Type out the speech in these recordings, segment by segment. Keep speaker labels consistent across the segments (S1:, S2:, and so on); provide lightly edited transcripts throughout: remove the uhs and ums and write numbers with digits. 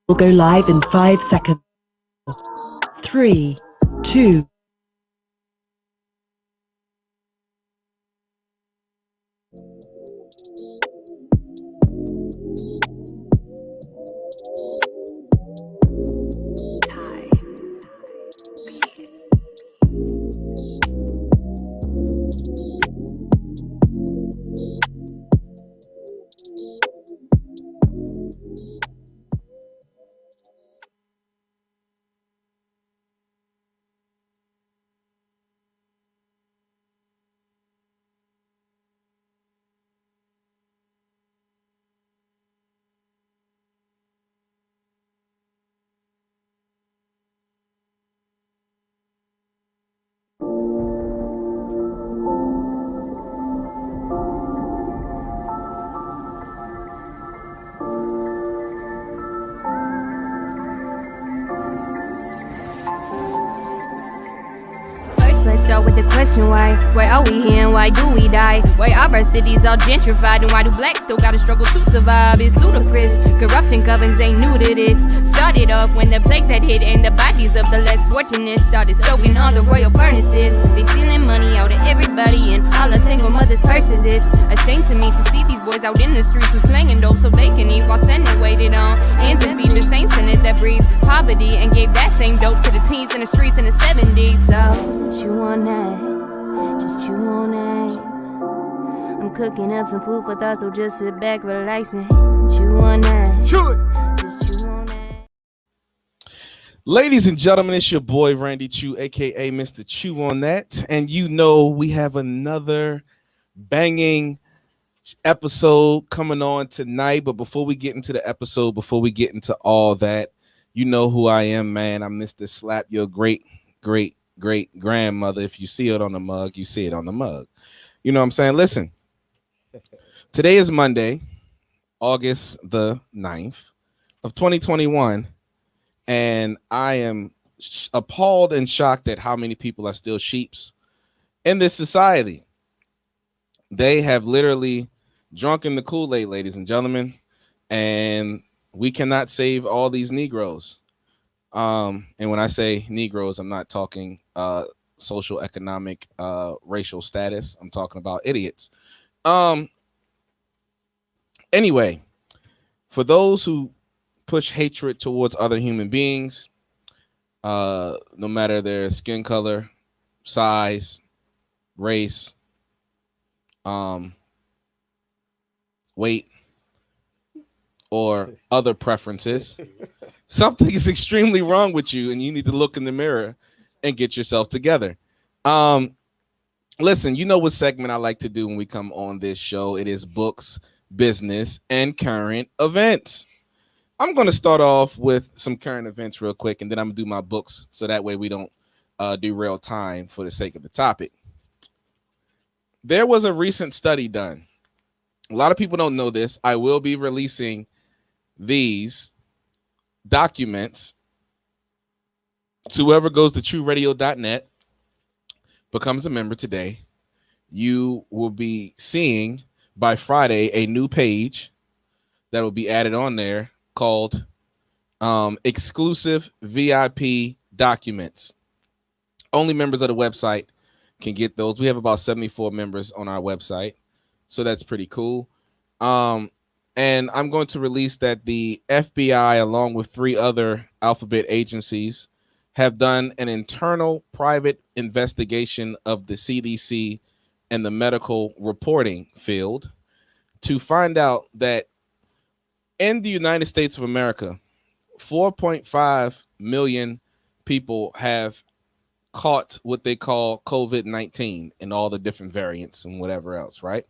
S1: Will go live in 5 seconds. 3, 2.
S2: Start with the question why are we here and why do we die? Why are our cities all gentrified and why do blacks still gotta struggle to survive? It's ludicrous, corruption governs ain't new to this. Started off when the plagues had hit and the bodies of the less fortunate started soaking on the royal furnaces. They stealing money out of everybody and all the single mothers' purses. It's a shame to me to see these boys out in the streets with slanging dope so they can eat while Senate waited on ends and be the same Senate that breathed poverty and gave that same dope to the teens in the streets in the 70s. So chew on that, just chew on that. I'm cooking up some food for thought, so just sit back, relax and chew on that.
S3: Chew it.
S2: Just chew on that.
S3: Ladies and gentlemen, it's your boy Randy Chew, aka Mr. Chew on That, and you know we have another banging episode coming on tonight. But before we get into the episode, before we get into all that, you know who I am, man. I'm Mr. Slap Your Great Grandmother. If you see it on the mug, you see it on the mug. You know what I'm saying? Listen, today is Monday, August the 9th of 2021, and I am appalled and shocked at how many people are still sheeps in this society. They have literally drunken the Kool-Aid, ladies and gentlemen, and we cannot save all these Negroes. And when I say Negroes, I'm not talking social, economic, racial status. I'm talking about idiots. Anyway, for those who push hatred towards other human beings, no matter their skin color, size, race, weight, or other preferences, something is extremely wrong with you, and you need to look in the mirror and get yourself together. Listen, you know what segment I like to do when we come on this show. It is books, business, and current events. I'm going to start off with some current events real quick, and then I'm going to do my books, so that way we don't derail time for the sake of the topic. There was a recent study done. A lot of people don't know this. I will be releasing these documents to whoever goes to trueradio.net, becomes a member today. You will be seeing by Friday a new page that will be added on there called exclusive VIP documents. Only members of the website can get those. We have about 74 members on our website, so that's pretty cool. And I'm going to release that the FBI, along with 3 other alphabet agencies, have done an internal private investigation of the CDC and the medical reporting field to find out that in the United States of America, 4.5 million people have caught what they call COVID-19 and all the different variants and whatever else, right?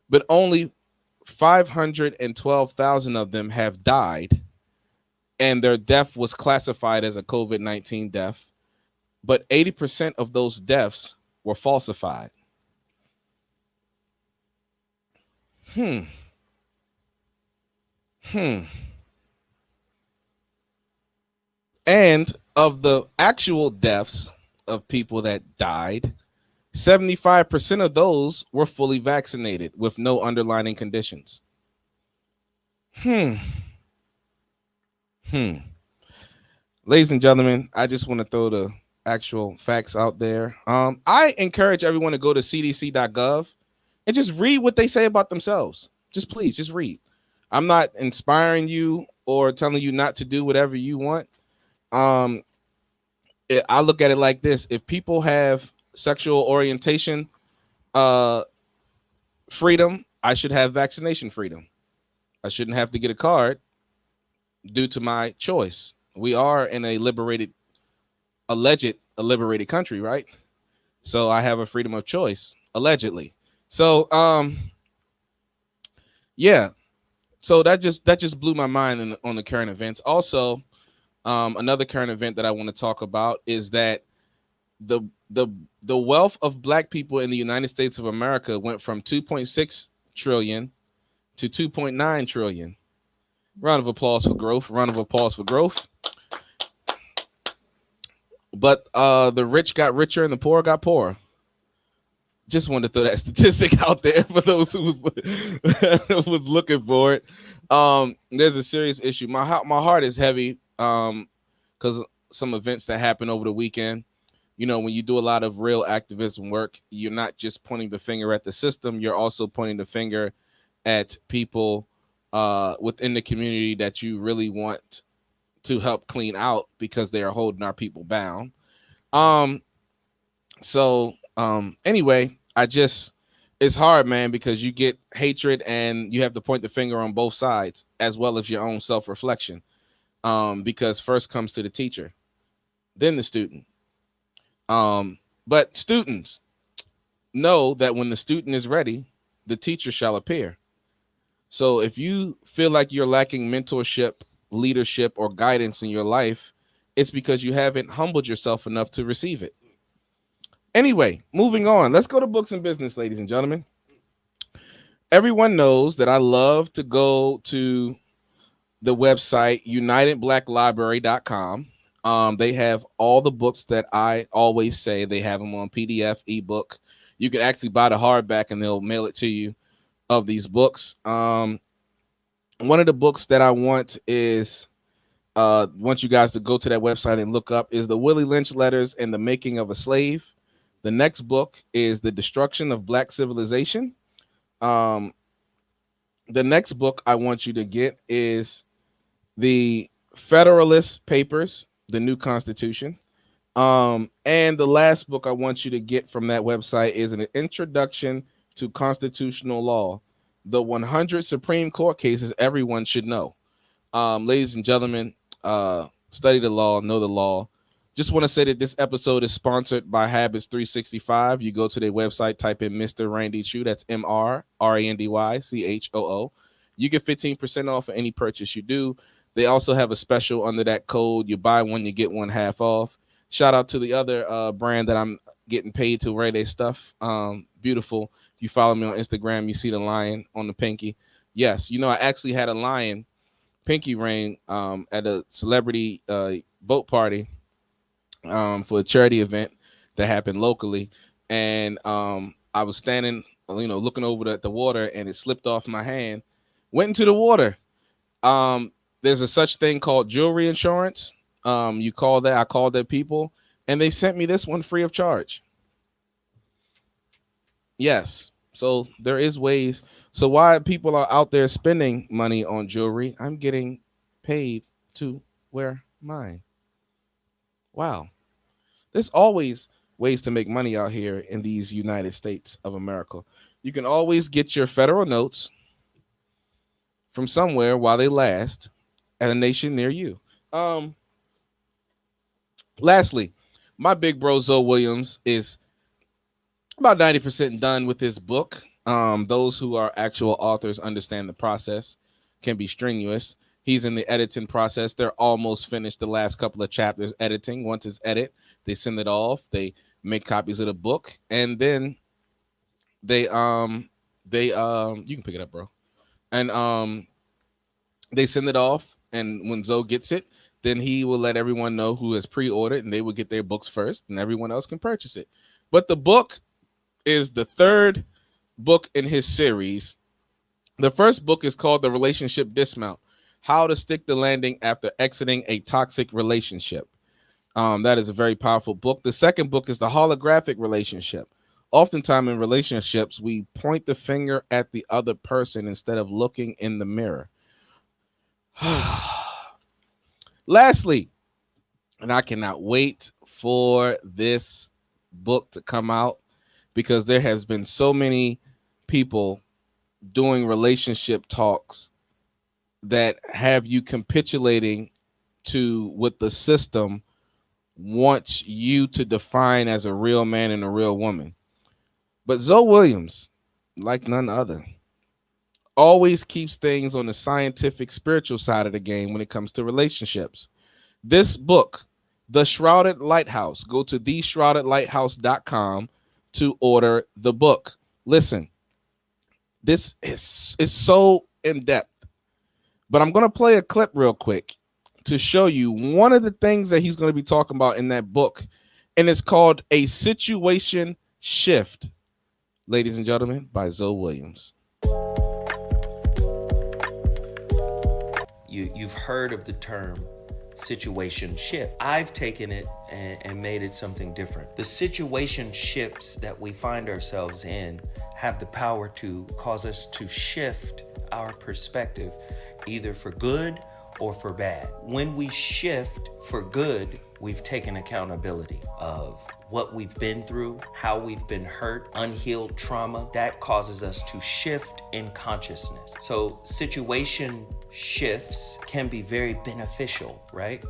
S3: But only 512,000 of them have died, and their death was classified as a COVID-19 death. But 80% of those deaths were falsified. Hmm. Hmm. And of the actual deaths of people that died, 75% of those were fully vaccinated with no underlying conditions. Hmm. Hmm. Ladies and gentlemen, I just want to throw the actual facts out there. I encourage everyone to go to cdc.gov and just read what they say about themselves. Just please, just read. I'm not inspiring you or telling you not to do whatever you want. Um, I look at it like this: if people have sexual orientation uh, freedom, I should have vaccination freedom. I shouldn't have to get a card due to my choice. We are in a liberated country, right? So I have a freedom of choice, allegedly. So yeah. So that just blew my mind on the current events. Also, another current event that I want to talk about is that the the the wealth of black people in the United States of America went from 2.6 trillion to 2.9 trillion. Round of applause for growth. Round of applause for growth. But the rich got richer and the poor got poorer. Just wanted to throw that statistic out there for those who was looking for it. There's a serious issue. My heart is heavy because some events that happened over the weekend. You know, when you do a lot of real activism work, you're not just pointing the finger at the system, you're also pointing the finger at people within the community that you really want to help clean out because they are holding our people bound. Um, anyway, it's hard, man, because you get hatred and you have to point the finger on both sides as well as your own self-reflection. Because first comes to the teacher, then the student. But students know that when the student is ready, the teacher shall appear. So if you feel like you're lacking mentorship, leadership, or guidance in your life, it's because you haven't humbled yourself enough to receive it. Anyway, moving on. Let's go to books and business, ladies and gentlemen. Everyone knows that I love to go to the website unitedblacklibrary.com. They have all the books that I always say. They have them on PDF, ebook. You can actually buy the hardback and they'll mail it to you of these books. One of the books that I want you guys to go to that website and look up is the Willie Lynch Letters and the Making of a Slave. The next book is The Destruction of Black Civilization. The next book I want you to get is the Federalist Papers, the New Constitution. And the last book I want you to get from that website is an Introduction to Constitutional Law, the 100 Supreme Court cases everyone should know. Ladies and gentlemen, study the law, know the law. Just want to say that this episode is sponsored by Habits 365. You go to their website, type in Mr. Randy Chu. That's MrRandyChoo. You get 15% off of any purchase you do. They also have a special under that code. You buy one, you get one half off. Shout out to the other brand that I'm getting paid to wear their stuff. Beautiful. If you follow me on Instagram, you see the lion on the pinky. Yes, I actually had a lion pinky ring at a celebrity boat party for a charity event that happened locally. And I was standing, looking over the water, and it slipped off my hand, went into the water. There's a such thing called jewelry insurance. I called their people, and they sent me this one free of charge. Yes. So there is ways. So why people are out there spending money on jewelry, I'm getting paid to wear mine. Wow. There's always ways to make money out here in these United States of America. You can always get your federal notes from somewhere while they last at a nation near you. Um, Lastly, my big bro Zoe Williams is about 90% done with his book. Those who are actual authors understand the process can be strenuous. He's in the editing process. They're almost finished the last couple of chapters editing. Once it's edited, they send it off. They make copies of the book, and then they you can pick it up, bro. And they send it off, and when Zoe gets it, then he will let everyone know who has pre-ordered, and they will get their books first, and everyone else can purchase it. But the book is the third book in his series. The first book is called The Relationship Dismount: How to Stick the Landing After Exiting a Toxic Relationship. That is a very powerful book. The second book is The Holographic Relationship. Oftentimes in relationships, we point the finger at the other person instead of looking in the mirror. Lastly, and I cannot wait for this book to come out because there has been so many people doing relationship talks that have you capitulating to what the system wants you to define as a real man and a real woman. But Zoe Williams, like none other, always keeps things on the scientific, spiritual side of the game when it comes to relationships. This book, The Shrouded Lighthouse, go to theshroudedlighthouse.com to order the book. Listen, this is so in depth, but I'm going to play a clip real quick to show you one of the things that he's going to be talking about in that book, and it's called A Situation Shift, ladies and gentlemen, by Zoe Williams.
S4: You've heard of the term situation shift. I've taken it and made it something different. The situation shifts that we find ourselves in have the power to cause us to shift our perspective, either for good or for bad. When we shift for good, we've taken accountability of what we've been through, how we've been hurt, unhealed trauma. That causes us to shift in consciousness. So situation shifts can be very beneficial, right?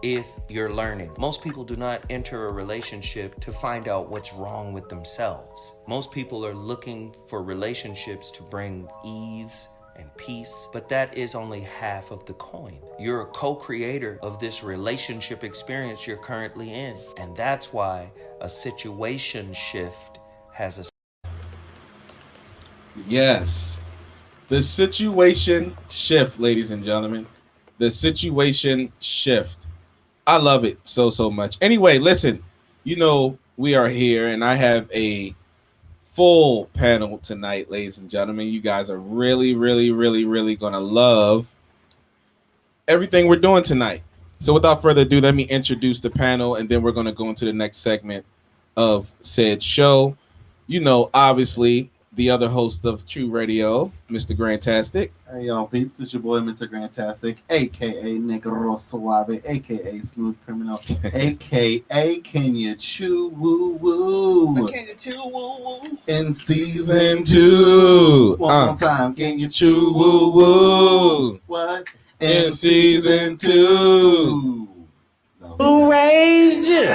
S4: If you're learning. Most people do not enter a relationship to find out what's wrong with themselves. Most people are looking for relationships to bring ease and peace, but that is only half of the coin. You're a co-creator of this relationship experience you're currently in, and that's why a situation shift has a...
S3: Yes, the situation shift, ladies and gentlemen. The situation shift. I love it so much. Anyway, listen, we are here, and I have a full panel tonight, ladies and gentlemen. You guys are really gonna love everything we're doing tonight. So without further ado, let me introduce the panel, and then we're gonna go into the next segment of said show. Obviously, the other host of True Radio, Mr. Grantastic.
S5: Hey, y'all peeps, it's your boy, Mr. Grantastic, a.k.a. Negro Suave, a.k.a. Smooth Criminal, a.k.a. Can You Chew Woo Woo?
S4: Can you chew woo woo?
S5: In
S3: Season 2.
S5: One more time, Can You Chew
S3: Chew Woo Woo.
S5: What?
S3: In Season 2.
S1: Who raised you?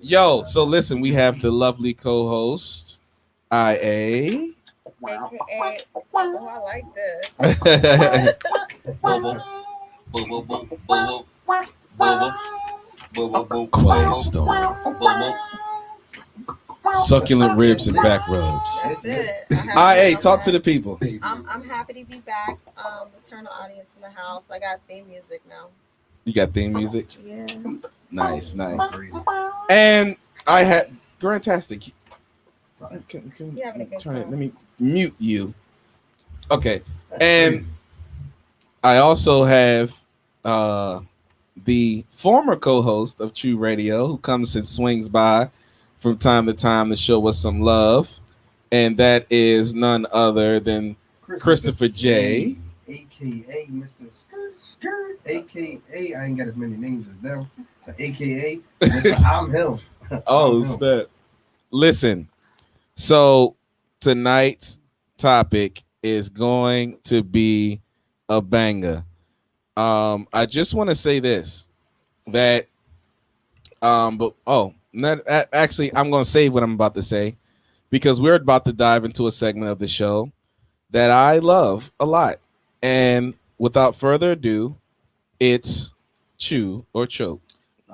S3: Yo, so listen, we have the lovely co-host, IA.
S5: Wow.
S2: AKA, oh, I like this.
S3: Quiet Storm. Succulent ribs and back rubs.
S2: That's it.
S3: IA, talk to the people.
S2: I'm happy to be back. Return the audience in the house. I got theme music now.
S3: You got theme music?
S2: Yeah.
S3: Nice. And I had Grantastic. Can
S2: You having a good
S3: turn it?
S2: time.
S3: Let me mute you. Okay. And I also have the former co-host of True Radio who comes and swings by from time to time to show us some love. And that is none other than Christopher J.
S5: A.k.a. Mr. Skirt, a.k.a. I ain't got as many names as them, so a.k.a. Mr. I'm him.
S3: Oh, snap. Listen, so tonight's topic is going to be a banger. I just want to say this that actually I'm going to save what I'm about to say because we're about to dive into a segment of the show that I love a lot. And without further ado, it's Chew or Choke.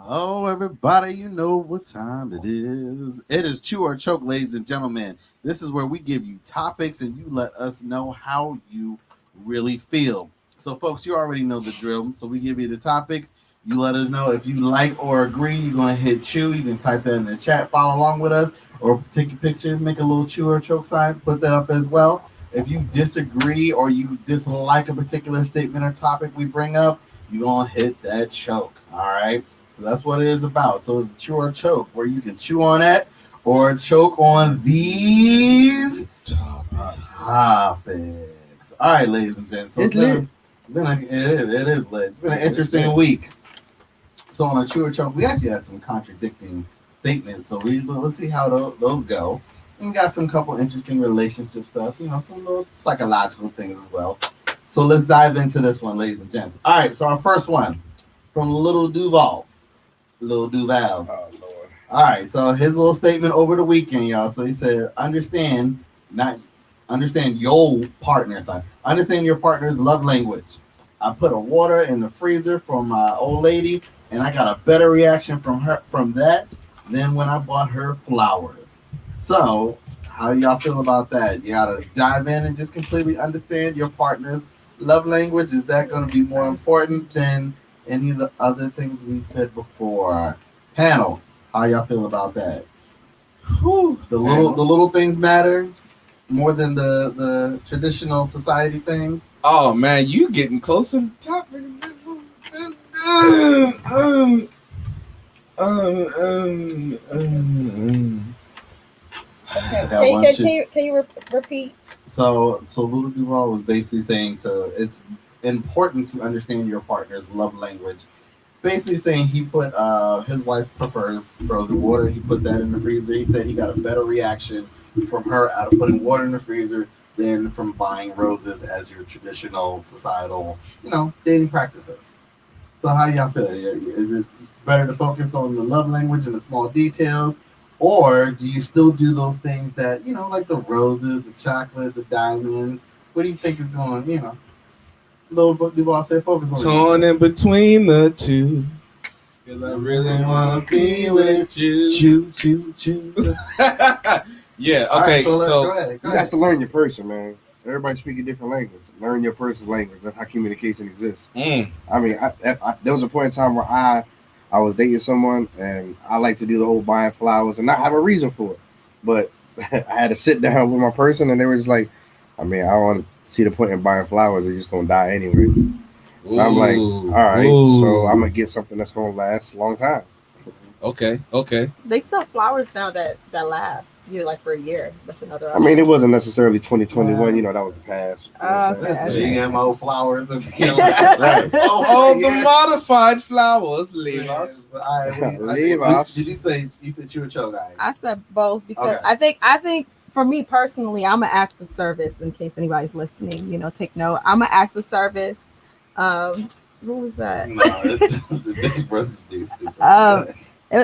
S5: Oh, everybody, you know what time it is. It is Chew or Choke, ladies and gentlemen. This is where we give you topics and you let us know how you really feel. So, folks, you already know the drill. So, we give you the topics. You let us know if you like or agree. You're going to hit Chew. You can type that in the chat, follow along with us, or take a picture, make a little Chew or Choke sign, put that up as well. If you disagree or you dislike a particular statement or topic we bring up, you're going to hit that choke. All right. That's what it is about. So it's a chew or choke, where you can chew on that or choke on these topics. All right, ladies and gents. So it is lit. It's been an interesting week. So on a chew or choke, we actually had some contradicting statements. So let's see how those go. And we got some couple interesting relationship stuff. Some little psychological things as well. So let's dive into this one, ladies and gents. All right. So our first one from Little Duval. Lil Duval. Oh, Lord. All right, so his little statement over the weekend, y'all. So he said, understand your partner, son. Understand your partner's love language. I put a water in the freezer for my old lady, and I got a better reaction from that than when I bought her flowers. So, how do y'all feel about that? You gotta dive in and just completely understand your partner's love language. Is that going to be more important than any of the other things we said before? Panel, how y'all feel about that? The little things matter more than the traditional society things.
S3: Oh man, you getting close to the topic.
S6: Can you repeat?
S5: So Little Duval was basically saying it's important to understand your partner's love language. Basically saying he put his wife prefers frozen water. He put that in the freezer. He said he got a better reaction from her out of putting water in the freezer than from buying roses as your traditional societal, dating practices. So how do y'all feel? Is it better to focus on the love language and the small details? Or do you still do those things that, like the roses, the chocolate, the diamonds? What do you think is going on, Little Duval said focus on
S3: torn in between the two. Cause I really wanna be with you. Chew. Yeah, okay.
S5: Right, so
S7: go ahead. You have to learn your person, man. Everybody speak a different language. Learn your person's language. That's how communication exists. I mean, there was a point in time where I was dating someone and I like to do the whole buying flowers and not have a reason for it. But I had to sit down with my person and they were just like, I don't want to see the point in buying flowers. They're just going to die anyway. So I'm like, all right, so I'm going to get something that's going to last a long time.
S3: Okay.
S6: They sell flowers now that last. Like for a year. That's another
S7: option. I mean, it wasn't necessarily 2021. That was the past.
S5: GMO flowers.
S3: The modified flowers. Leave us.
S5: Did you say you were Cho guy?
S6: I said both because I think for me personally, I'm an acts of service. In case anybody's listening, take note. I'm an acts of service. Who was that?
S5: No, the big versus big stupid.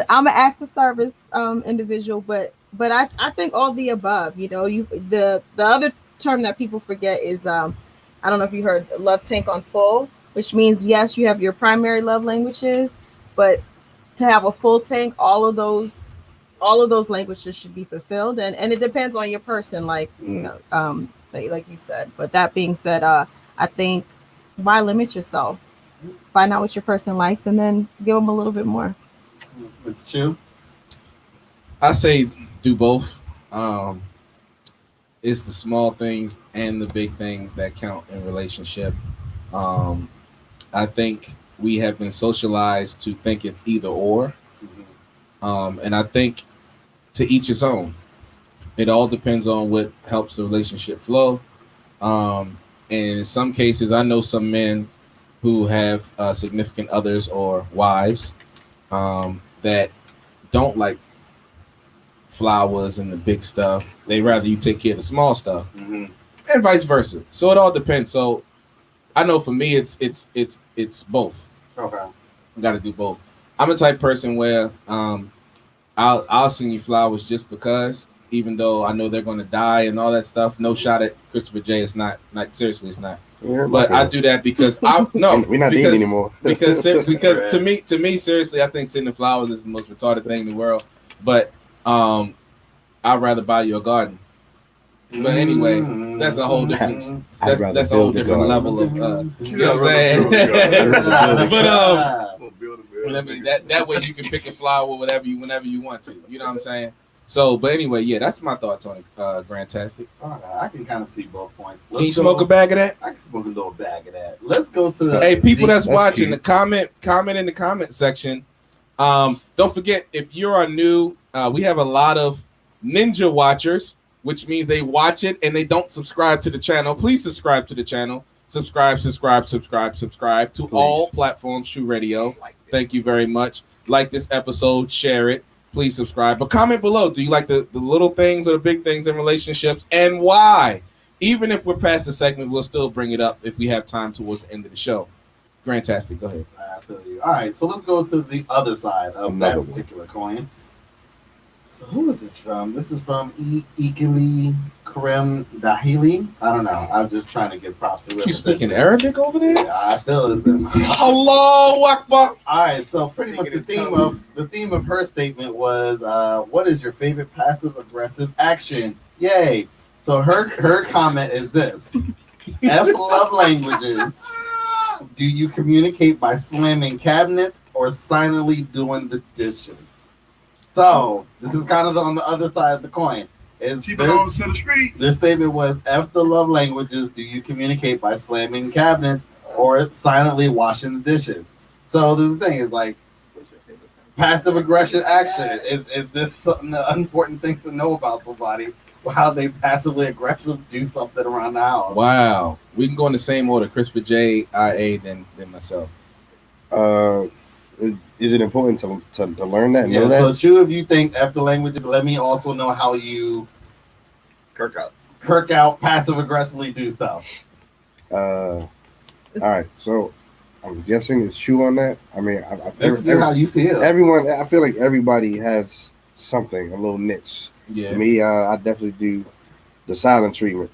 S6: I'm an acts of service individual, but I think all the above. The other term that people forget is I don't know if you heard love tank on full, which means yes, you have your primary love languages, but to have a full tank, all of those languages should be fulfilled, and it depends on your person, like like you said. But that being said, I think why limit yourself? Find out what your person likes, and then give them a little bit more.
S5: It's true.
S3: I say do both. It's the small things and the big things that count in relationship. I think we have been socialized to think it's either or. And I think to each his own. It all depends on what helps the relationship flow. And in some cases, I know some men who have significant others or wives that don't like flowers and the big stuff. They rather you take care of the small stuff, and vice versa. So it all depends. So I know for me, it's both.
S5: Okay.
S3: I got to do both. I'm a type person where I'll send you flowers just because, even though I know they're going to die and all that stuff. No shot at Christopher J. It's not seriously, it's not. But I do that because I no,
S7: we're not dating anymore.
S3: because to me, seriously, I think sending flowers is the most retarded thing in the world. But I'd rather buy you a garden. But anyway, that's a whole different. That's a whole different level of. You know what I'm saying? But that way you can pick a flower whenever you want to. You know what I'm saying? So, but anyway, yeah, that's my thoughts on it. Grandtastic.
S5: I can kind of see both points.
S3: Can you smoke a bag of that?
S5: I can smoke a little bag of that. Let's go to the.
S3: Hey, people that's watching,
S7: cute.
S3: the comment in the comment section. Don't forget, if you are new, we have a lot of ninja watchers, which means they watch it and they don't subscribe to the channel. Please subscribe to the channel. Subscribe to all platforms. True Radio. Thank you very much. Like this episode, share it. Please subscribe. But comment below. Do you like the little things or the big things in relationships, and why? Even if we're past the segment, we'll still bring it up if we have time towards the end of the show. Grandtastic, go ahead.
S5: I feel you. All right, so let's go to the other side of that particular coin. So who is this from? This is from Ikili Krem Dahili. I don't know. I'm just trying to give props to it.
S3: You speaking Arabic over there?
S5: Yeah, I feel as if.
S3: Allahu Akbar.
S5: All right, so pretty much the theme of her statement was, "What is your favorite passive aggressive action?" Yay! So her comment is this: F love languages. Do you communicate by slamming cabinets or silently doing the dishes? So this is kind of on the other side of the coin. Their statement was, F the love languages. Do you communicate by slamming cabinets or silently washing the dishes? So this thing is like passive aggression action. Is this something an important thing to know about somebody? How they passively aggressive do something around the house?
S3: Wow. We can go in the same order. Christopher J, IA, than myself.
S7: Is it important to learn that?
S5: Yeah,
S7: know that?
S5: So two of you think F the language. Let me also know how you perk out, passive aggressively do stuff.
S7: All right, so I'm guessing it's true on that. I mean,
S5: Let's see how you feel.
S7: Everyone, I feel like everybody has something, a little niche.
S3: Yeah.
S7: Me, I definitely do the silent treatment,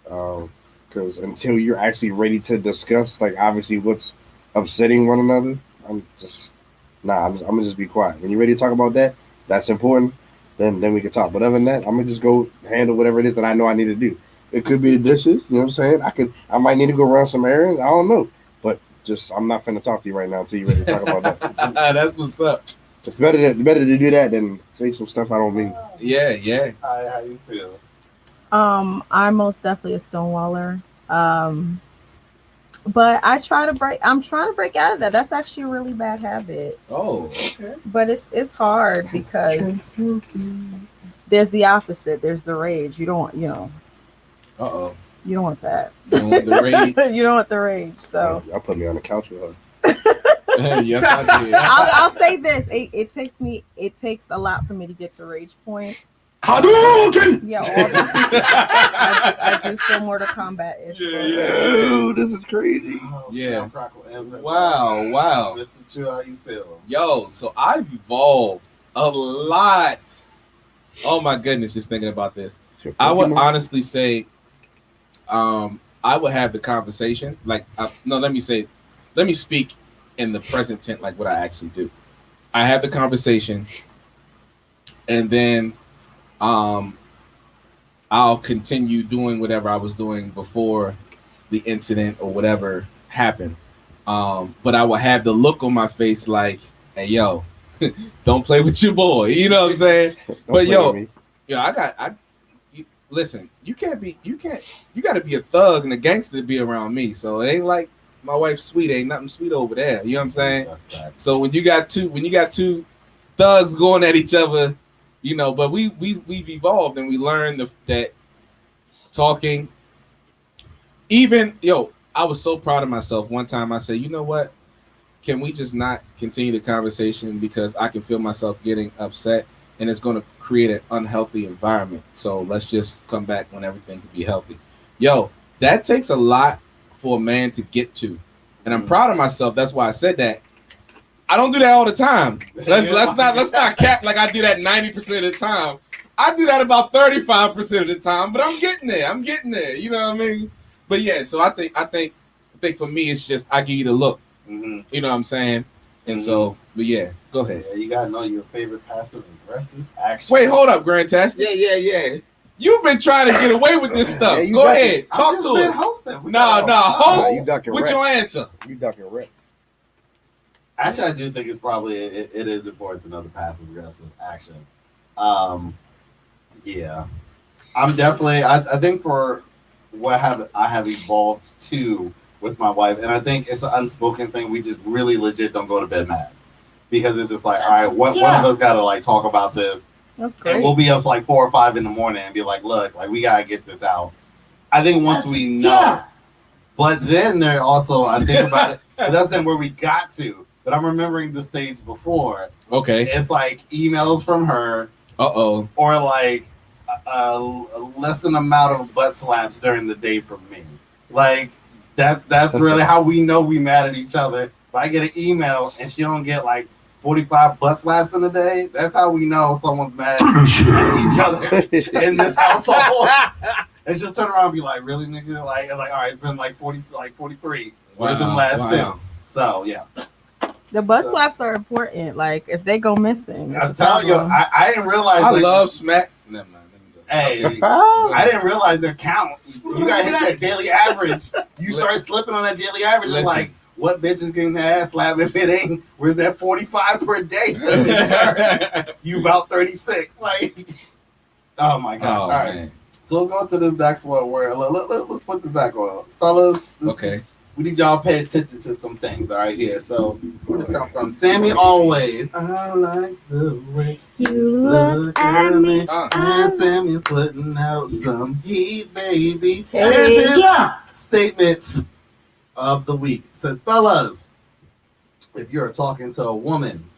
S7: because until you're actually ready to discuss, like obviously what's upsetting one another, I'm gonna just be quiet. When you're ready to talk about that, that's important. Then we can talk. But other than that, I'm gonna just go handle whatever it is that I know I need to do. It could be the dishes. You know what I'm saying? I might need to go run some errands. I don't know. But just I'm not finna talk to you right now until you're ready to talk about that.
S3: That's what's up.
S7: It's better to do that than say some stuff I don't mean.
S3: Yeah.
S5: How you feel?
S6: I'm most definitely a stonewaller. But I'm trying to break out of that. That's actually a really bad habit.
S3: Oh, okay.
S6: But it's hard because there's the opposite. There's the rage. You don't,
S3: Uh-oh.
S6: You don't want that.
S3: You don't want the rage?
S6: You don't want the rage. So
S7: Y'all put me on the couch with her.
S3: Yes, I did.
S6: I'll say this. It takes a lot for me to get to rage point. Yeah, I do feel Mortal Kombat-ish.
S7: Yeah. This is crazy.
S3: Yeah.
S5: Wow.
S3: Wow.
S5: Mr. Chu, how you feel?
S3: Yo, so I've evolved a lot. Oh my goodness, just thinking about this. I would honestly say, I would have the conversation. Let me speak in the present tense, like what I actually do. I have the conversation, and then I'll continue doing whatever I was doing before the incident or whatever happened. But I will have the look on my face like, hey, yo, don't play with your boy. You know what I'm saying? But listen, you got to be a thug and a gangster to be around me. So it ain't like my wife's sweet. Ain't nothing sweet over there. You know what I'm saying? So when you got two thugs going at each other, but we've evolved and we learned that talking, I was so proud of myself. One time I said, you know what? Can we just not continue the conversation because I can feel myself getting upset and it's going to create an unhealthy environment. So let's just come back when everything can be healthy. That takes a lot for a man to get to, and I'm proud of myself. That's why I said that. I don't do that all the time. Let's not cap like I do that 90% of the time. I do that about 35% of the time, but I'm getting there. You know what I mean? But yeah, so I think for me it's just I give you the look.
S5: Mm-hmm.
S3: You know what I'm saying? And so, but yeah, go ahead.
S5: Yeah, you gotta know your favorite passive aggressive action.
S3: Wait, hold up, Grandtastic.
S7: Yeah.
S3: You've been trying to get away with this stuff.
S7: Yeah,
S3: go ahead, talk to
S5: been
S3: us.
S5: hosting.
S3: Host
S7: you ducking
S3: with
S7: rep.
S3: your answer.
S7: You ducking rep.
S5: Actually, I do think it's probably it is important to know the passive aggressive action. Yeah, I'm definitely. I think for what I have evolved to with my wife, and I think it's an unspoken thing. We just really legit don't go to bed mad because it's just like, all right, one of us got to like talk about this.
S6: That's great.
S5: And we'll be up to like 4 or 5 in the morning and be like, look, like we gotta get this out. I think once we know, but then there also I think about it. But that's then where we got to. But I'm remembering the stage before.
S3: Okay.
S5: It's like emails from her. Or like a lesson amount of butt slaps during the day from me. Like that's really how we know we mad at each other. If I get an email and she don't get like 45 butt slaps in a day, that's how we know someone's mad at each other in this household. And she'll turn around and be like, really, nigga? Like all right, it's been like 43. Where's the last 2? So yeah.
S6: The butt slaps are important. Like if they go missing,
S5: I'm telling you, I didn't realize.
S3: I love smack. Never mind.
S5: Hey, I didn't realize it counts. You gotta hit that daily average. You start slipping on that daily average. It's like, what bitch is getting the ass slap if it ain't? Where's that 45 per day? You about 36. Like, oh my gosh. All right. Man. So let's go to this next one where let's put this back on. Fellas, we need y'all to pay attention to some things. All right, here. So where this come from? Sammy Always. I like the way you look at me. And Sammy putting out some heat, baby. Here's his statement of the week. It says, fellas, if you're talking to a woman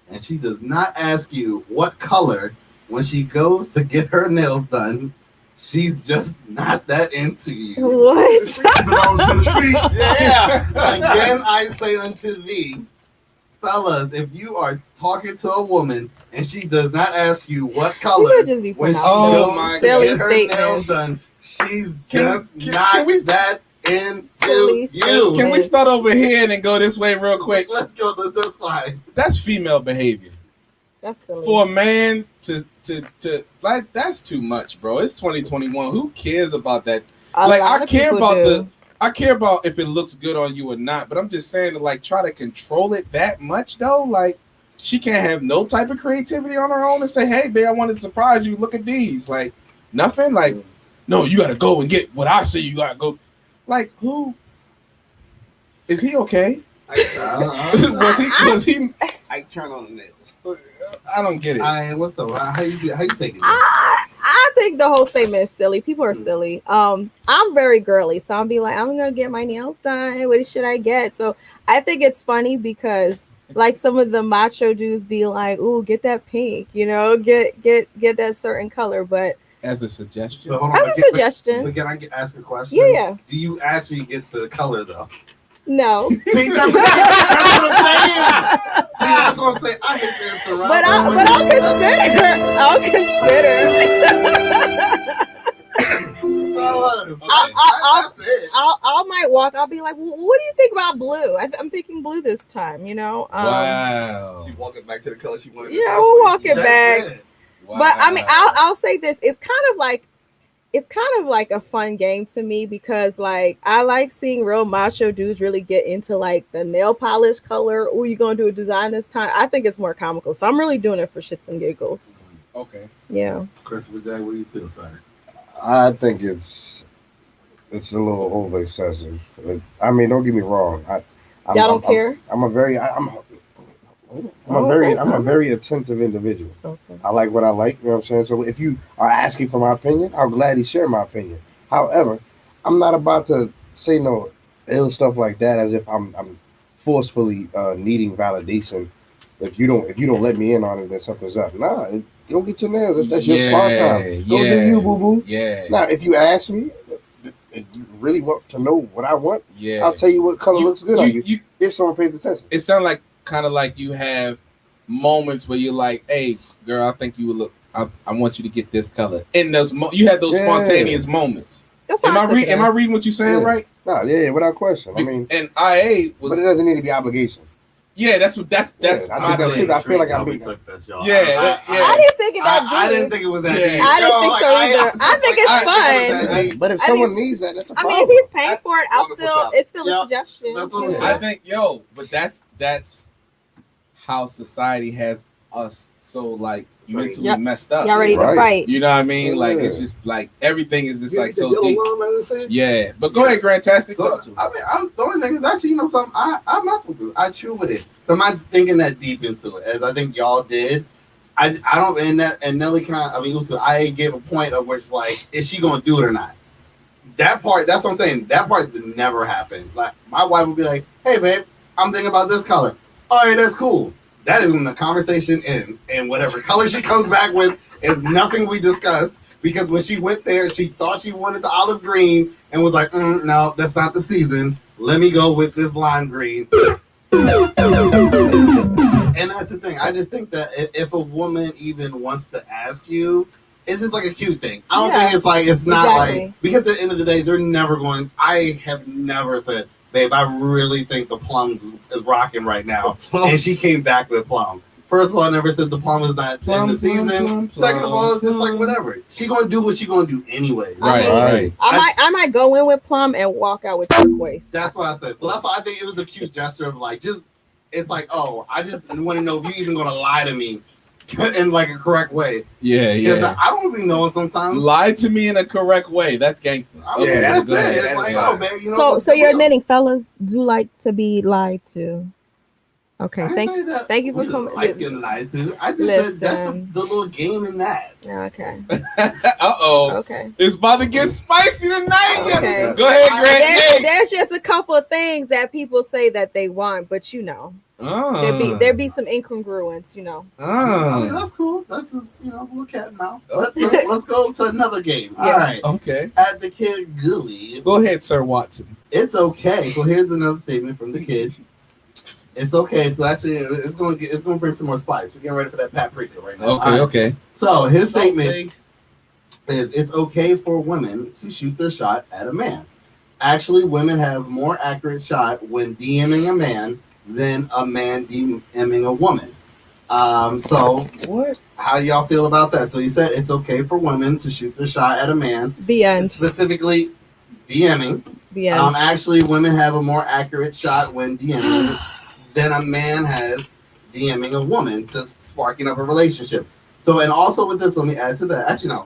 S5: and she does not ask you what color when she goes to get her nails done, she's just not that into you.
S6: What?
S5: Yeah. Again, I say unto thee, fellas, if you are talking to a woman and she does not ask you what color
S6: just be
S5: when she
S6: goes
S5: to
S6: silly
S5: get her nails done, she's just not that into you.
S3: Can we start over here and go this way real quick?
S5: Let's go. That's fine.
S3: That's female behavior.
S6: That's silly.
S3: For a man to like, that's too much, bro. It's 2021. Who cares about that? I care about if it looks good on you or not, but I'm just saying to like try to control it that much though. Like she can't have no type of creativity on her own and say, hey babe, I want to surprise you. Look at these. Like nothing. Like, no, you gotta go and get what I say you gotta go. Like who? Is he okay? Was he
S7: I turn on the nail.
S3: I don't get it.
S5: What's up? How you taking it?
S6: I think the whole statement is silly. People are silly. I'm very girly, so I'll be like, I'm gonna get my nails done. What should I get? So I think it's funny because like some of the macho dudes be like, "Ooh, get that pink," get that certain color. But
S3: as a suggestion,
S5: But can I ask a question?
S6: Yeah.
S5: Do you actually get the color though?
S6: No.
S5: See, that's what I'm saying. That's what I'm saying. I hate the answer.
S6: But I'll consider.
S5: That's it.
S6: I might walk. I'll be like, well, what do you think about blue? I'm thinking blue this time.
S3: Wow.
S7: She's walking back to the color she wanted.
S6: Yeah, we'll walk it back.
S3: Wow.
S6: But I mean, I'll say this: it's kind of like a fun game to me because like I like seeing real macho dudes really get into like the nail polish color. Oh, you gonna do a design this time? I think it's more comical, so I'm really doing it for shits and giggles.
S3: Okay.
S6: Yeah.
S5: Christopher J, what do you feel, sir?
S7: I think it's a little over excessive. I mean, don't get me wrong.
S6: Y'all don't care.
S7: I'm a very attentive individual.
S6: Okay.
S7: I like what I like, you know what I'm saying? So if you are asking for my opinion, I'll gladly share my opinion. However, I'm not about to say no ill stuff like that as if I'm forcefully needing validation. If you don't let me in on it, then something's up. Nah, go get your nails. That's your smart time. Go do you, boo boo.
S3: Yeah.
S7: Now, if you ask me, really want to know what I want,
S3: Yeah.
S7: I'll tell you what color looks good on you. If someone pays attention.
S3: It sounds like kind of like you have moments where you're like, "Hey, girl, I think you would look. I want you to get this color." In those, you had those spontaneous moments.
S6: That's
S3: Am I reading what you're saying right?
S7: No, without question. I mean,
S3: and IA was,
S7: but it doesn't need to be obligation.
S3: Yeah, that's
S7: I feel like I'm being
S5: took this, y'all.
S6: I didn't think it that deep.
S5: I didn't think it was that deep.
S6: I didn't think so either. I think it's fun.
S7: But if someone needs that, that's a problem.
S6: I mean, if he's paying for it, it's still a suggestion.
S5: That's what
S3: I think, but that's how society has us so like mentally messed up.
S6: Y'all ready to fight?
S3: You know what I mean? Like it's just like everything is just like so deep. Yeah, but go ahead, Grandtastic.
S5: So, I mean, I'm the only thing is actually, something I mess with it. I chew with it. So I'm not thinking that deep into it, as I think y'all did. I don't, and Nelly I gave a point of which like, is she gonna do it or not? That part, that's what I'm saying. That part never happened. Like my wife would be like, "Hey, babe, I'm thinking about this color." All right, that's cool. That is when the conversation ends, and whatever color she comes back with is nothing we discussed, because when she went there, she thought she wanted the olive green and was like, "No, that's not the season. Let me go with this lime green." And that's the thing. I just think that if a woman even wants to ask you, it's just like a cute thing. I don't think it's not like, because at the end of the day, they're never going. I have never said, "Babe, I really think the plum is rocking right now," and she came back with plum. First of all, I never said the plum is not in the season. Second of all, it's just like whatever. She gonna do what she gonna do anyway.
S3: Right.
S6: I might go in with plum and walk out with turquoise.
S5: That's what I said. So that's why I think it was a cute gesture of like, just, it's like, oh, I just want to know if you're even gonna lie to me in like a correct way.
S3: Yeah.
S5: I don't even know sometimes.
S3: Lie to me in a correct way. That's gangster.
S5: I mean, that's it. It's like, oh, man,
S6: So you're admitting fellas do like to be lied to. Okay, thank you for coming.
S5: Like getting lied to. I just said that's the little game in that.
S6: Okay.
S3: Okay. It's about to get spicy tonight.
S6: Okay.
S3: Go ahead, Greg.
S6: There's just a couple of things that people say that they want, but there be some incongruence,
S5: I mean, that's cool. That's just little cat and mouse. Let's go to another game. All right.
S3: Okay.
S5: At the Kid Gooey.
S3: Go ahead, Sir Watson.
S5: It's okay. So here's another statement from the kid. It's okay. So actually, it's gonna bring some more spice. We're getting ready for that paprika right now.
S3: Okay.
S5: So his statement is, it's okay for women to shoot their shot at a man. Actually, women have more accurate shot when DMing a man than a man DMing a woman. So
S3: what?
S5: How do y'all feel about that? So he said it's okay for women to shoot their shot at a man.
S6: The end.
S5: Specifically, DMing.
S6: The end.
S5: Actually, women have a more accurate shot when DMing than a man has DMing a woman to sparking up a relationship. So, and also with this, let me add to that. Actually, no.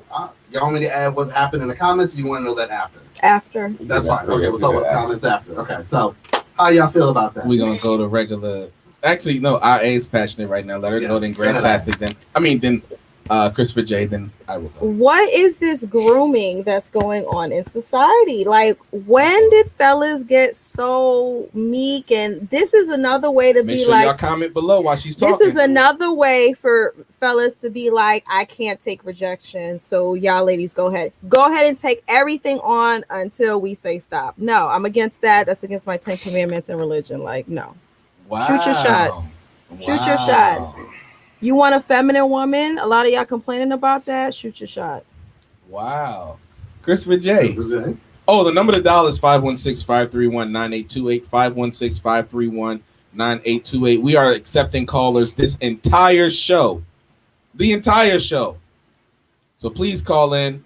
S5: Y'all want me to add what happened in the comments? Or you want to know that after?
S6: After.
S5: That's fine. Okay, we'll talk about the comments after. Okay, so how y'all feel about that?
S3: We're gonna go to regular. Actually, no. IA is passionate right now. Let her know. Then Grandtastic. Then Christopher J. Then I will go.
S6: What is this grooming that's going on in society? Like, when did fellas get so meek? And this is another way to
S3: Make
S6: be
S3: sure
S6: like,
S3: y'all comment below while she's talking.
S6: This is another way for fellas to be like, I can't take rejection. So y'all ladies, go ahead and take everything on until we say stop. No, I'm against that. That's against my 10 commandments and religion. Like, no.
S3: Wow.
S6: Shoot your shot. Shoot your shot. You want a feminine woman? A lot of y'all complaining about that. Shoot your shot.
S3: Wow. Christopher J. Oh, the number to dial is 516-531-9828. 516-531-9828. We are accepting callers this entire show. The entire show. So please call in.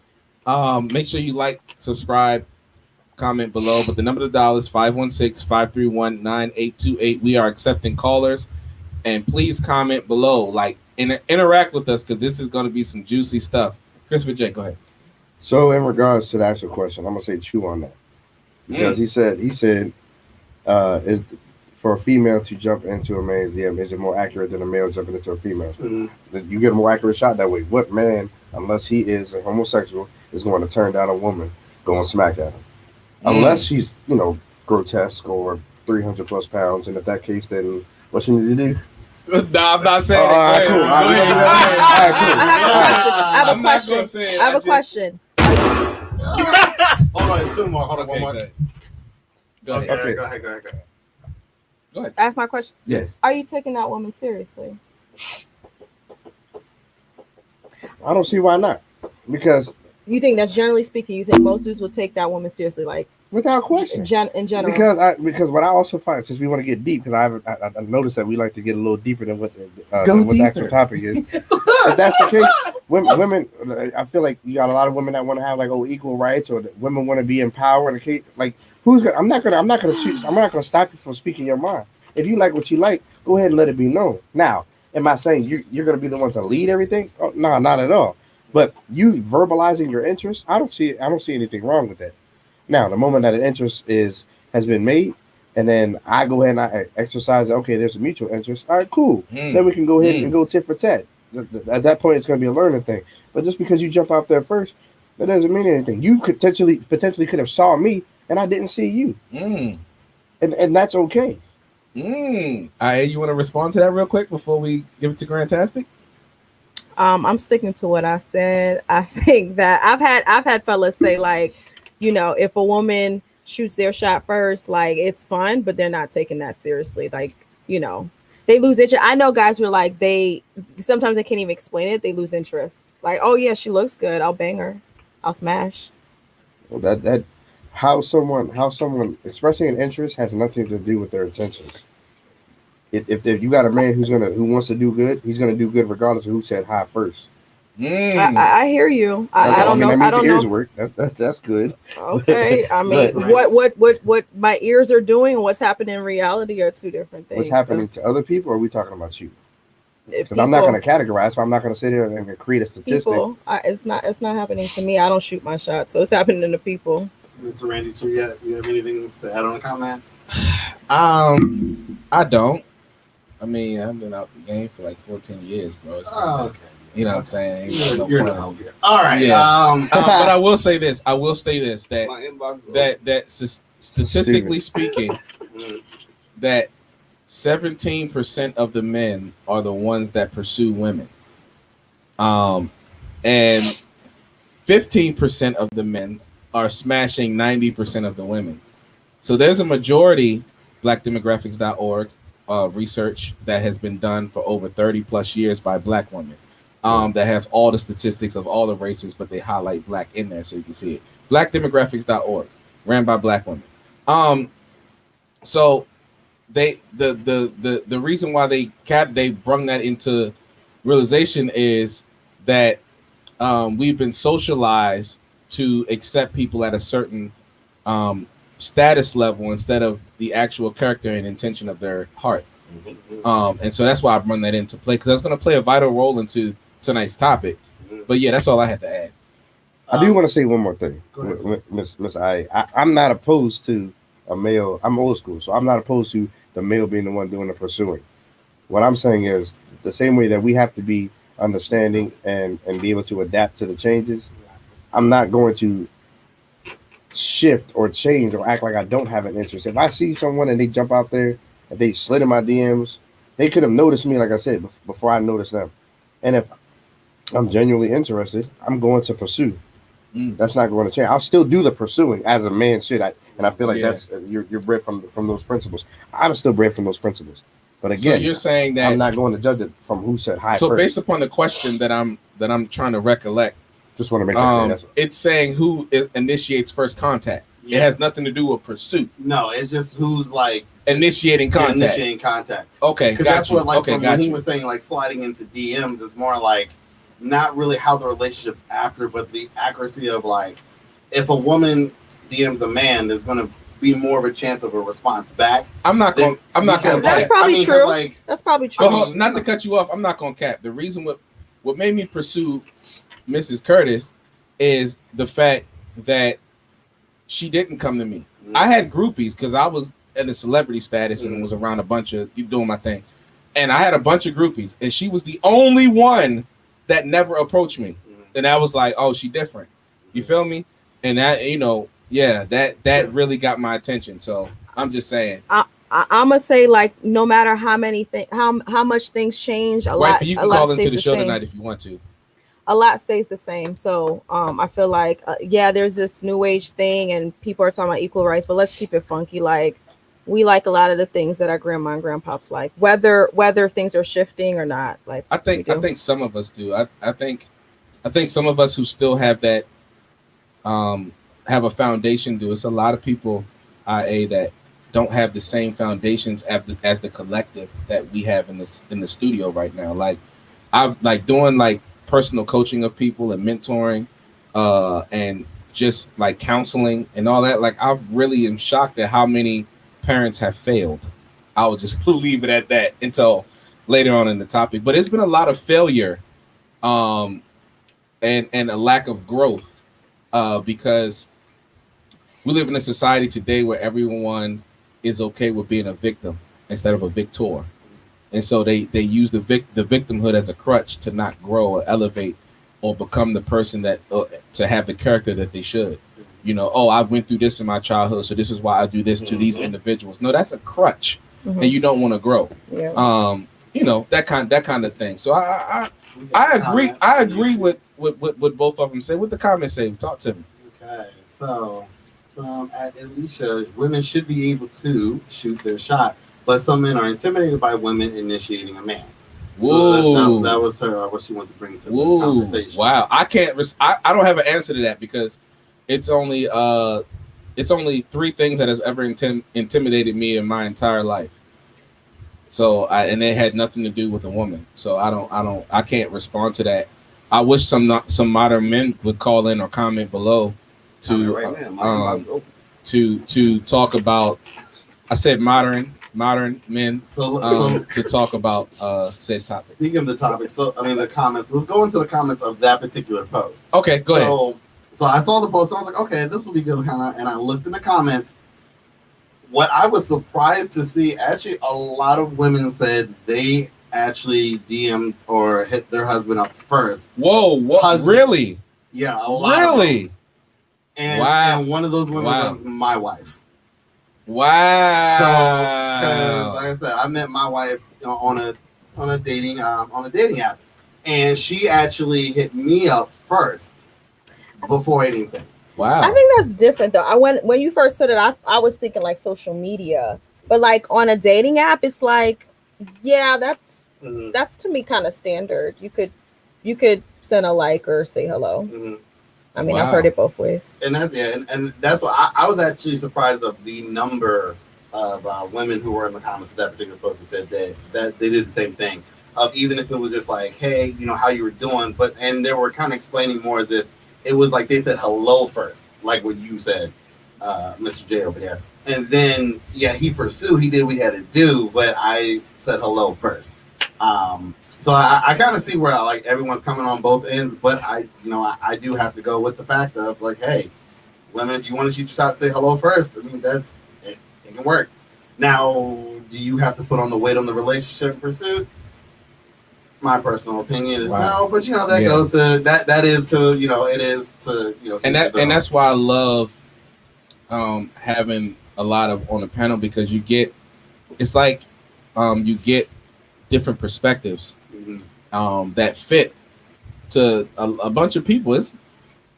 S3: Make sure you like, subscribe, comment below. But the number to dial is 516-531-9828. We are accepting callers. And please comment below, like interact with us, because this is going to be some juicy stuff. Christopher J, go ahead.
S7: So in regards to the actual question, I'm gonna say chew on that, because he said is for a female to jump into a man's DM, is it more accurate than a male jumping into a female? Mm-hmm. You get a more accurate shot that way. What man, unless he is a homosexual, is going to turn down a woman going smack at him? Unless she's grotesque or 300 plus pounds, and if that case, then what she need to do?
S3: Nah, I'm not saying it.
S7: Cool.
S6: I have a question.
S5: Hold on, two more. Hold on, one more.
S3: Go ahead.
S5: Okay,
S7: Okay.
S5: go ahead.
S3: Go ahead.
S6: Ask my question.
S7: Yes.
S6: Are you taking that woman seriously?
S7: I don't see why not. Because
S6: You think that's generally speaking, you think most dudes will take that woman seriously, like
S7: without question.
S6: in general?
S7: Because what I also find, since we want to get deep, because I noticed that we like to get a little deeper than what the actual topic is. If that's the case, women, I feel like you got a lot of women that want to have like equal rights, or that women want to be in power. And the case, like I'm not gonna stop you from speaking your mind. If you like what you like, go ahead and let it be known. Now, am I saying you're gonna be the one to lead everything? Oh, no, not at all. But you verbalizing your interest, I don't see anything wrong with that. Now, the moment that an interest has been made, and then I go ahead and I exercise, okay, there's a mutual interest. All right, cool. Then we can go ahead and go tit for tat. At that point, it's going to be a learning thing. But just because you jump out there first, that doesn't mean anything. You could potentially could have saw me, and I didn't see you, and that's okay.
S3: All right, you want to respond to that real quick before we give it to Grandtastic?
S6: I'm sticking to what I said. I think that I've had fellas say, like, if a woman shoots their shot first, like, it's fun, but they're not taking that seriously. Like, they lose interest. I know guys were like, sometimes they can't even explain it. They lose interest. Like, oh yeah, she looks good. I'll bang her. I'll smash.
S7: Well, that how someone expressing an interest has nothing to do with their intentions. If you got a man who wants to do good, he's gonna do good regardless of who said hi first.
S6: I hear you. I don't know.
S7: That means
S6: I don't
S7: your ears
S6: know.
S7: work. That's good.
S6: Okay. I mean, what my ears are doing and what's happening in reality are two different things.
S7: What's happening to other people? Or are we talking about you? Because
S6: People,
S7: I'm not going to categorize, so I'm not going to sit here and create a statistic.
S6: It's not happening to me. I don't shoot my shot, so it's happening to people.
S5: Mr. Randy, too, you have anything to add on the comment?
S3: I don't. I mean, I've been out the game for like 14 years, bro.
S5: Okay.
S3: You know what I'm saying?
S5: You're not here. All right.
S3: Yeah. But I will say this. That statistically speaking, that 17% of the men are the ones that pursue women, and 15% of the men are smashing 90% of the women. So there's a majority, blackdemographics.org research that has been done for over 30 plus years by black women, that have all the statistics of all the races, but they highlight black in there so you can see it. Blackdemographics.org, ran by black women. So the reason why they brung that into realization is that we've been socialized to accept people at a certain status level instead of the actual character and intention of their heart. And so that's why I've run that into play, because that's going to play a vital role into tonight's topic. But yeah, that's all I had to add.
S7: I do want to say one more thing, Miss I'm not opposed to a male. I'm old school, so I'm not opposed to the male being the one doing the pursuing. What I'm saying is the same way that we have to be understanding and be able to adapt to the changes. I'm not going to shift or change or act like I don't have an interest. If I see someone and they jump out there and they slid in my DMs, they could have noticed me, like I said, before I noticed them. And if I'm genuinely interested, I'm going to pursue. That's not going to change. I'll still do the pursuing as a man should. And I feel like that's you're bred from those principles. I'm still bred from those principles. But again,
S3: so you're saying that
S7: I'm not going to judge it from who said hi.
S3: So
S7: first.
S3: based upon the question that I'm trying to recollect,
S7: just want to make that clear.
S3: It's saying who initiates first contact. Yes. It has nothing to do with pursuit.
S5: No, it's just who's like
S3: initiating contact.
S5: Initiating contact.
S3: Okay,
S5: because that's what when he
S3: you.
S5: was saying like sliding into DMs is more like not really how the relationship's after, but the accuracy of like if a woman DMs a man, there's going to be more of a chance of a response back.
S3: I'm not going.
S6: That's probably true. That's probably true.
S3: Not to cut you off, I'm not going to cap. The reason what made me pursue Mrs. Curtis is the fact that she didn't come to me. I had groupies because I was in a celebrity status and was around a bunch of doing my thing, and I had a bunch of groupies, and she was the only one that never approached me, and I was like, oh, she different. You feel me? And that that really got my attention. So I'm just saying.
S6: I'm gonna say, like, no matter how many things, how much things change, a lot.
S3: You can call into the show tonight if you want to.
S6: a lot stays the same. So I feel like yeah, there's this new age thing and people are talking about equal rights, but let's keep it funky. Like we like a lot of the things that our grandma and grandpops like, whether things are shifting or not. Like
S3: I think some of us do. I think some of us who still have that have a foundation do. It's a lot of people, IA, that don't have the same foundations as the collective that we have in the studio right now. Like I've like doing like personal coaching of people and mentoring, and just like counseling and all that. Like I really am shocked at how many parents have failed. I will just leave it at that until later on in the topic. But it's been a lot of failure, and a lack of growth, because we live in a society today where everyone is okay with being a victim instead of a victor. And so they use the victimhood as a crutch to not grow or elevate or become the person that to have the character that they should. You know, oh, I went through this in my childhood, so this is why I do this to these individuals. No, that's a crutch, and you don't want to grow.
S6: Yeah.
S3: You know, that kind of thing. So I agree with both of them. Say what the comments say. Talk to me.
S5: Okay, so at Alicia, women should be able to shoot their shot, but some men are intimidated by women initiating a man.
S3: Whoa,
S5: so that was her what she wanted to bring to the conversation.
S3: Wow, I can't. I don't have an answer to that because it's only 3 things that has ever intimidated me in my entire life. So and it had nothing to do with a woman. So I can't respond to that. I wish some modern men would call in or comment below to talk about. I said modern men to talk about said topic.
S5: Speaking of the topic, the comments. Let's go into the comments of that particular post.
S3: Okay, go ahead.
S5: So I saw the post and I was like, okay, this will be good, and I looked in the comments. What I was surprised to see, actually, a lot of women said they actually DM'd or hit their husband up first.
S3: Whoa, what? Husband. Really?
S5: Yeah, a lot. Really? And one of those women was my wife.
S3: Wow.
S5: So, because like I said, I met my wife on a dating app, and she actually hit me up first before anything.
S3: Wow.
S6: I think that's different though. When you first said it, I was thinking like social media, but like on a dating app, it's like, yeah, that's to me kind of standard. You could send a like or say hello. Mm-hmm. I mean, I've heard it both ways.
S5: And that's and that's what I was actually surprised of the number of women who were in the comments of that particular post that said that they did the same thing. Even if it was just like, hey, how you were doing, and they were kind of explaining more as if it was like they said hello first, like what you said, Mr. J over there. And then, yeah, he pursued, he did what he had to do, but I said hello first. So I kind of see where like everyone's coming on both ends, but I do have to go with the fact of like, hey, women, if you want to shoot your shot, say hello first. I mean, it can work. Now, do you have to put on the weight on the relationship pursuit? My personal opinion is no, but that goes to that is to it is to
S3: and that's why I love having a lot of on the panel, because you get different perspectives that fit to a bunch of people. It's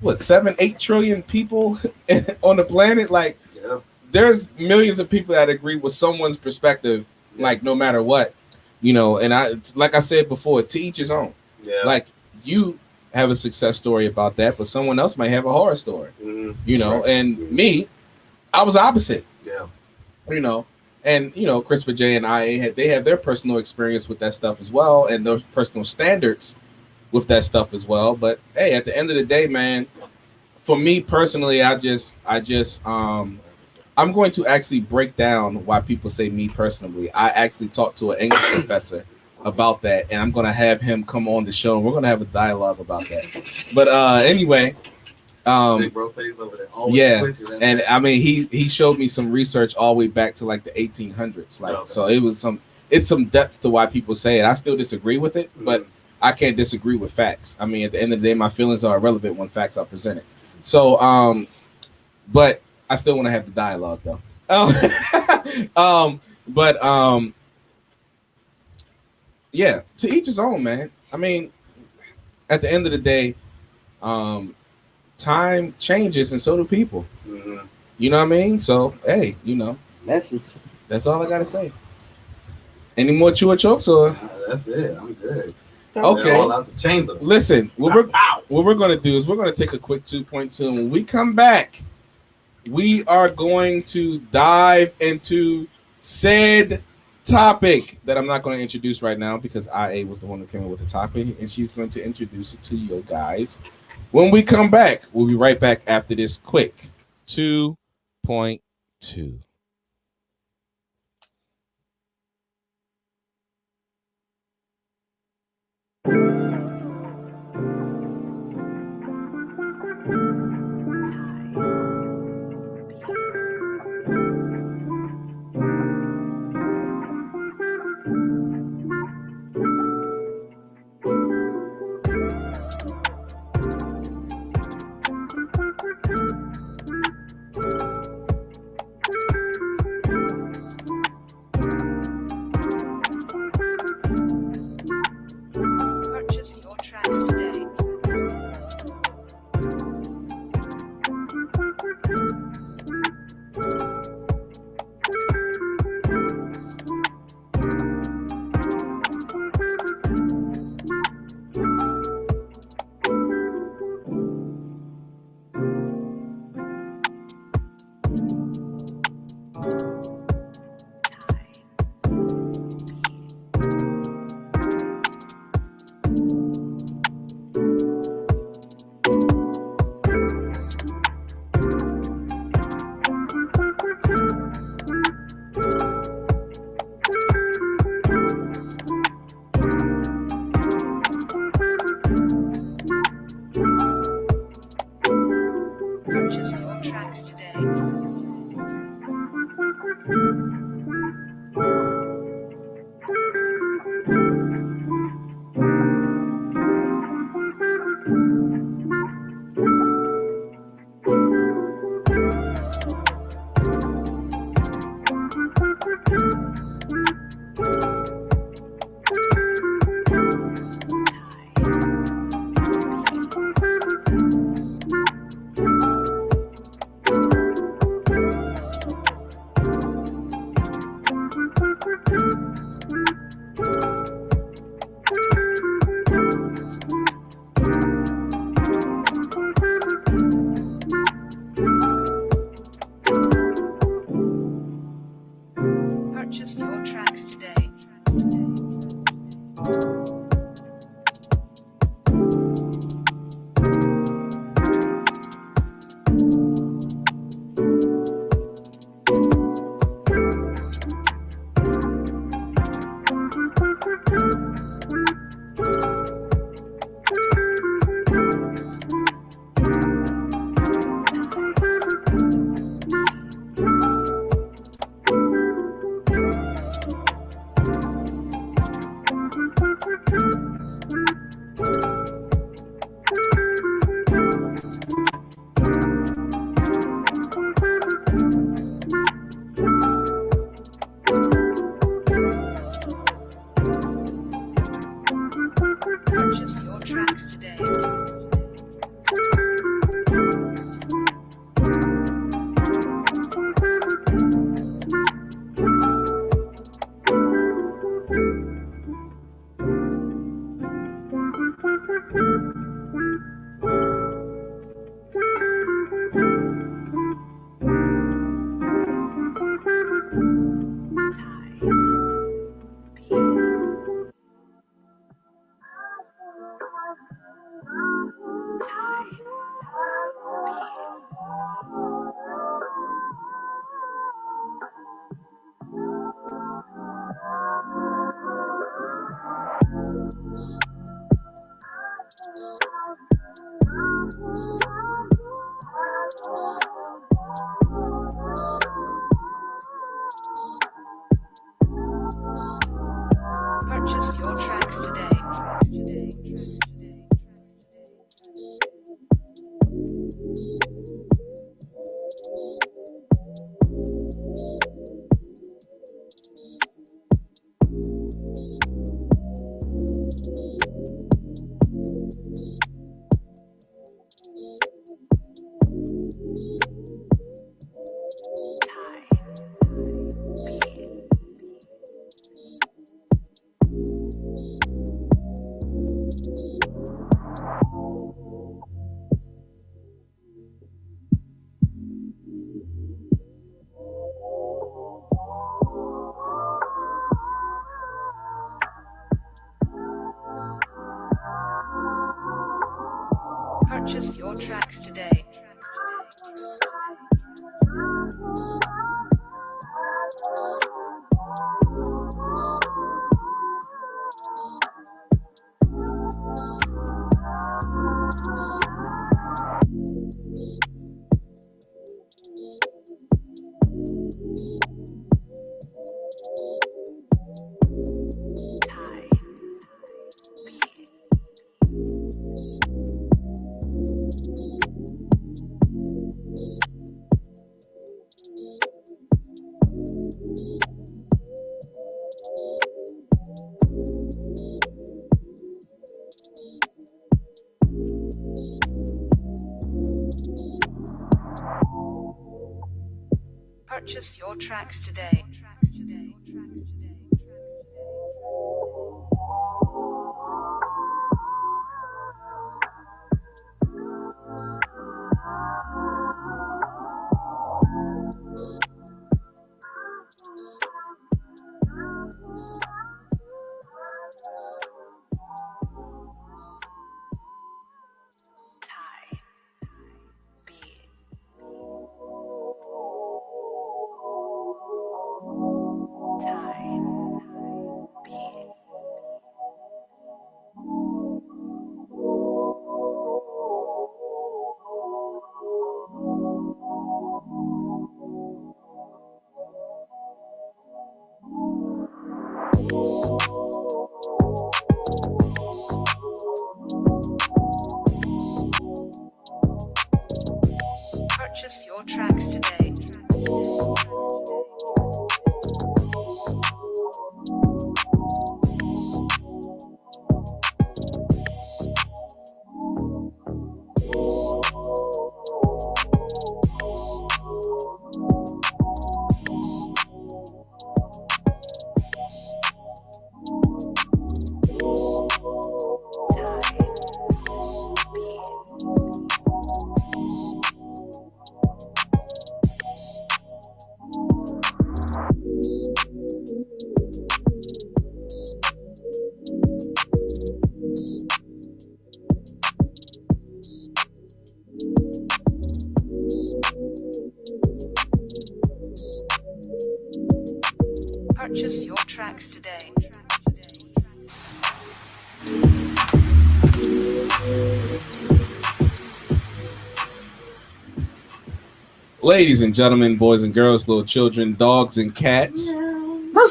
S3: 7-8 trillion people on the planet. Like there's millions of people that agree with someone's perspective, like no matter what. And like I said before, to each his own. Yeah. Like you have a success story about that, but someone else might have a horror story. Right. And me, I was opposite.
S5: Yeah.
S3: And Christopher J and IA they have their personal experience with that stuff as well, and those personal standards with that stuff as well. But hey, at the end of the day, man, for me personally, I'm going to actually break down why people say me personally. I actually talked to an English professor about that, and I'm going to have him come on the show, and we're going to have a dialogue about that. But anyway,
S5: big bro face over there.
S3: And I mean, he showed me some research all the way back to like the 1800s. Like, so it's some depth to why people say it. I still disagree with it, but I can't disagree with facts. I mean, at the end of the day, my feelings are irrelevant when facts are presented. So, but I still want to have the dialogue though. Yeah, to each his own, man. I mean, at the end of the day, time changes and so do people.
S7: Mm-hmm.
S3: You know what I mean? So hey,
S7: Message.
S3: that's all I gotta say. Any more chew or chokes or?
S5: That's it. I'm good.
S3: Okay.
S5: They're all out the chamber.
S3: Listen, what we're gonna do is we're gonna take a quick 2.2, and when we come back, we are going to dive into said topic that I'm not going to introduce right now because IA was the one who came up with the topic, and she's going to introduce it to you guys. When we come back, we'll be right back after this quick 2.2.
S8: Purchase your tracks today. Purchase your tracks today. Purchase your tracks today. Purchase your tracks today. Purchase your tracks today. Purchase your tracks today. Purchase your tracks today. Purchase your tracks today. Purchase your tracks today.
S3: Ladies and gentlemen, boys and girls, little children, dogs and cats.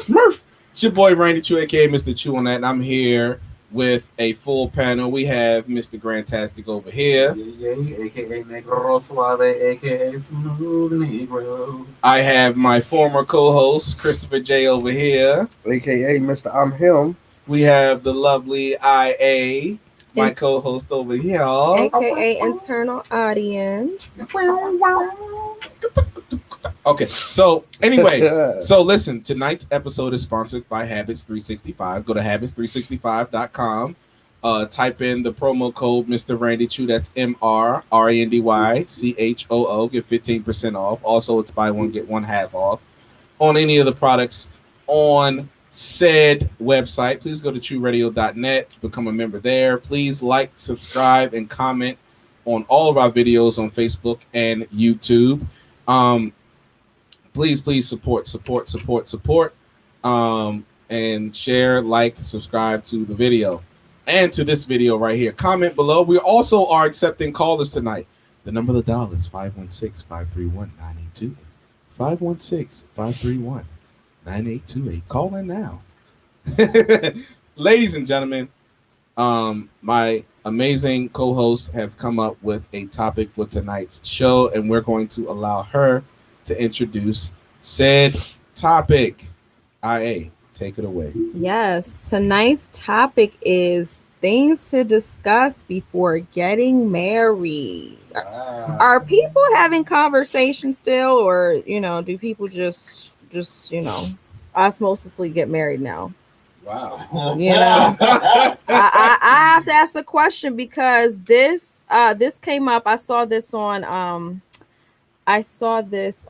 S3: Murph. It's your boy Randy Chew, aka Mr. Chew on that, and I'm here with a full panel. We have Mr. Grantastic over here.
S5: AKA Negro Suave, AKA Smooth Negro.
S3: I have my former co-host Christopher J over here.
S7: AKA Mr. I'm him.
S3: We have the lovely IA, my co-host over here.
S6: AKA internal audience.
S3: Okay, so anyway, so listen, tonight's episode is sponsored by Habits 365. Go to habits365.com. Type in the promo code Mr. Randy Chew. That's MRRANDYCHOO. Get 15% off. Also, it's buy one, get one half off on any of the products on said website. Please go to chewradio.net, become a member there. Please like, subscribe, and comment on all of our videos on Facebook and YouTube. Please support, and share, like, subscribe to the video and to this video right here. Comment below. We also are accepting callers tonight. The number of the dial is 516-531-9828. 516-531-9828. Call in now. Ladies and gentlemen, my amazing co-hosts have come up with a topic for tonight's show, and we're going to allow her to introduce said topic. IA, take it away.
S6: Yes, tonight's topic is things to discuss before getting married. Are people having conversations still, or do people just osmosisly get married now?
S3: Wow.
S6: I have to ask the question because this came up. I saw this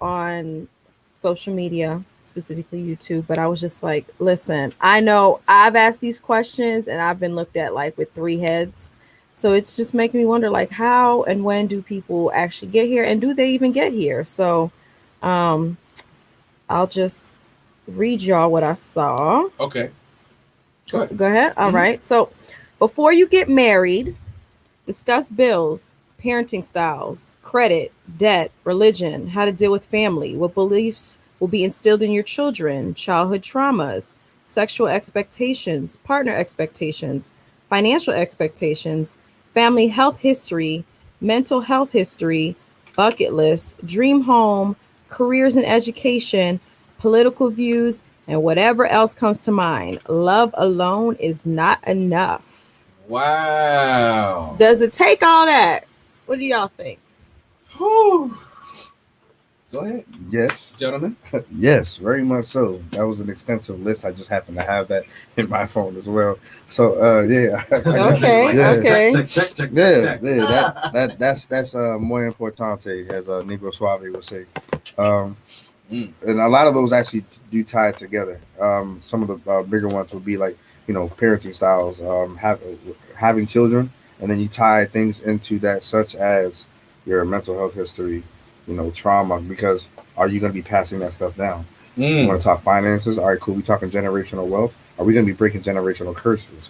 S6: on social media, specifically YouTube, but I was just like, listen, I know I've asked these questions and I've been looked at like with three heads. So it's just making me wonder, like, how and when do people actually get here, and do they even get here? So, um, I'll just read y'all what I saw.
S3: Okay. Go ahead.
S6: Go ahead. All
S3: Mhm.
S6: right. So, before you get married, discuss bills, parenting styles, credit, debt, religion, how to deal with family, what beliefs will be instilled in your children, childhood traumas, sexual expectations, partner expectations, financial expectations, family health history, mental health history, bucket list, dream home, careers and education, political views, and whatever else comes to mind. Love alone is not enough.
S3: Wow.
S6: Does it take all that? What do y'all think?
S3: Whew. Go ahead,
S7: Yes.
S3: gentlemen.
S7: Yes, very much so. That was an extensive list. I just happen to have that in my phone as well. So yeah.
S6: Okay,
S7: Yeah.
S6: okay.
S5: Check.
S7: Yeah, that's muy importante, as Negro Suave would say. Um, and a lot of those actually do tie together. Some of the bigger ones would be like, parenting styles, having children, and then you tie things into that, such as your mental health history, trauma, because are you going to be passing that stuff down? You want to talk finances? All right, cool. We talking generational wealth. Are we going to be breaking generational curses?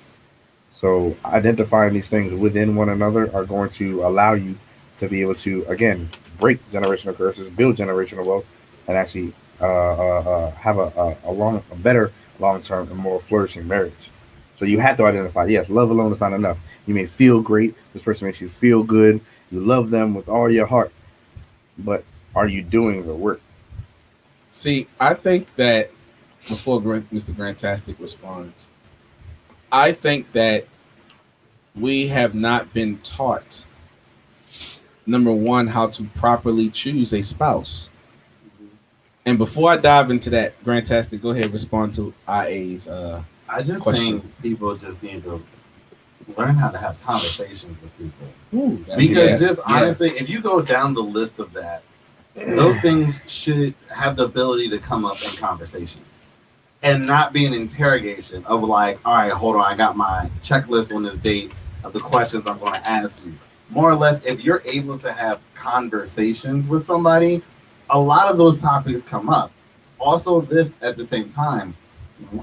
S7: So identifying these things within one another are going to allow you to be able to, again, break generational curses, build generational wealth, and actually have a better long term and more flourishing marriage. So you have to identify. Yes, love alone is not enough. You may feel great. This person makes you feel good. You love them with all your heart, but are you doing the work?
S3: See, I think that before Mr. Grantastic responds, I think that we have not been taught, number one, how to properly choose a spouse. And before I dive into that, Grantastic, go ahead, respond to IA's
S5: I just
S3: question.
S5: think people just need to learn how to have conversations with people.
S3: Ooh,
S5: Because just honestly, if you go down the list of that, those things should have the ability to come up in conversation and not be an interrogation of like, all right, hold on, I got my checklist on this date of the questions I'm going to ask you. More or less, if you're able to have conversations with somebody, a lot of those topics come up. Also, this at the same time,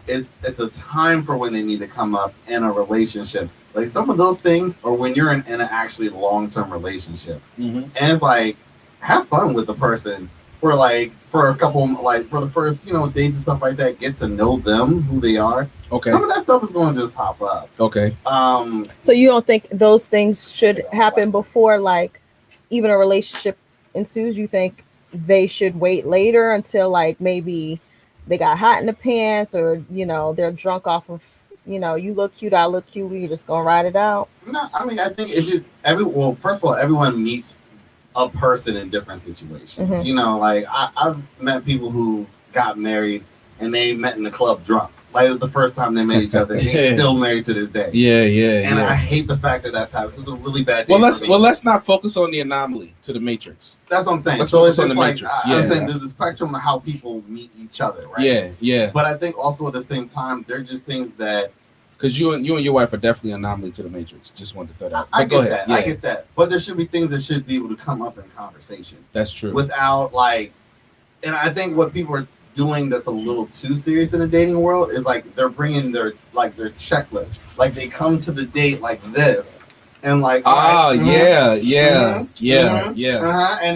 S5: it's a time for when they need to come up in a relationship. Like some of those things are when you're in an actually long-term relationship. And it's like, have fun with the person for a couple, like for the first, dates and stuff like that. Get to know them, who they are.
S3: Okay.
S5: Some of that stuff is going to just pop up.
S3: Okay.
S6: So you don't think those things should happen before, like, even a relationship ensues? You think they should wait later until, like, maybe they got hot in the pants, or they're drunk off of, you look cute, I look cute, we just gonna ride it out?
S5: No, I mean, I think it's just first of all, everyone meets a person in different situations. Like I've met people who got married and they met in the club drunk. Like it was the first time they met each other. And they still married to this day.
S3: Yeah.
S5: And I hate the fact that that's how it's a really bad day.
S3: Let's not focus on the anomaly to the matrix.
S5: That's what I'm saying.
S3: Let's
S5: so
S3: focus
S5: it's
S3: on
S5: just
S3: the
S5: like
S3: matrix.
S5: I'm saying there's a spectrum of how people meet each other, right?
S3: Yeah.
S5: But I think also at the same time, they're just things that
S3: because you and your wife are definitely an anomaly to the matrix. Just wanted to throw that out.
S5: I
S3: go
S5: get
S3: ahead.
S5: that. I get that. But there should be things that should be able to come up in conversation.
S3: That's true.
S5: Without and I think what people are doing that's a little too serious in the dating world is like they're bringing their checklist. Like they come to the date like this, and like
S3: yeah.
S5: And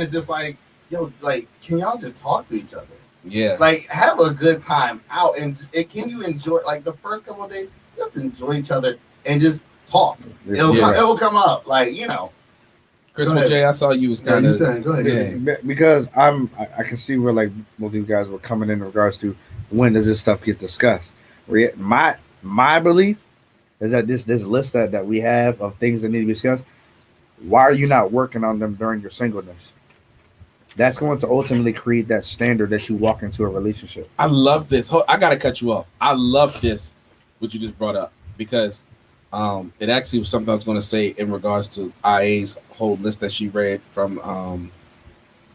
S5: it's just like, yo, like, can y'all just talk to each other?
S3: Yeah.
S5: Like, have a good time out, and can you enjoy like the first couple of days? Just enjoy each other and just talk. It'll come up, like
S3: Christopher J, I saw you was kind of.
S5: Go ahead.
S7: Yeah. Because I can see where like most of you guys were coming in regards to when does this stuff get discussed. My belief is that this list that we have of things that need to be discussed, why are you not working on them during your singleness? That's going to ultimately create that standard that you walk into a relationship.
S3: I love this. I gotta cut you off. I love this, what you just brought up, because it actually was something I was going to say in regards to IA's whole list that she read from,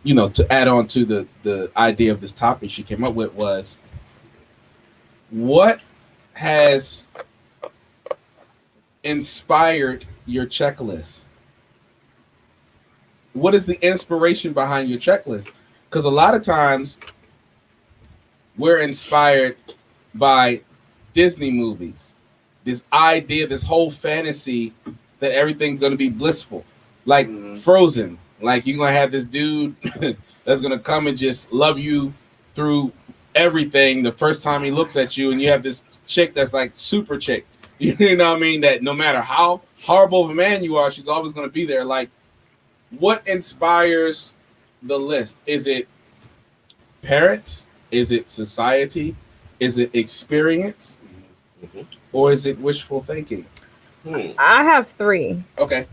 S3: to add on to the idea of this topic she came up with was, what has inspired your checklist? What is the inspiration behind your checklist? Because a lot of times we're inspired by Disney movies, this idea, this whole fantasy that everything's going to be blissful, like Frozen. Like you're going to have this dude that's going to come and just love you through everything the first time he looks at you, and you have this chick that's like super chick. You know what I mean? That no matter how horrible of a man you are, she's always going to be there. Like, what inspires the list? Is it parents? Is it society? Is it experience? Or is it wishful thinking?
S6: I have 3.
S3: Okay.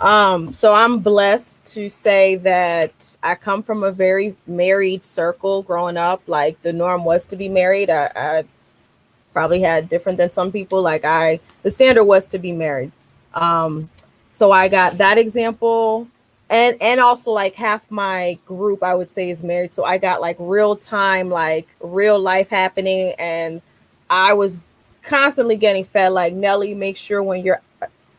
S6: So I'm blessed to say that I come from a very married circle growing up. Like the norm was to be married. I probably had different than some people. Like the standard was to be married. So I got that example. And also like half my group, I would say, is married. So I got like real time, like real life happening. And I was constantly getting fed like, Nelly, make sure when you're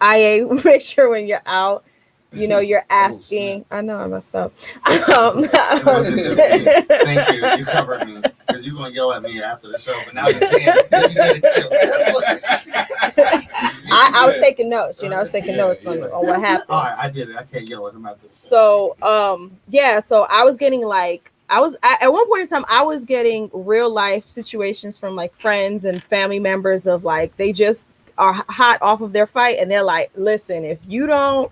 S6: IA, make sure when you're out, you know, you're asking. I know I messed up.
S5: Thank you. You covered me because you're gonna yell at me after the show, but now you're saying you did it too.
S6: I was taking notes. You know, I was taking notes on what happened.
S5: All right, I did it. I can't yell at him after the show.
S6: So yeah. So I was getting like at one point in time I was getting real life situations from like friends and family members of like they just are hot off of their fight and they're like, listen, if you don't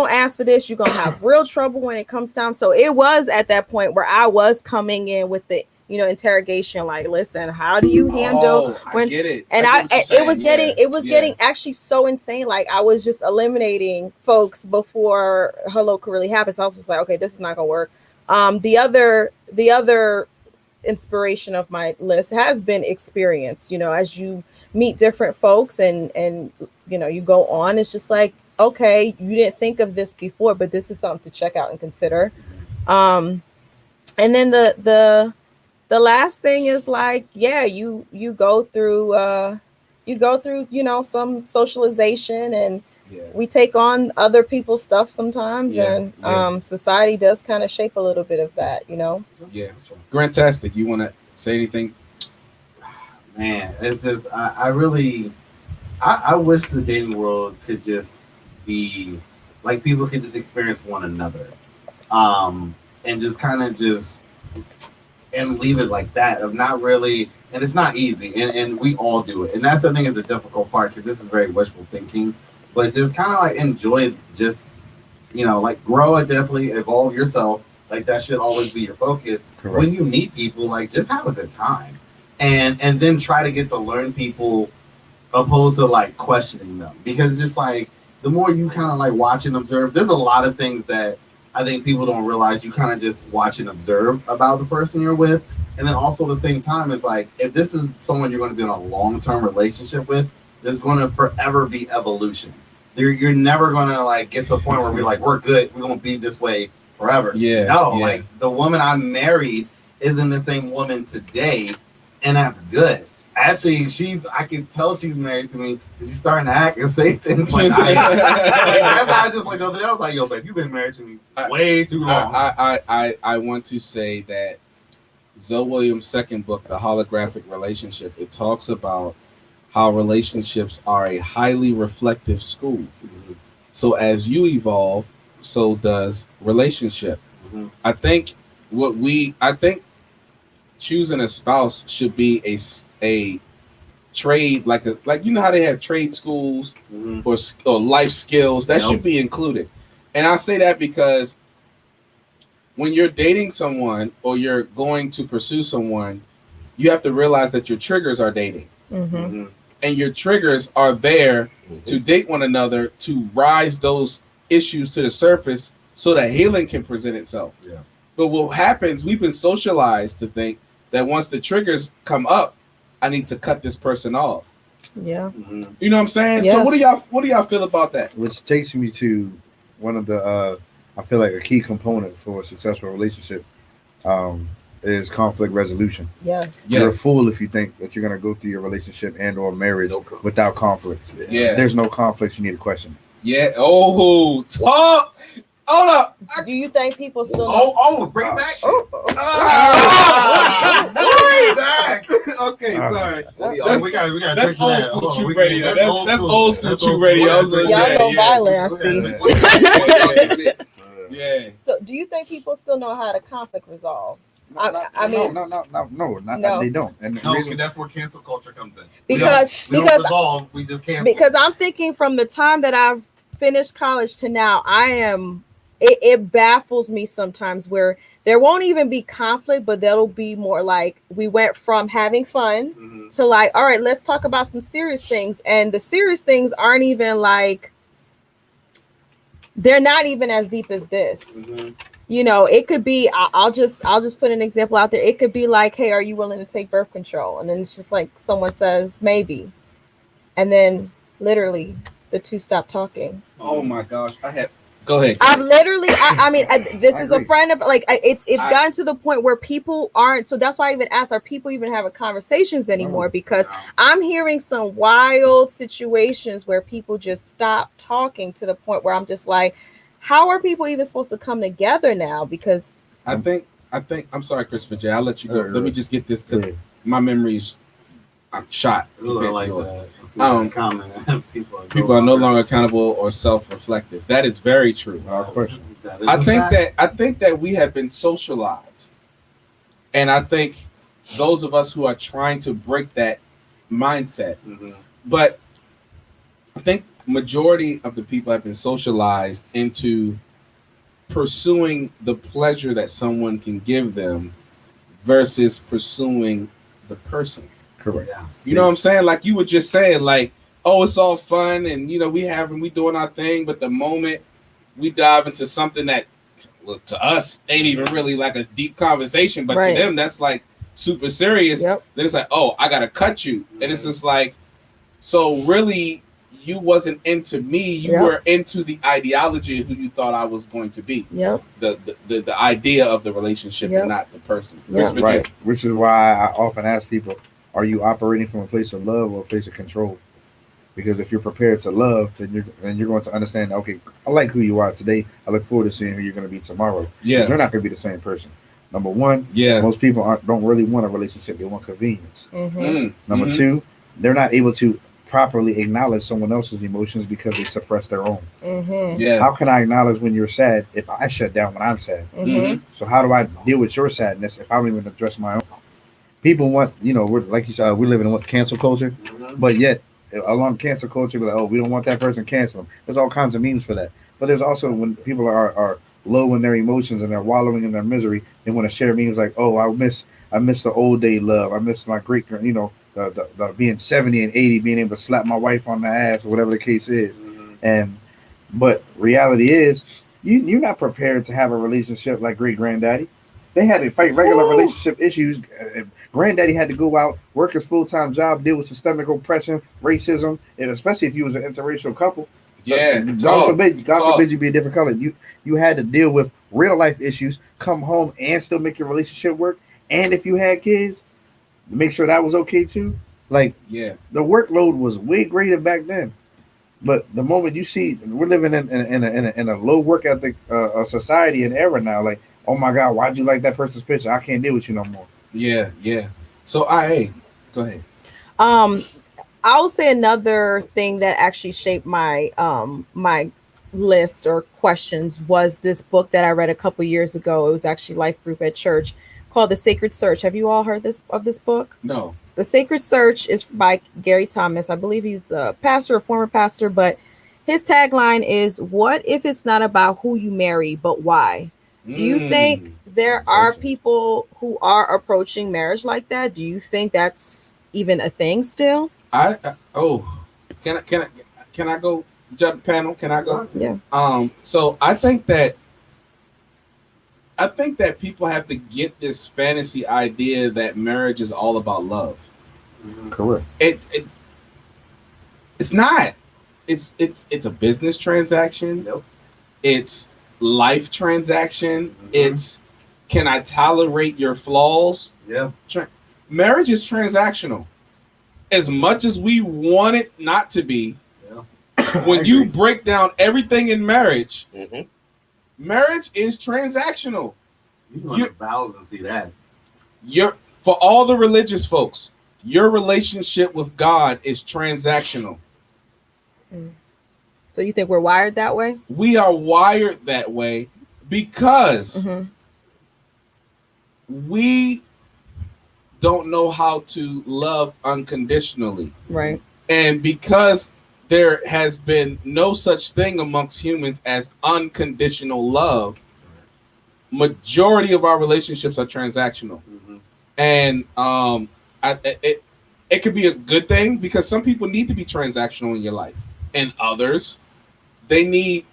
S6: ask for this, you're gonna have real trouble when it comes time. So it was at that point where I was coming in with the interrogation, like, listen, how do you handle when?
S3: I get it.
S6: And it was getting actually so insane. Like I was just eliminating folks before hello could really happen. So I was just like, okay, this is not gonna work. The other inspiration of my list has been experience. As you meet different folks and you go on, it's just like, okay, you didn't think of this before, but this is something to check out and consider. And then the last thing is like, yeah, you go through some socialization, and we take on other people's stuff sometimes, and society does kind of shape a little bit of that,
S3: Yeah. Grantastic, you want to say anything?
S5: Man, it's just I really wish the dating world could just be like people could just experience one another, and just kind of just and leave it like that of not really. And it's not easy, and we all do it, and that's the thing is the difficult part because this is very wishful thinking, but just kind of like enjoy, just like grow and definitely evolve yourself. Like that should always be your focus. Correct. When you meet people, like just have a good time, and then try to get to learn people, opposed to like questioning them, because it's just like the more you kind of like watch and observe, there's a lot of things that I think people don't realize you kind of just watch and observe about the person you're with. And then also at the same time, it's like, if this is someone you're going to be in a long-term relationship with, there's going to forever be evolution. You're never going to like get to a point where we're like, we're good, we're going to be this way forever. Like the woman I married isn't the same woman today, and that's good. Actually, I can tell she's married to me because she's starting to act and say things like that's how I just like the other day. I was like, yo, babe, you've been married to me way too long.
S3: I want to say that Zoe Williams' second book, The Holographic Relationship, it talks about how relationships are a highly reflective school. Mm-hmm. So as you evolve, so does relationship. Mm-hmm. I think choosing a spouse should be a trade, like how they have trade schools, mm-hmm. or life skills that should be included. And I say that because when you're dating someone or you're going to pursue someone, you have to realize that your triggers are dating. Mm-hmm. Mm-hmm. And your triggers are there to date one another, to rise those issues to the surface so that healing can present itself. Yeah. But what happens, we've been socialized to think that once the triggers come up, I need to cut this person off. Yeah. Mm-hmm. You know what I'm saying? Yes. So what do y'all feel about that?
S7: Which takes me to one of the I feel like a key component for a successful relationship is conflict resolution. Yes. You're a fool if you think that you're going to go through your relationship and or marriage without conflict. Yeah. If there's no conflict, you need to question.
S3: Yeah. Oh, talk. Hold up.
S6: Do you think people still know?
S5: Bring it back.
S3: Bring back. Okay, sorry.
S5: We got.
S3: That's old school Chew Radio. That's old school Chew Radio.
S6: Y'all know violent, I see.
S3: Yeah.
S6: So, do you think people still know how to conflict resolve?
S7: No, they don't. And the reason,
S5: that's where cancel culture comes in.
S6: Because
S5: we don't resolve, we just cancel.
S6: Because I'm thinking from the time that I've finished college to now, it baffles me sometimes where there won't even be conflict, but there'll be more like we went from having fun to like, all right, let's talk about some serious things. And the serious things aren't even like, they're not even as deep as this. You know, it could be, I'll just put an example out there. It could be like, hey, are you willing to take birth control? And then it's just like someone says, maybe. And then literally the two stop talking.
S3: Oh my gosh. Go ahead.
S6: I've literally, this is a friend of like, it's gotten to the point where people aren't. So that's why I even asked, are people even having conversations anymore? Because I'm hearing some wild situations where people just stop talking to the point where I'm just like, how are people even supposed to come together now? Because
S3: I think I'm sorry, Christopher J. I'll let you go. Let me just get this because my memory's shot. Compared to yours. People are no longer accountable or self-reflective. That is very true. I think that we have been socialized, and I think those of us who are trying to break that mindset, but I think majority of the people have been socialized into pursuing the pleasure that someone can give them versus pursuing the person.
S7: correct.
S5: Yes.
S3: You know what I'm saying? Like you were just saying, like, oh, it's all fun and you know we doing our thing, but the moment we dive into something that to us ain't even really like a deep conversation, but to them that's like super serious. Then it's like, oh, I gotta cut you, and it's just like, so really you wasn't into me, you were into the ideology of who you thought I was going to be. The idea of the relationship and not the person.
S7: Right. Which is why I often ask people, are you operating from a place of love or a place of control? Because if you're prepared to love, then you're going to understand, okay, I like who you are today. I look forward to seeing who you're going to be tomorrow. You're not going to be the same person. Number one, most people don't really want a relationship. They want convenience. Number two, they're not able to properly acknowledge someone else's emotions because they suppress their own. How can I acknowledge when you're sad if I shut down when I'm sad? So how do I deal with your sadness if I don't even address my own? People want, we're like you said, we live in cancel culture, but yet along cancel culture, we're like, oh, we don't want that person, cancel them. There's all kinds of memes for that. But there's also when people are low in their emotions and they're wallowing in their misery, they want to share memes like, oh, I miss the old day love. I miss my great, the being 70 and 80, being able to slap my wife on the ass or whatever the case is. But reality is, you're not prepared to have a relationship like great granddaddy. They had to fight regular relationship issues. Granddaddy had to go out, work his full-time job, deal with systemic oppression, racism, and especially if you was an interracial couple. God forbid you be a different color. You had to deal with real life issues, come home and still make your relationship work. And if you had kids, make sure that was okay too. The workload was way greater back then. But the moment you see, we're living in a low work ethic society and era now. Like, oh my God, why'd you like that person's picture? I can't deal with you no more.
S3: So go ahead.
S6: I will say another thing that actually shaped my my list or questions was this book that I read a couple years ago. It was actually Life Group at Church called The Sacred Search. Have you all heard of this book?
S3: No.
S6: The Sacred Search is by Gary Thomas. I believe he's a pastor, a former pastor, but his tagline is, what if it's not about who you marry, but why? Do you think there are people who are approaching marriage like that? Do you think that's even a thing still?
S3: Can I go jump panel? Can I go?
S6: Yeah.
S3: So I think that people have to get this fantasy idea that marriage is all about love.
S7: Correct.
S3: It's not. It's a business transaction. It's life transaction. It's, can I tolerate your flaws? Marriage is transactional. As much as we want it not to be, when you break down everything in marriage,
S9: Mhm.
S3: marriage is transactional.
S5: You go to vows and see that.
S3: For all the religious folks, your relationship with God is transactional.
S6: So you think we're wired that way?
S3: We are wired that way because we don't know how to love unconditionally.
S6: Right.
S3: And because there has been no such thing amongst humans as unconditional love, majority of our relationships are transactional. And it could be a good thing because some people need to be transactional in your life, and others, they need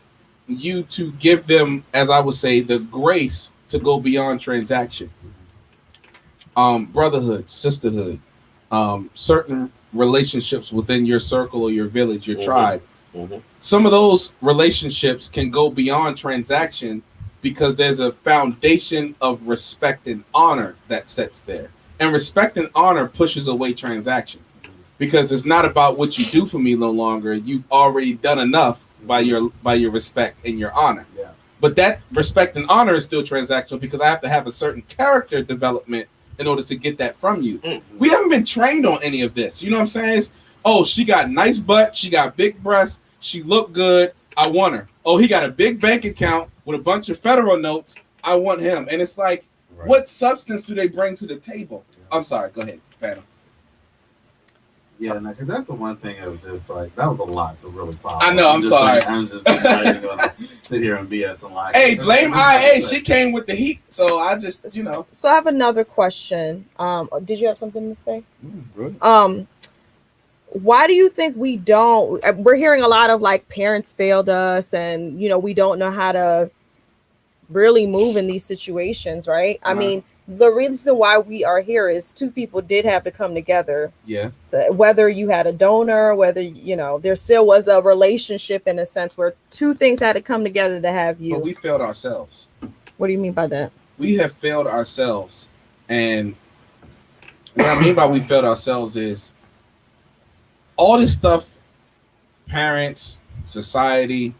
S3: you to give them, as I would say, the grace to go beyond transaction. Brotherhood, sisterhood, certain relationships within your circle or your village, your tribe. Some of those relationships can go beyond transaction because there's a foundation of respect and honor that sets there. And respect and honor pushes away transaction because it's not about what you do for me no longer. You've already done enough by your respect and your honor.
S5: Yeah.
S3: But that respect and honor is still transactional because I have to have a certain character development in order to get that from you. We haven't been trained on any of this. You know what I'm saying? It's, oh, she got nice butt. She got big breasts. She looked good. I want her. Oh, he got a big bank account with a bunch of federal notes. I want him. And it's like, what substance do they bring to the table? I'm sorry. Go ahead, Phantom.
S5: Yeah, no, because that's the one thing that was just like, that was a lot to really follow.
S3: I know, I'm sorry.
S5: Like, I'm just not even going to sit here and BS and lie.
S3: Hey, blame IA. She came with the heat. So I just,
S6: So I have another question. Did you have something to say? Why do you think we don't? We're hearing a lot of like parents failed us, and we don't know how to really move in these situations, right? I mean, the reason why we are here is two people did have to come together.
S3: Yeah.
S6: Whether you had a donor, whether there still was a relationship in a sense where two things had to come together to have you.
S3: But we failed ourselves.
S6: What do you mean by that?
S3: We have failed ourselves, and what I mean by we failed ourselves is all this stuff, parents, society,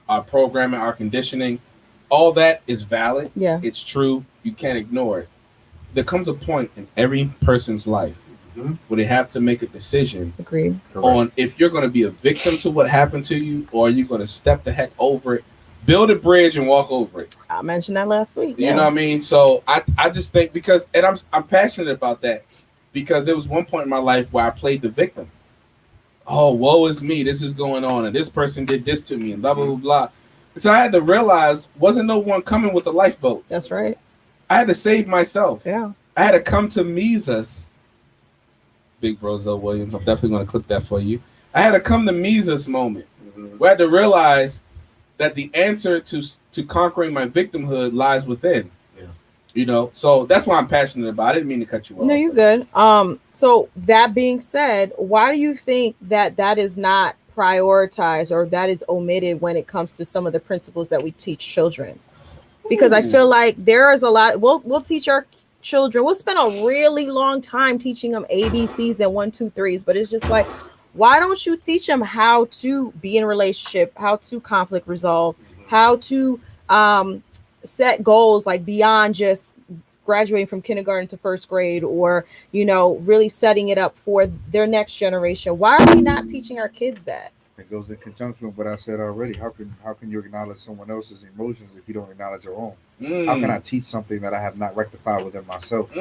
S3: our programming, our conditioning, all that is valid.
S6: Yeah.
S3: It's true. You can't ignore it. There comes a point in every person's life where they have to make a decision
S6: Agreed.
S3: on if you're going to be a victim to what happened to you or you're going to step the heck over it, build a bridge and walk over it.
S6: I mentioned that last week.
S3: You know what I mean? So I just think I'm passionate about that because there was one point in my life where I played the victim. Oh, woe is me. This is going on. And this person did this to me and blah, blah, blah, blah. And so I had to realize wasn't no one coming with a lifeboat.
S6: That's right.
S3: I had to save myself.
S6: Yeah.
S3: I had to come to Mises. Big Brozo Williams. I'm definitely going to clip that for you. I had to come to Mises moment where I had to realize that the answer to conquering my victimhood lies within. So that's why I'm passionate about it. I didn't mean to cut you off.
S6: No, you're good. So that being said, why do you think that is not prioritized or that is omitted when it comes to some of the principles that we teach children? Because I feel like there is a lot. We'll teach our children. We'll spend a really long time teaching them ABCs and 1, 2, 3s. But it's just like, why don't you teach them how to be in a relationship, how to conflict resolve, how to set goals like beyond just graduating from kindergarten to first grade or, really setting it up for their next generation? Why are we not teaching our kids that?
S10: It goes in conjunction with what I said already. How can you acknowledge someone else's emotions if you don't acknowledge your own? How can I teach something that I have not rectified within myself?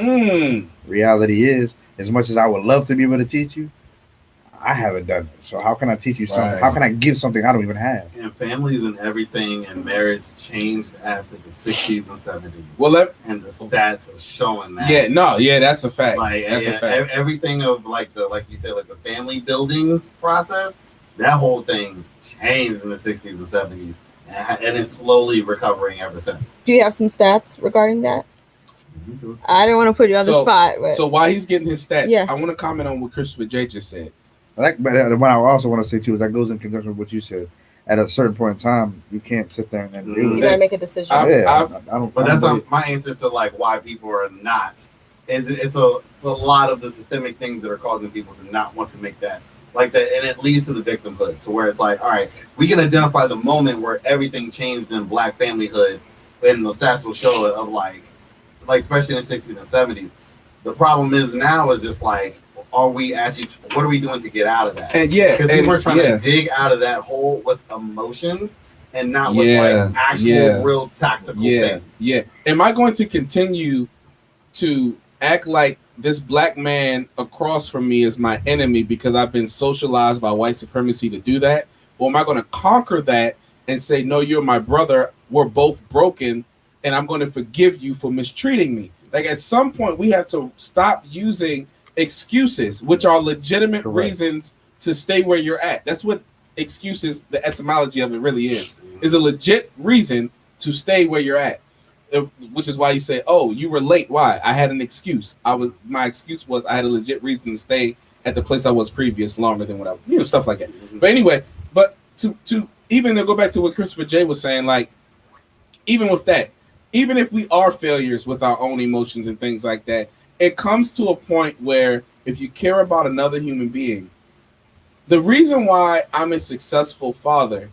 S10: Reality is, as much as I would love to be able to teach you, I haven't done it. So how can I teach you something? How can I give something I don't even have?
S5: And families and everything and marriage changed after the 60s and 70s.
S3: Well,
S5: and the stats are showing that.
S3: That's a fact.
S5: That's a fact. Everything of like you said, like the family buildings process, that whole thing changed in the 60s and 70s, and it's slowly recovering ever since.
S6: Do you have some stats regarding that? I didn't want to put you on the spot. But.
S3: So while he's getting his stats,
S6: Yeah.
S3: I want to comment on what Christopher J just said.
S10: But what I also want to say too is that goes in conjunction with what you said. At a certain point in time, you can't sit there and deal with
S6: You gotta make a decision.
S10: I don't.
S5: But that's my answer to like why people are not. It's a lot of the systemic things that are causing people to not want to make that like that, and it leads to the victimhood, to where it's like, all right, we can identify the moment where everything changed in Black familyhood, and the stats will show it of like especially in the 60s and 70s. The problem is now is just like, are we actually, what are we doing to get out of that?
S3: And yeah,
S5: because people are trying to dig out of that hole with emotions and not with like actual real tactical things.
S3: Yeah. Am I going to continue to act like this Black man across from me is my enemy because I've been socialized by white supremacy to do that? Or am I going to conquer that and say, no, you're my brother, we're both broken, and I'm going to forgive you for mistreating me? Like, at some point, we have to stop using excuses, which are legitimate reasons to stay where you're at. That's what excuses, the etymology of it really is a legit reason to stay where you're at. Which is why you say, oh, you were late. Why? I had an excuse. My excuse was I had a legit reason to stay at the place I was previous longer than what I, stuff like that. But anyway, but to even to go back to what Christopher J was saying, like, even with that, even if we are failures with our own emotions and things like that, it comes to a point where if you care about another human being, the reason why I'm a successful father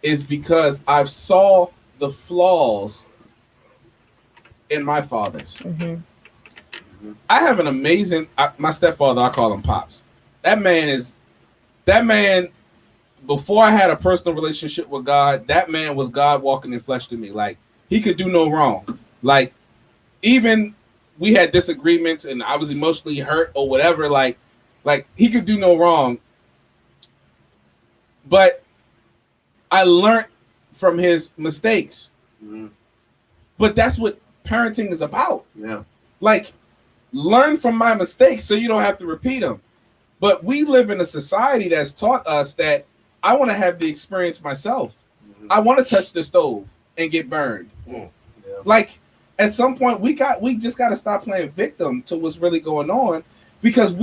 S3: is because I've saw the flaws in my fathers. Mm-hmm. I have an amazing, my stepfather, I call him Pops. That man, before I had a personal relationship with God, that man was God walking in flesh to me. Like, he could do no wrong. Like, even we had disagreements and I was emotionally hurt or whatever, like he could do no wrong. But I learned from his mistakes. Mm-hmm. But that's what parenting is about. Yeah. Like, learn from my mistakes so you don't have to repeat them. But we live in a society that's taught us that I want to have the experience myself. Mm-hmm. I want to touch the stove and get burned. Mm. Yeah. Like, at some point we just got to stop playing victim to what's really going on, because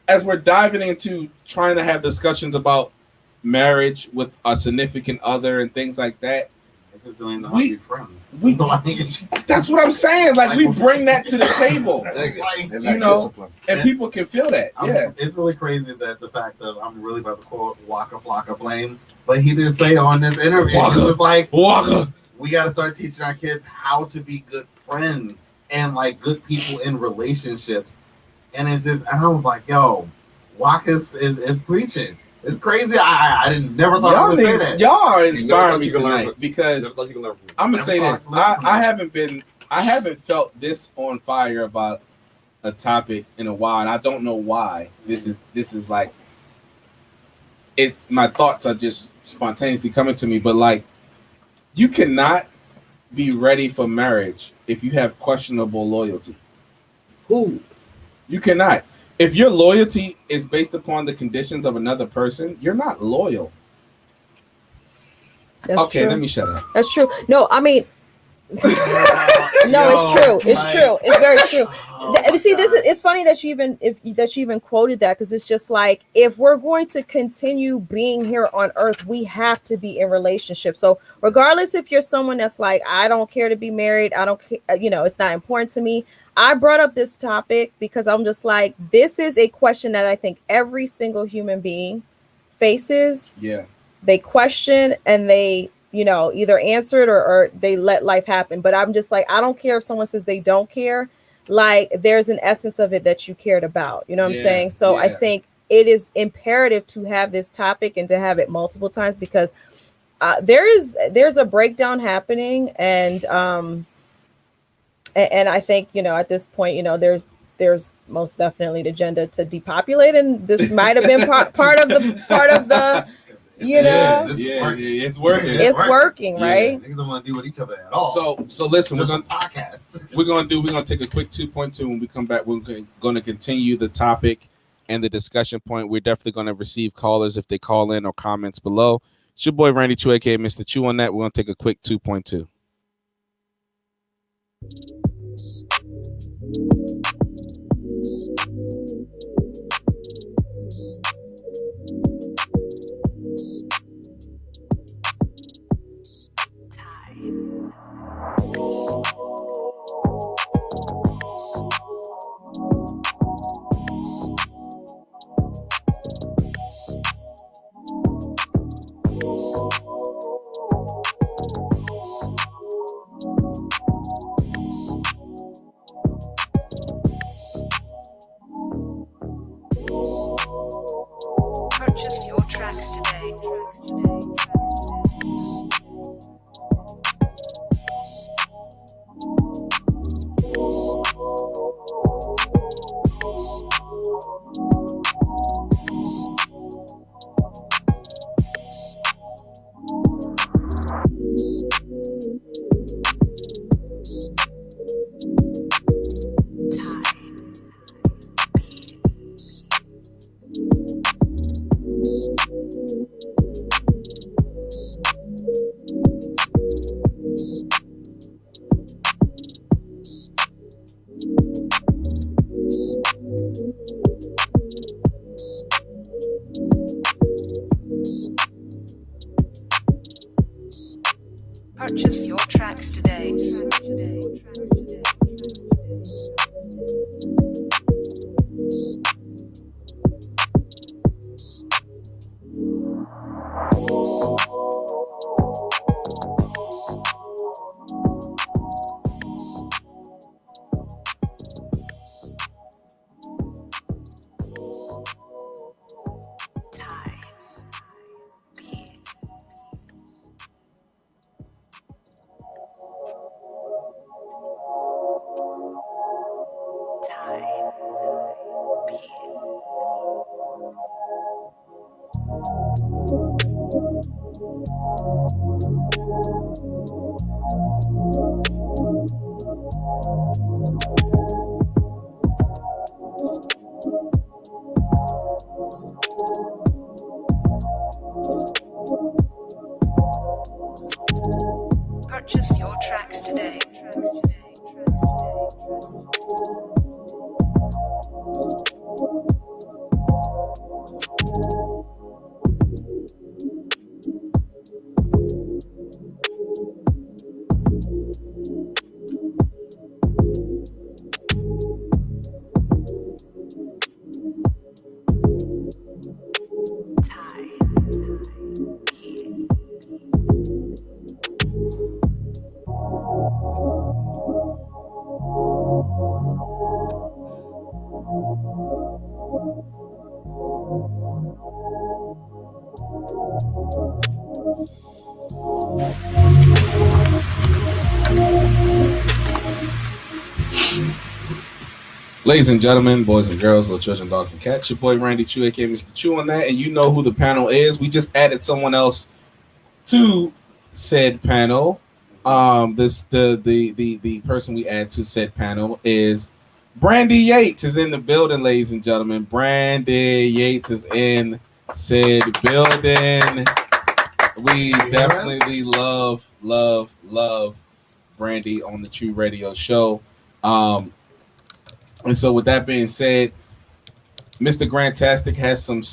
S3: as we're diving into trying to have discussions about marriage with a significant other and things like that, friends. That's what I'm saying. Like, we bring that to the table, and people can feel that.
S5: It's really crazy that the fact that I'm really about to quote Waka Flocka Flame, but he did say on this interview, he was like, Waka, we got to start teaching our kids how to be good friends and like good people in relationships. And it's just, and I was like, yo, Waka is preaching. It's crazy. I never thought I would say that.
S3: Y'all are inspiring me tonight, because I'm gonna say this. I haven't felt this on fire about a topic in a while, and I don't know why. This is like it. My thoughts are just spontaneously coming to me, but like, you cannot be ready for marriage if you have questionable loyalty. Who? You cannot. If your loyalty is based upon the conditions of another person, you're not loyal.
S6: That's
S3: okay,
S6: true.
S3: Let me shut up.
S6: That's true. No, I mean, no, it's true. It's true. It's very true. See, it's funny that you even quoted that, because it's just like, if we're going to continue being here on earth, we have to be in relationships. So regardless if you're someone that's like, I don't care to be married, I don't care, it's not important to me. I brought up this topic because I'm just like, this is a question that I think every single human being faces. Yeah. They question and they, either answer it or they let life happen. But I'm just like, I don't care if someone says they don't care. Like, there's an essence of it that you cared about. You know what I'm saying? So I think it is imperative to have this topic and to have it multiple times, because there's a breakdown happening. And I think, at this point, there's most definitely the agenda to depopulate. And this might have been part of the
S3: it's working.
S6: It's working, right?
S5: Niggas don't want to deal with each other at all.
S3: So listen,
S5: just
S3: we're gonna take a quick 2.2. When we come back, we're going to continue the topic and the discussion point. We're definitely going to receive callers if they call in or comments below. It's your boy Randy Chew, aka Mr. Chew. On that, we're gonna take a quick 2.2.
S8: Purchase your tracks today. Purchase your tracks today. Purchase your tracks today.
S3: Ladies and gentlemen, boys and girls, little children, dogs and cats, your boy Randy Chew, aka Mr. Chew on that, and you know who the panel is. We just added someone else to said panel. The person we add to said panel is Brandy Yates is in the building, ladies and gentlemen. Brandy Yates is in said building. We definitely love Brandy on the True Radio Show. And so with that being said, Mr. Grantastic has some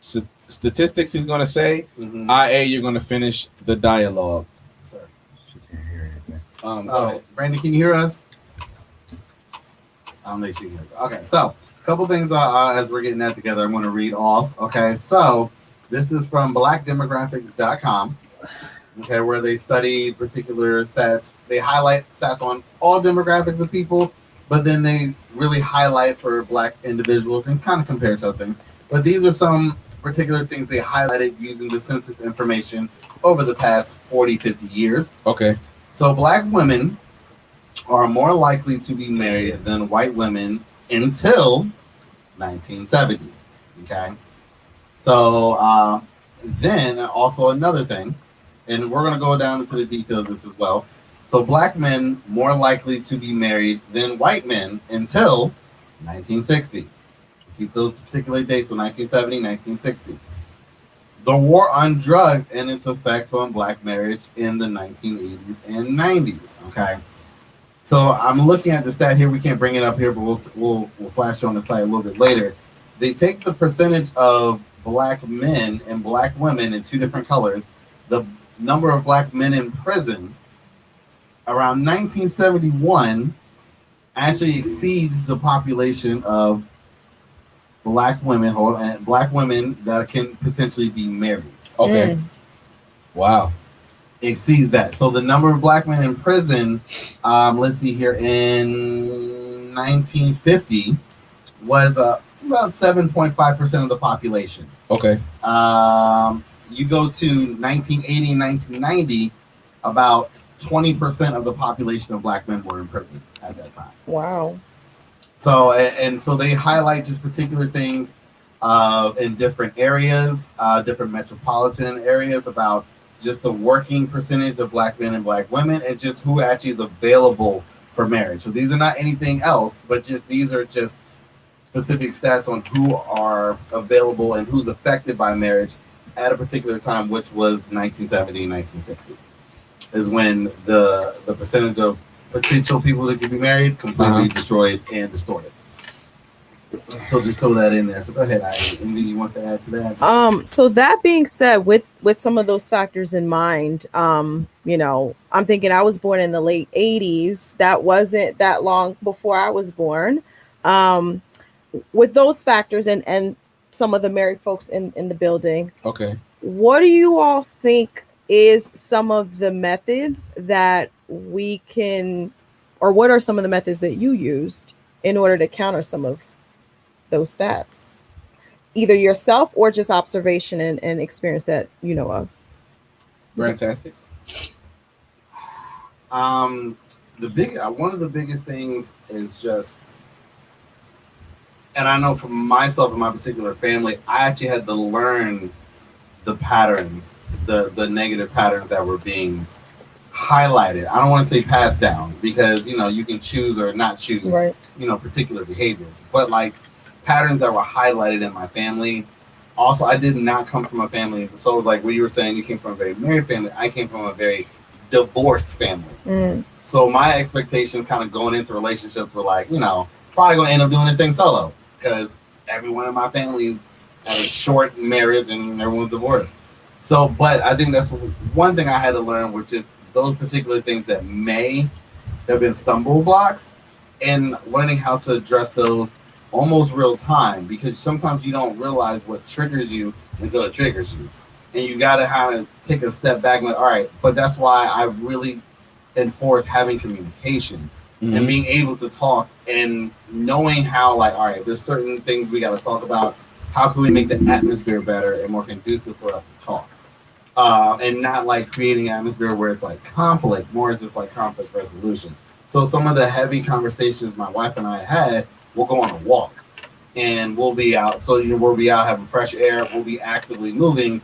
S3: statistics he's going to say. IA, you're going to finish the dialogue.
S5: Sir.
S10: She can't hear anything.
S3: Go ahead.
S5: Brandy, can you hear us? I don't think she can hear us. Okay, so a couple things as we're getting that together, I'm going to read off. Okay, so this is from blackdemographics.com. Okay, where they study particular stats. They highlight stats on all demographics of people, but then they really highlight for Black individuals and kind of compare to other things. But these are some particular things they highlighted using the census information over the past 40, 50 years.
S3: Okay.
S5: So Black women are more likely to be married than white women until 1970. Okay. So then also another thing, and we're going to go down into the details of this as well. So Black men more likely to be married than white men until 1960. Keep those particular dates, so 1970, 1960. The war on drugs and its effects on Black marriage in the 1980s and 90s. Okay. So I'm looking at the stat here. We can't bring it up here, but we'll flash it on the slide a little bit later. They take the percentage of Black men and Black women in two different colors. The number of Black men in prison around 1971 actually exceeds the population of Black women that can potentially be married.
S3: Okay. Wow.
S5: Exceeds that. So the number of black men in prison, let's see here, in 1950 was about 7.5% of the population.
S3: Okay.
S5: You go to 1980 and 1990, about 20% of the population of black men were in prison at that time.
S6: Wow.
S5: So and so they highlight just particular things in different areas, different metropolitan areas, about just the working percentage of black men and black women, and just who actually is available for marriage. So these are not anything else, but just these are just specific stats on who are available and who's affected by marriage at a particular time, which was 1970 and 1960, is when the percentage of potential people that could be married completely destroyed and distorted. So just throw that in there. So go ahead, anything you want to add to that?
S6: So that being said, with some of those factors in mind, you know, I'm thinking I was born in the late 80s. That wasn't that long before I was born. With those factors and some of the married folks in the building.
S3: Okay.
S6: What do you all think is some of the methods that we can, or what are some of the methods that you used in order to counter some of those stats? Either yourself or just observation and experience that you know of.
S3: Fantastic.
S5: One of the biggest things is just, and I know for myself and my particular family, I actually had to learn the patterns, the negative patterns that were being highlighted. I don't want to say passed down, because you know you can choose or not choose,
S6: Right.
S5: you know, particular behaviors, but like patterns that were highlighted in my family. Also, I did not come from a family. So like what you were saying, you came from a very married family. I came from a very divorced family. So my expectations kind of going into relationships were like, you know, probably going to end up doing this thing solo, because everyone in my family is at a short marriage and everyone's divorced. So, but I think that's one thing I had to learn, which is those particular things that may have been stumble blocks, and learning how to address those almost real time, because sometimes you don't realize what triggers you until it triggers you. And you got to kind of take a step back and like, all right, but that's why I really enforce having communication and being able to talk and knowing how, like, all right, there's certain things we got to talk about. How can we make the atmosphere better and more conducive for us to talk? And not like creating an atmosphere where it's like conflict, more it's just like conflict resolution. So some of the heavy conversations my wife and I had, we'll go on a walk and we'll be out. So, you know, we'll be out having fresh air, we'll be actively moving.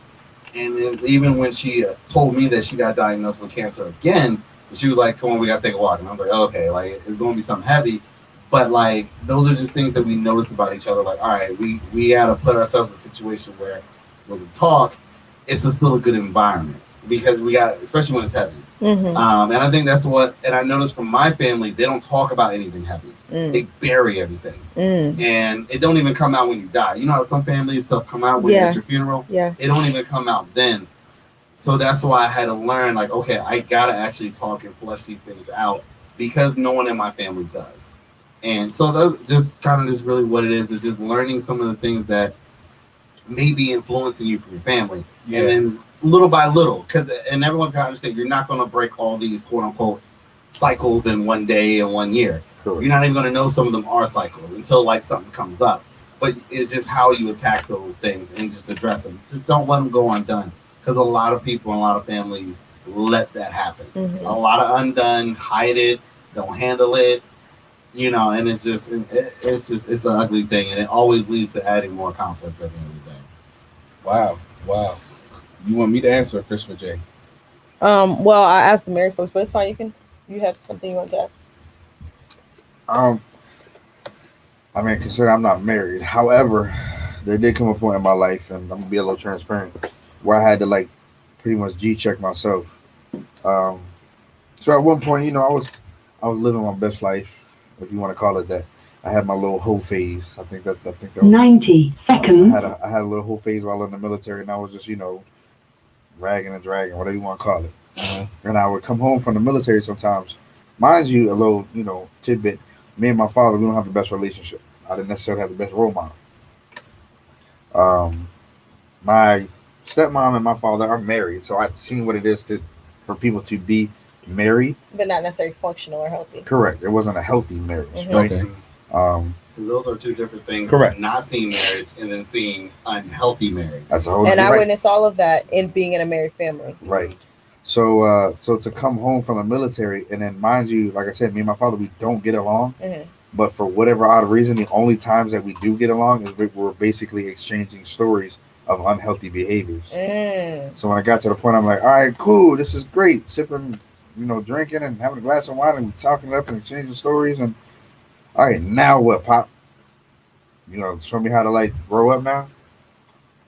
S5: And then even when she told me that she got diagnosed with cancer again, she was like, come on, we got to take a walk. And I was like, oh, okay, like it's going to be something heavy. But like, those are just things that we notice about each other. Like, all right, we got to put ourselves in a situation where when we talk, it's still a good environment, because we got, especially when it's heavy. And I think that's what, and I noticed from my family, they don't talk about anything heavy. They bury everything. And it don't even come out when you die. You know how some families stuff come out when you're at your funeral?
S6: Yeah.
S5: It don't even come out then. So that's why I had to learn, like, okay, I got to actually talk and flush these things out, because no one in my family does. And so that's just kind of just really what it is just learning some of the things that may be influencing you from your family. Yeah. And then little by little, and everyone's got to understand, you're not going to break all these quote unquote cycles in one day and 1 year. Cool. You're not even going to know some of them are cycles until like something comes up. But it's just how you attack those things and just address them. Just don't let them go undone, because a lot of people and a lot of families let that happen. A lot of undone, hide it, don't handle it, you know, and it's an ugly thing, and it always leads to adding more conflict at the end of the day.
S3: Wow. You want me to answer, Christopher J?
S6: Well, I asked the married folks, but it's fine. You have something you want to add?
S10: I mean, consider I'm not married. However, there did come a point in my life, and I'm gonna be a little transparent, where I had to like pretty much G-check myself. So at one point, you know, I was living my best life, if you want to call it that. I had my little hoe phase. I think that
S1: 90 seconds.
S10: I had a little hoe phase while in the military, and I was just, you know, ragging and dragging, whatever you want to call it. And I would come home from the military sometimes. Mind you, a little, you know, tidbit. Me and my father, we don't have the best relationship. I didn't necessarily have the best role model. My stepmom and my father are married, so I've seen what it is for people to be married.
S6: But not necessarily functional or healthy.
S10: Correct. It wasn't a healthy marriage,
S6: Mhm.
S10: right?
S3: Okay.
S5: Those are two different things.
S10: Correct.
S5: Not seeing marriage and then seeing unhealthy marriage.
S10: That's a whole
S6: And I
S10: right.
S6: witnessed all of that in being in a married family.
S10: Right. So to come home from the military, and then mind you, like I said, me and my father, we don't get along.
S6: Mhm.
S10: But for whatever odd reason, the only times that we do get along is we're basically exchanging stories of unhealthy behaviors. So when I got to the point, I'm like, all right, cool, this is great, sipping, drinking and having a glass of wine and talking it up and exchanging stories. And all right, now what, Pop? Show me how to like grow up now.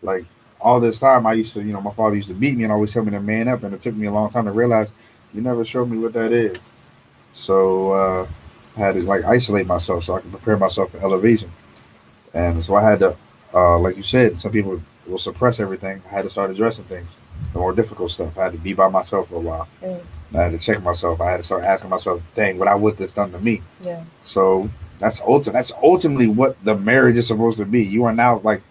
S10: Like all this time, I used to, my father used to beat me and always tell me to man up, and it took me a long time to realize you never showed me what that is. So I had to like isolate myself so I could prepare myself for elevation. And so I had to, like you said, some people will suppress everything. I had to start addressing things, the more difficult stuff. I had to be by myself for a while. I had to check myself. I had to start asking myself, dang, what this done to me?
S6: Yeah.
S10: So that's ultimately what the marriage is supposed to be. You are now like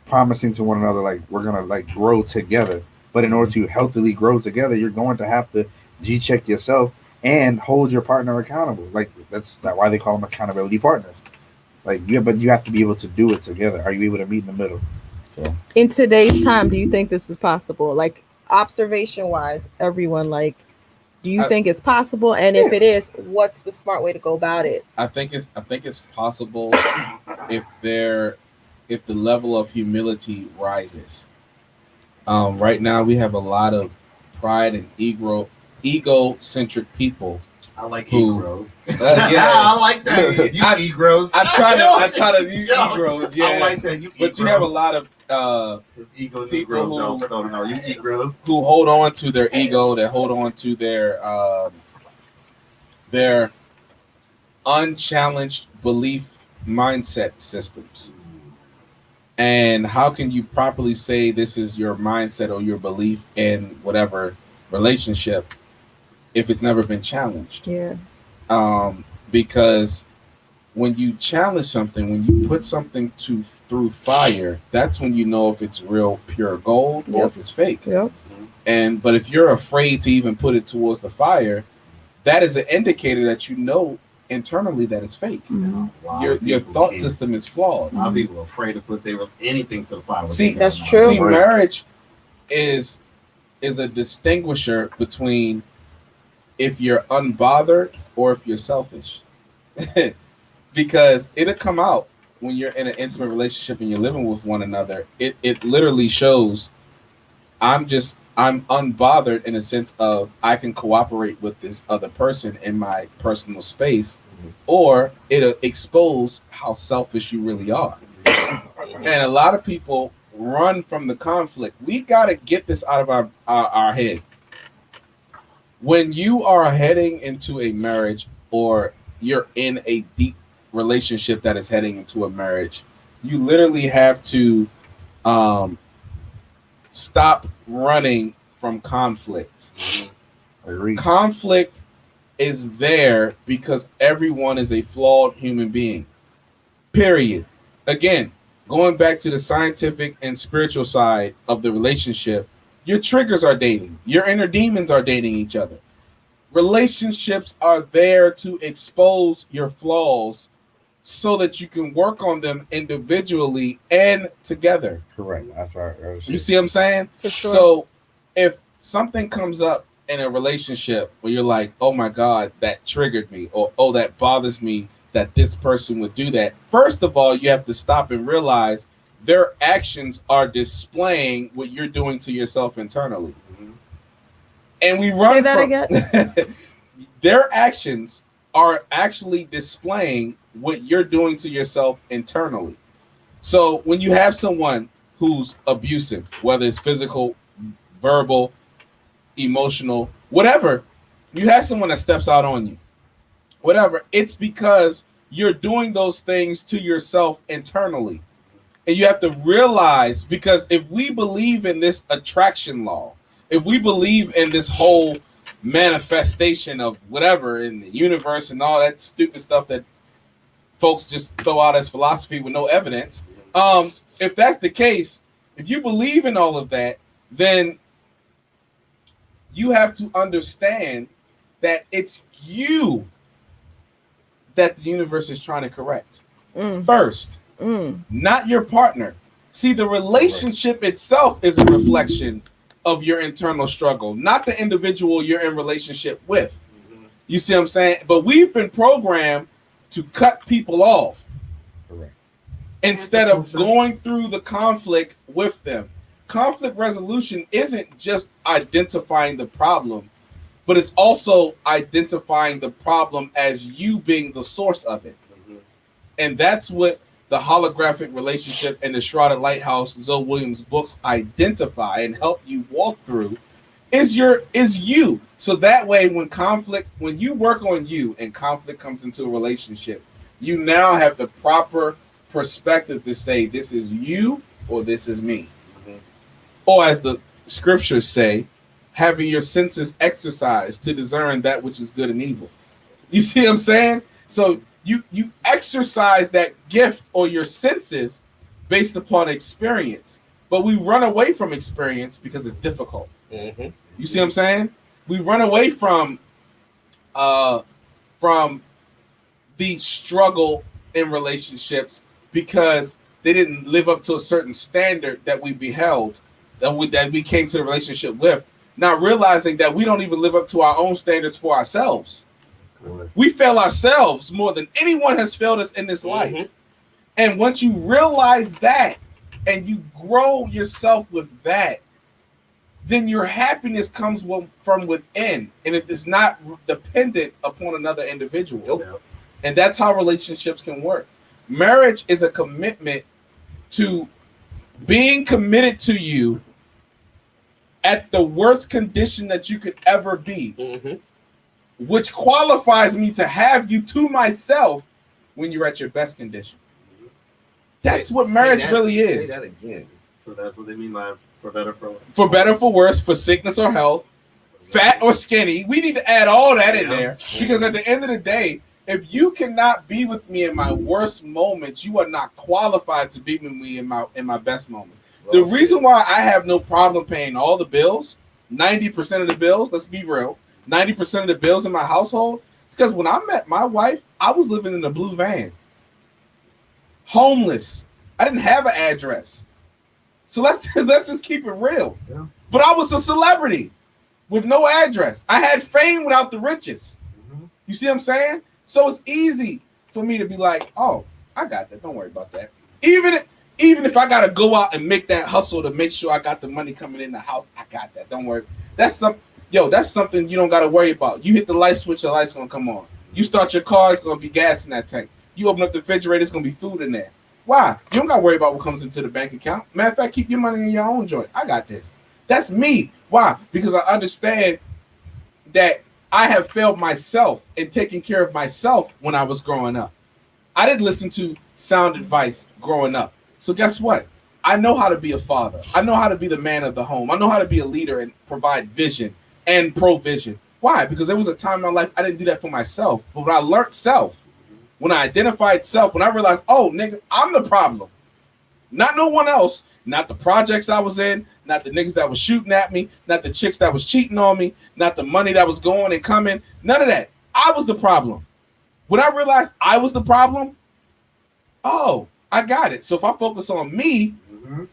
S10: promising to one another, like we're gonna like grow together. But in order to healthily grow together, you're going to have to G-check yourself and hold your partner accountable. Like that's why they call them accountability partners. Like but you have to be able to do it together. Are you able to meet in the middle? So.
S6: In today's time, do you think this is possible? Like observation wise, everyone, like, do you think it's possible? And if it is, what's the smart way to go about it?
S3: I think it's possible if the level of humility rises. Right now we have a lot of pride and egocentric people.
S5: I like egos.
S3: Yeah,
S5: I like that. You egos.
S3: I try to use egos. Yeah,
S5: I like that.
S3: But you have a lot of
S5: ego
S3: people
S5: you egos
S3: who hold on to their ego, that hold on to their unchallenged belief mindset systems. And how can you properly say this is your mindset or your belief in whatever relationship if it's never been challenged?
S6: Yeah.
S3: Because when you challenge something, when you put something through fire, that's when you know if it's real pure gold or if it's fake.
S6: Yep.
S3: But if you're afraid to even put it towards the fire, that is an indicator that you know internally that it's fake.
S6: Mm-hmm.
S3: Your thought system is flawed.
S5: A lot of people are afraid to put anything to the fire.
S3: See,
S6: that's true.
S3: See, marriage is a distinguisher between if you're unbothered or if you're selfish. Because it'll come out when you're in an intimate relationship and you're living with one another. It literally shows I'm unbothered in a sense of I can cooperate with this other person in my personal space, or it'll expose how selfish you really are. And a lot of people run from the conflict. We got to get this out of our head. When you are heading into a marriage or you're in a deep relationship that is heading into a marriage, you literally have to stop running from conflict. Conflict is there because everyone is a flawed human being. Period. Again, going back to the scientific and spiritual side of the relationship, your triggers are dating. Your inner demons are dating each other. Relationships are there to expose your flaws so that you can work on them individually and together.
S10: Correct. That's right.
S3: You see what I'm saying?
S6: For sure.
S3: So if something comes up in a relationship where you're like, oh my God, that triggered me, or oh, that bothers me that this person would do that. First of all, you have to stop and realize their actions are displaying what you're doing to yourself internally. And we run
S6: Say that again.
S3: Their actions are actually displaying what you're doing to yourself internally. So when you have someone who's abusive, whether it's physical, verbal, emotional, whatever, you have someone that steps out on you, whatever, it's because you're doing those things to yourself internally. And you have to realize, because if we believe in this attraction law, if we believe in this whole manifestation of whatever in the universe and all that stupid stuff that folks just throw out as philosophy with no evidence, if that's the case, if you believe in all of that, then you have to understand that it's you that the universe is trying to correct first, not your partner. See, the relationship itself is a reflection of your internal struggle, not the individual you're in relationship with. You see what I'm saying? But we've been programmed to cut people off instead of going through the conflict with them. Conflict resolution isn't just identifying the problem, but it's also identifying the problem as you being the source of it. And that's what the holographic relationship and the Shrouded Lighthouse, Zoe Williams books identify and help you walk through is you. So that way when you work on you and conflict comes into a relationship, you now have the proper perspective to say this is you or this is me. Or as the scriptures say, having your senses exercised to discern that which is good and evil. You see what I'm saying? So you exercise that gift or your senses based upon experience, but we run away from experience because it's difficult. You see what I'm saying? We run away from the struggle in relationships because they didn't live up to a certain standard that we beheld, that we came to the relationship with, not realizing that we don't even live up to our own standards for ourselves. We fail ourselves more than anyone has failed us in this life. And once you realize that and you grow yourself with that, then your happiness comes from within, and it is not dependent upon another individual. And that's how relationships can work. Marriage is a commitment to being committed to you at the worst condition that you could ever be, which qualifies me to have you to myself when you're at your best condition. That's what marriage really is.
S5: Say that again. So that's what they mean by for better, for worse.
S3: For better, for worse, for sickness or health, fat or skinny. We need to add all that in there, because at the end of the day, if you cannot be with me in my worst moments, you are not qualified to be with me in my best moments. The reason why I have no problem paying all the bills, 90% of the bills, let's be real, 90% of the bills in my household, it's because when I met my wife, I was living in a blue van, homeless. I didn't have an address. So let's just keep it real. But I was a celebrity with no address. I had fame without the riches. You see what I'm saying? So it's easy for me to be like, oh, I got that. Don't worry about that. Even if I got to go out and make that hustle to make sure I got the money coming in the house, I got that. Don't worry. That's something you don't got to worry about. You hit the light switch, the light's going to come on. You start your car, it's going to be gas in that tank. You open up the refrigerator, it's going to be food in there. Why? You don't got to worry about what comes into the bank account. Matter of fact, keep your money in your own joint. I got this. That's me. Why? Because I understand that I have failed myself in taking care of myself when I was growing up. I didn't listen to sound advice growing up. So guess what? I know how to be a father. I know how to be the man of the home. I know how to be a leader and provide vision and provision. Why? Because there was a time in my life I didn't do that for myself. But when I learned self, when I identified self, when I realized, oh, nigga, I'm the problem. Not no one else. Not the projects I was in. Not the niggas that was shooting at me. Not the chicks that was cheating on me. Not the money that was going and coming. None of that. I was the problem. When I realized I was the problem, oh, I got it. So if I focus on me,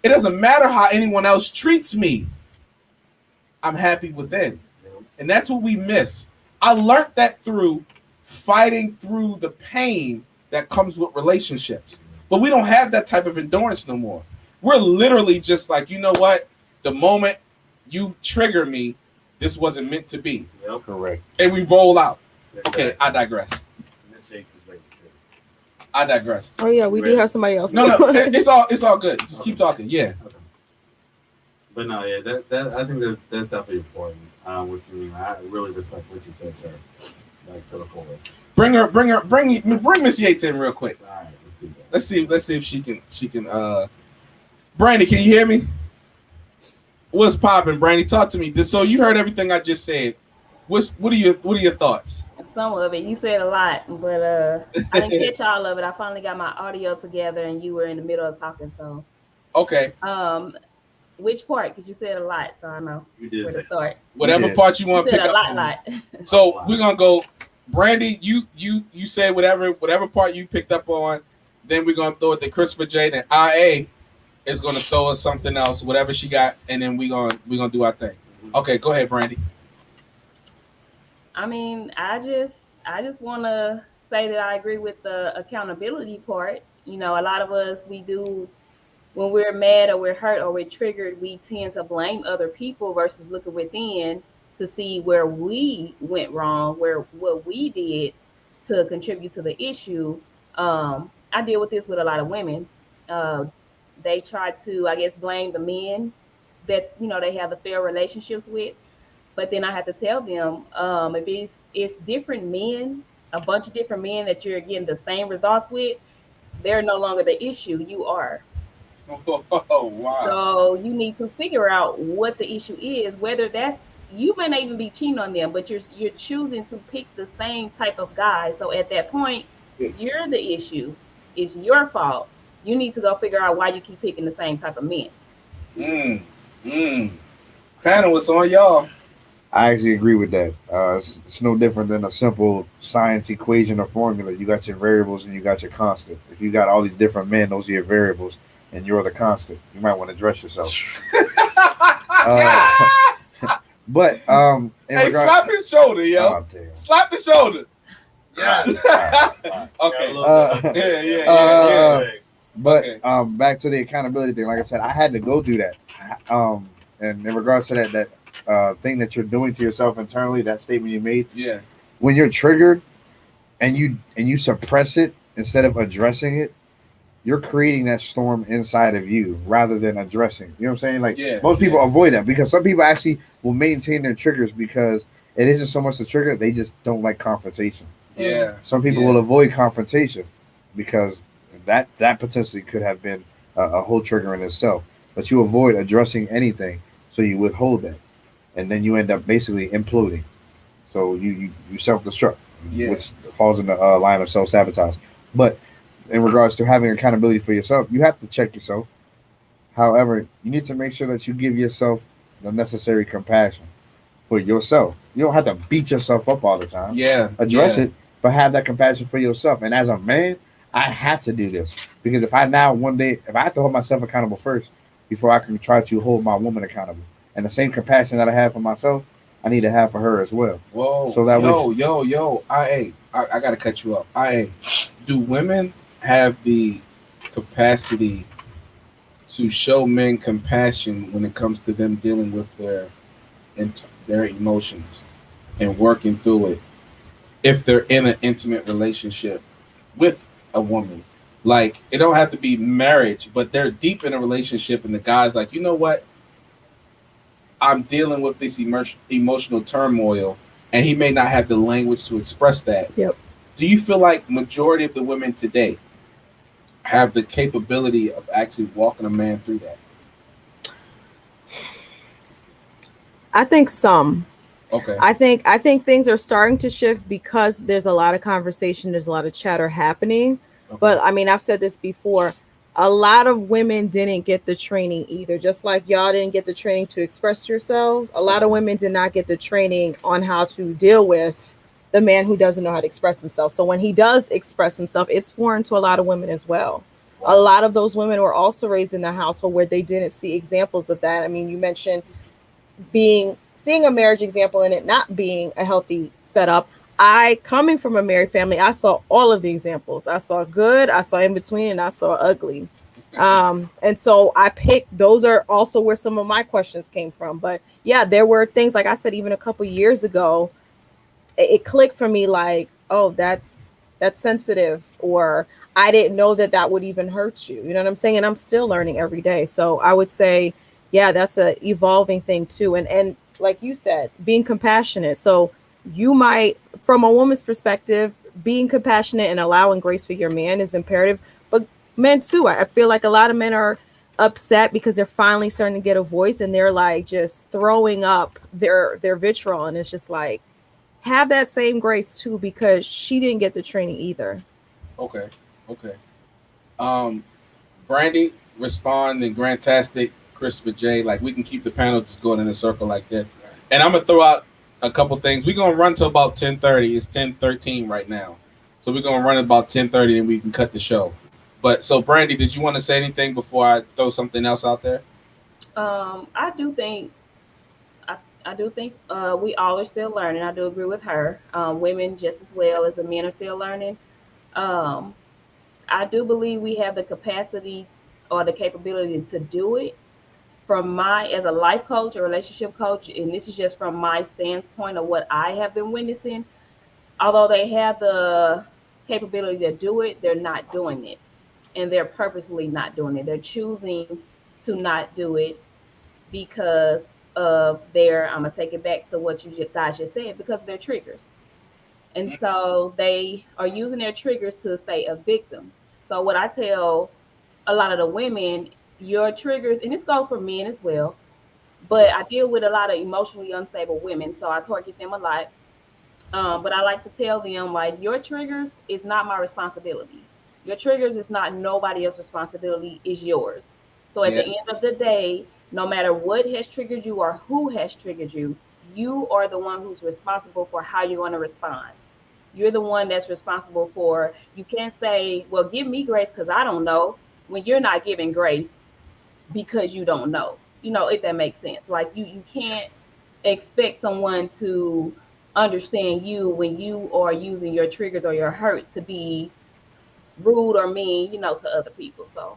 S3: it doesn't matter how anyone else treats me. I'm happy within. And that's what we miss. I learned that through fighting through the pain that comes with relationships. But we don't have that type of endurance no more. We're literally just like, you know what? The moment you trigger me, this wasn't meant to be.
S5: Correct.
S3: And we roll out. Okay, I digress. I digress.
S6: Oh yeah, we do have somebody else.
S3: No, it's all good. Just keep talking. Yeah.
S5: Okay. But no, yeah, that I think that's definitely important. What you mean, I really respect what you said, sir. Like to the fullest.
S3: Bring Miss Yates in real quick.
S5: All right, let's do that.
S3: Let's see if she can. Brandy, can you hear me? What's popping, Brandy? Talk to me. So you heard everything I just said. What are your thoughts?
S9: Some of it. You said a lot, but I didn't catch all of it. I finally got my audio together, and you were in the middle of talking. So
S3: okay.
S9: Which part? Because you said a lot, so I know
S5: You did
S9: where
S5: say
S9: to start.
S3: Whatever part you
S9: You
S3: want to
S9: said
S3: pick
S9: a
S3: up
S9: lot,
S3: on.
S9: lot.
S3: So we're gonna go, Brandy. You say whatever part you picked up on. Then we're gonna throw it to Christopher J. Then IA is gonna throw us something else, whatever she got, and then we're gonna do our thing. Okay, go ahead, Brandy.
S9: I mean, I just want to say that I agree with the accountability part. You know, a lot of us we do when we're mad or we're hurt or we're triggered, we tend to blame other people versus looking within to see where we went wrong, where what we did to contribute to the issue. I deal with this with a lot of women. Uh, they try to, I guess, blame the men that they have the failed relationships with, but then I have to tell them if it's different men, a bunch of different men that you're getting the same results with, they're no longer the issue. You are.
S3: Oh wow.
S9: So you need to figure out what the issue is, whether that's you may not even be cheating on them, but you're choosing to pick the same type of guy. So at that point, you're the issue. It's your fault. You need to go figure out why you keep picking the same type of men.
S3: Mm. Mm. Panel, what's on y'all?
S10: I actually agree with that. It's no different than a simple science equation or formula. You got your variables and you got your constant. If you got all these different men, those are your variables, and you're the constant. You might want to dress yourself. Uh, but
S3: Hey, slap his shoulder, yo. Slap the shoulder. Yeah. Okay. Yeah.
S10: But
S3: Okay.
S10: back to the accountability thing. Like I said, I had to go through that. And in regards to that thing that you're doing to yourself internally, that statement you made.
S3: Yeah.
S10: When you're triggered and you suppress it instead of addressing it, you're creating that storm inside of you rather than addressing. You know what I'm saying? Like most people avoid that because some people actually will maintain their triggers because it isn't so much the trigger, they just don't like confrontation.
S3: Yeah.
S10: Some people will avoid confrontation because that potentially could have been a whole trigger in itself. But you avoid addressing anything, so you withhold that, and then you end up basically imploding. So you self destruct, which falls in the line of self sabotage. But in regards to having accountability for yourself, you have to check yourself. However, you need to make sure that you give yourself the necessary compassion for yourself. You don't have to beat yourself up all the time.
S3: Yeah.
S10: Address it, but have that compassion for yourself. And as a man, I have to do this because if I have to hold myself accountable first before I can try to hold my woman accountable. And the same compassion that I have for myself, I need to have for her as well.
S3: Whoa.
S10: So that
S3: I gotta cut you off. Do women have the capacity to show men compassion when it comes to them dealing with their emotions and working through it if they're in an intimate relationship with a woman? Like, it don't have to be marriage, but they're deep in a relationship and the guy's like, you know what? I'm dealing with this emotional turmoil, and he may not have the language to express that.
S6: Yep.
S3: Do you feel like majority of the women today have the capability of actually walking a man through that?
S6: I think some.
S3: Okay.
S6: I think things are starting to shift because there's a lot of conversation, there's a lot of chatter happening.
S3: Okay.
S6: But I mean, I've said this before. A lot of women didn't get the training either. Just like y'all didn't get the training to express yourselves, a lot of women did not get the training on how to deal with the man who doesn't know how to express himself. So when he does express himself, it's foreign to a lot of women as well. Wow. A lot of those women were also raised in a household where they didn't see examples of that. I mean, you mentioned seeing a marriage example and it not being a healthy setup. Coming from a married family, I saw all of the examples. I saw good, I saw in between, and I saw ugly. And so I picked, those are also where some of my questions came from. But yeah, there were things, like I said, even a couple years ago, it clicked for me like, oh, that's sensitive, or I didn't know that would even hurt you. You know what I'm saying? And I'm still learning every day. So I would say, yeah, that's a evolving thing too. And like you said, being compassionate. So you might, from a woman's perspective, being compassionate and allowing grace for your man is imperative. But men too, I feel like a lot of men are upset because they're finally starting to get a voice and they're like just throwing up their vitriol. And it's just like, have that same grace too, because she didn't get the training either.
S3: Okay. Brandy, respond, and Grantastic, Christopher J. Like we can keep the panel just going in a circle like this. And I'm gonna throw out a couple things. We're gonna run till about 10:30. It's 10:13 right now, so we're gonna run about 10:30 and we can cut the show. But so, Brandy, did you want to say anything before I throw something else out there?
S9: I do think I do think we all are still learning. I do agree with her. Women just as well as the men are still learning. Um, I do believe we have the capacity or the capability to do it. From my as a life coach, a relationship coach, and this is just from my standpoint of what I have been witnessing. Although they have the capability to do it, they're not doing it, and they're purposely not doing it. They're choosing to not do it because of their. I'm gonna take it back to what you guys just said because of their triggers. And so they are using their triggers to stay a victim. So what I tell a lot of the women, your triggers, and this goes for men as well, but I deal with a lot of emotionally unstable women, so I target them a lot. But I like to tell them, like, your triggers is not my responsibility. Your triggers is not nobody else's responsibility, is yours. So at the end of the day, no matter what has triggered you or who has triggered you, you are the one who's responsible for how you're going to respond. You're the one that's responsible for, you can't say, well, give me grace because I don't know, when you're not giving grace because you don't know. If that makes sense. Like you can't expect someone to understand you when you are using your triggers or your hurt to be rude or mean, to other people. So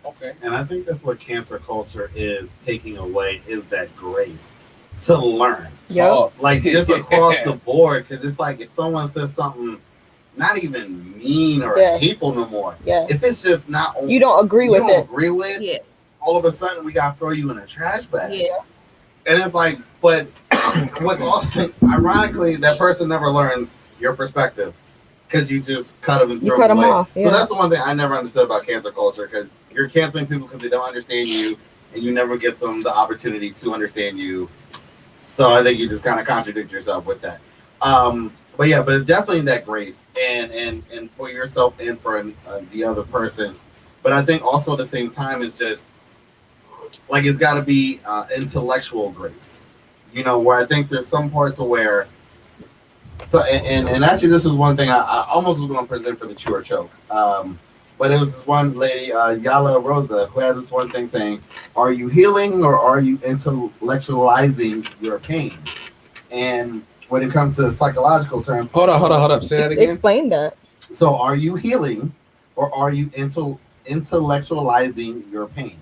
S3: Okay.
S5: And I think that's what cancer culture is taking away is that grace to learn.
S6: Yep.
S5: Like just across the board, because it's like if someone says something not even mean or
S6: Yes.
S5: hateful no more.
S6: Yes.
S5: If it's just not
S6: You don't agree with it.
S5: agree with,
S9: yeah,
S5: all of a sudden we gotta throw you in a trash bag.
S9: yeah,
S5: And it's like, but what's also ironically, that person never learns your perspective because you just cut them and
S6: You
S5: throw
S6: cut
S5: them
S6: them
S5: away.
S6: off.
S5: So
S6: Yeah.
S5: that's the one thing I never understood about cancel culture, because you're canceling people because they don't understand you, and you never give them the opportunity to understand you. So I think you just kind of contradict yourself with that. But yeah, but definitely that grace and for yourself and for the other person. But I think also at the same time, it's just like it's got to be intellectual grace. Where I think there's some parts of where. So and actually, this was one thing I almost was going to present for the Chew or Choke. But it was this one lady, Yala Rosa, who had this one thing saying, "Are you healing or are you intellectualizing your pain?" And when it comes to psychological terms,
S3: Hold up. Say that again.
S6: Explain that.
S5: so are you healing or are you intellectualizing your pain?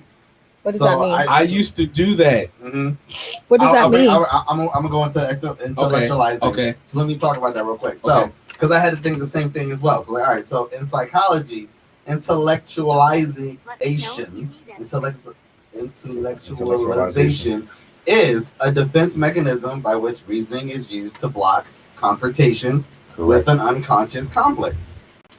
S6: What does
S5: So
S6: that mean?
S3: I used to do that.
S6: What does that mean?
S5: I'm gonna go into intellectualizing.
S3: Okay.
S5: So let me talk about that real quick. So, because I had to think the same thing as well. So, all right. So, in psychology, intellectualization is a defense mechanism by which reasoning is used to block confrontation with an unconscious conflict,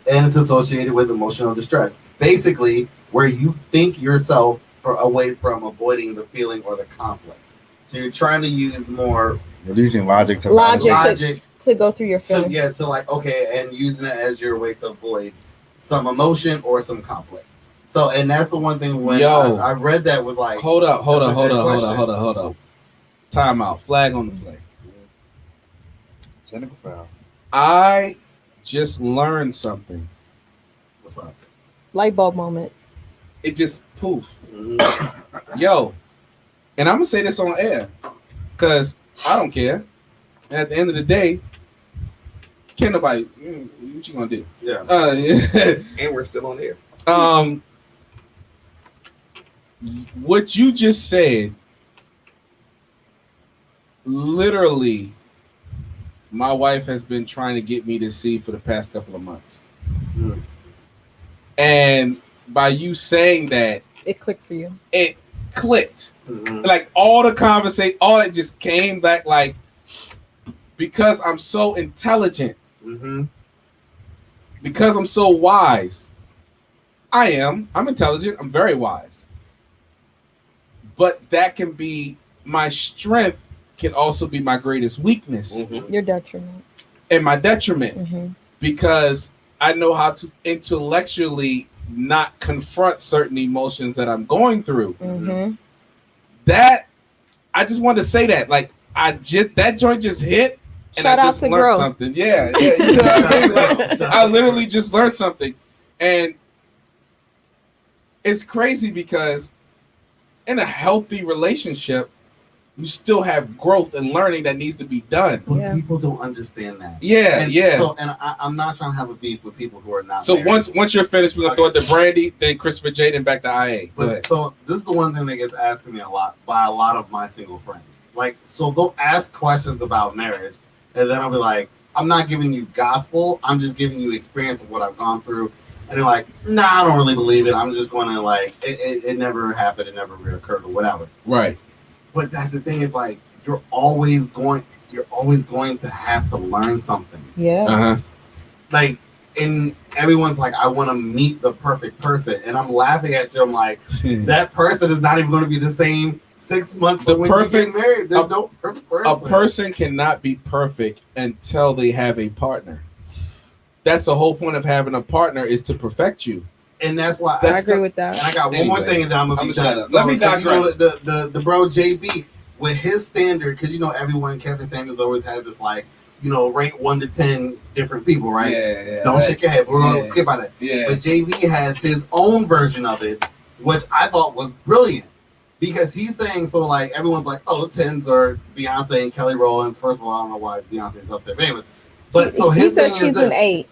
S5: and it's associated with emotional distress. Basically, where you think yourself away from avoiding the feeling or the conflict. So you're trying to use more
S10: You're using logic to
S5: logic
S6: to go through your
S5: so
S6: feelings.
S5: to like and using it as your way to avoid some emotion or some conflict. So and that's the one thing when I read that was like,
S3: hold up. Time out. Flag on the play.
S10: Technical foul.
S3: I just learned something.
S5: What's up?
S6: Light bulb moment.
S3: It just poof. Yo, and I'm gonna say this on air because I don't care. And at the end of the day, can't nobody. What you gonna do?
S5: Yeah.
S11: And we're still on air.
S3: What you just said, literally, my wife has been trying to get me to see for the past couple of months, and by you saying that,
S6: it clicked for you.
S3: It clicked. Like all the conversation, all it just came back like because I'm so intelligent, because I'm so wise. I'm intelligent. I'm very wise. But that can be my strength, can also be my greatest weakness.
S6: Your detriment.
S3: And my detriment. Because I know how to intellectually not confront certain emotions that I'm going through.
S6: Mm-hmm.
S3: That I just wanted to say that. Like that joint just hit. And
S6: Shout
S3: I
S6: out
S3: just
S6: to
S3: learned
S6: Grow.
S3: something. Yeah. You know what I mean? Like, I literally just learned something. And it's crazy because in a healthy relationship, you still have growth and learning that needs to be done.
S5: But people don't understand that.
S3: Yeah, yeah.
S5: So, and I'm not trying to have a beef with people who are not.
S3: So
S5: married.
S3: once you're finished, we're gonna throw it to Brandy, then Christopher Jaden, back to IA.
S5: But so this is the one thing that gets asked to me a lot by a lot of my single friends. Like, so they'll ask questions about marriage, and then I'll be like, I'm not giving you gospel. I'm just giving you experience of what I've gone through. And they're like, nah, I don't really believe it. I'm just going to like, it never happened. It never reoccurred or whatever.
S3: Right.
S5: But that's the thing is like, you're always going to have to learn something.
S6: Yeah.
S3: Uh-huh.
S5: Like, and everyone's like, I want to meet the perfect person. And I'm laughing at you. I'm like, that person is not even going to be the same 6 months from when you get married. There's no perfect person.
S3: A person cannot be perfect until they have a partner. That's the whole point of having a partner, is to perfect you.
S5: And that's why
S6: I agree with that.
S5: And I got one more thing, and then I'm gonna be done.
S3: Let me digress.
S5: The bro JB with his standard, because everyone, Kevin Samuels always has this like, rank 1 to 10 different people, right?
S3: Yeah.
S5: Don't shake your head. We're gonna skip by that.
S3: Yeah.
S5: But JB has his own version of it, which I thought was brilliant. Because he's saying, so like everyone's like, oh, 10s are Beyonce and Kelly Rowland. First of all, I don't know why Beyonce's up there. But anyways, but so
S6: he
S5: his
S6: said
S5: thing
S6: she's
S5: is
S6: an
S5: this.
S6: 8.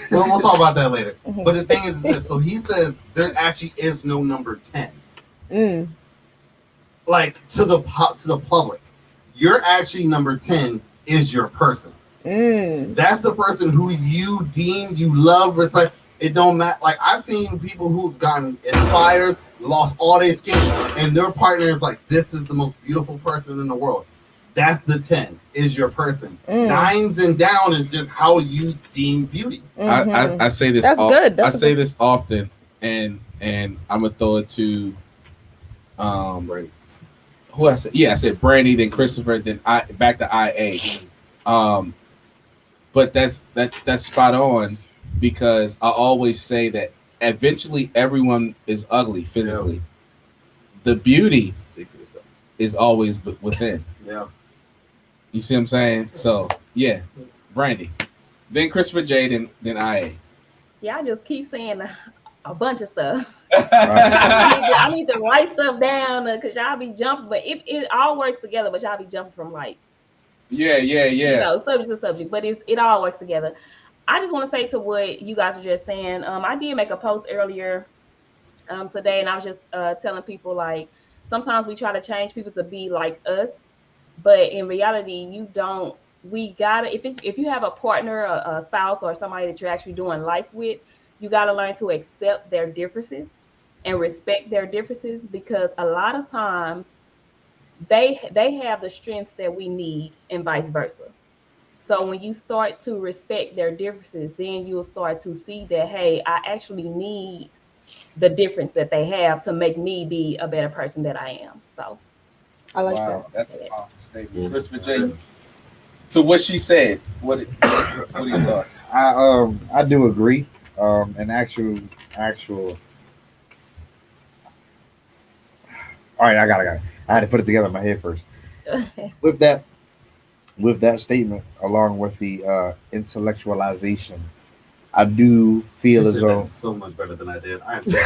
S5: But we'll talk about that later.
S6: Mm-hmm.
S5: But the thing is this. So he says there actually is no number 10.
S6: Mm.
S5: Like to the public, you're actually number 10 is your person.
S6: Mm.
S5: That's the person who you deem, you love, respect. It don't matter. Like I've seen people who've gotten in fires, lost all their skin, and their partner is like, this is the most beautiful person in the world. That's the 10 is your person. 9s and down is just how you deem beauty.
S6: Mm-hmm.
S3: I say this.
S6: That's good.
S3: I say this often, and I'm gonna throw it to
S5: Right.
S3: who I said. Yeah, I said Brandy, then Christopher, then back to IA. But that's spot on, because I always say that eventually everyone is ugly physically. Yeah. The beauty is always within.
S5: Yeah.
S3: You see what I'm saying? So yeah, Brandy, then Christopher J, then IA.
S9: Yeah, I just keep saying a bunch of stuff. I need to write stuff down because y'all be jumping, but it all works together. But y'all be jumping from like subject to subject, but it all works together. I just want to say to what you guys were just saying. I did make a post earlier today, and I was just telling people like sometimes we try to change people to be like us, but in reality, you don't. We gotta if you have a partner, a spouse, or somebody that you're actually doing life with, you gotta learn to accept their differences and respect their differences, because a lot of times they have the strengths that we need and vice versa. So when you start to respect their differences, then you'll start to see that, hey, I actually need the difference that they have to make me be a better person that I am. So
S6: I like that.
S3: That's a powerful statement. Christopher J. To what she said, what are your thoughts?
S10: I do agree. An actual. All right, I got it. I had to put it together in my head first. With that statement, along with the intellectualization, I do feel as though
S5: so much better than I did. I am sorry.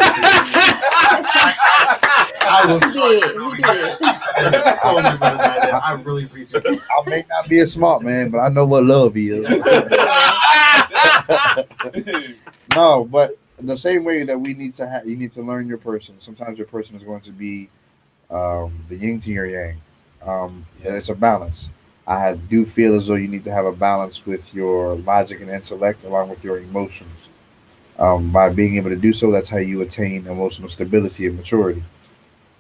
S5: I was
S9: did.
S5: so much better than I did. I really appreciate it.
S10: I may not be a smart man, but I know what love is. No, but the same way that we need to have, you need to learn your person. Sometimes your person is going to be the yin to your yang. It's a balance. I do feel as though you need to have a balance with your logic and intellect along with your emotions. By being able to do so, that's how you attain emotional stability and maturity.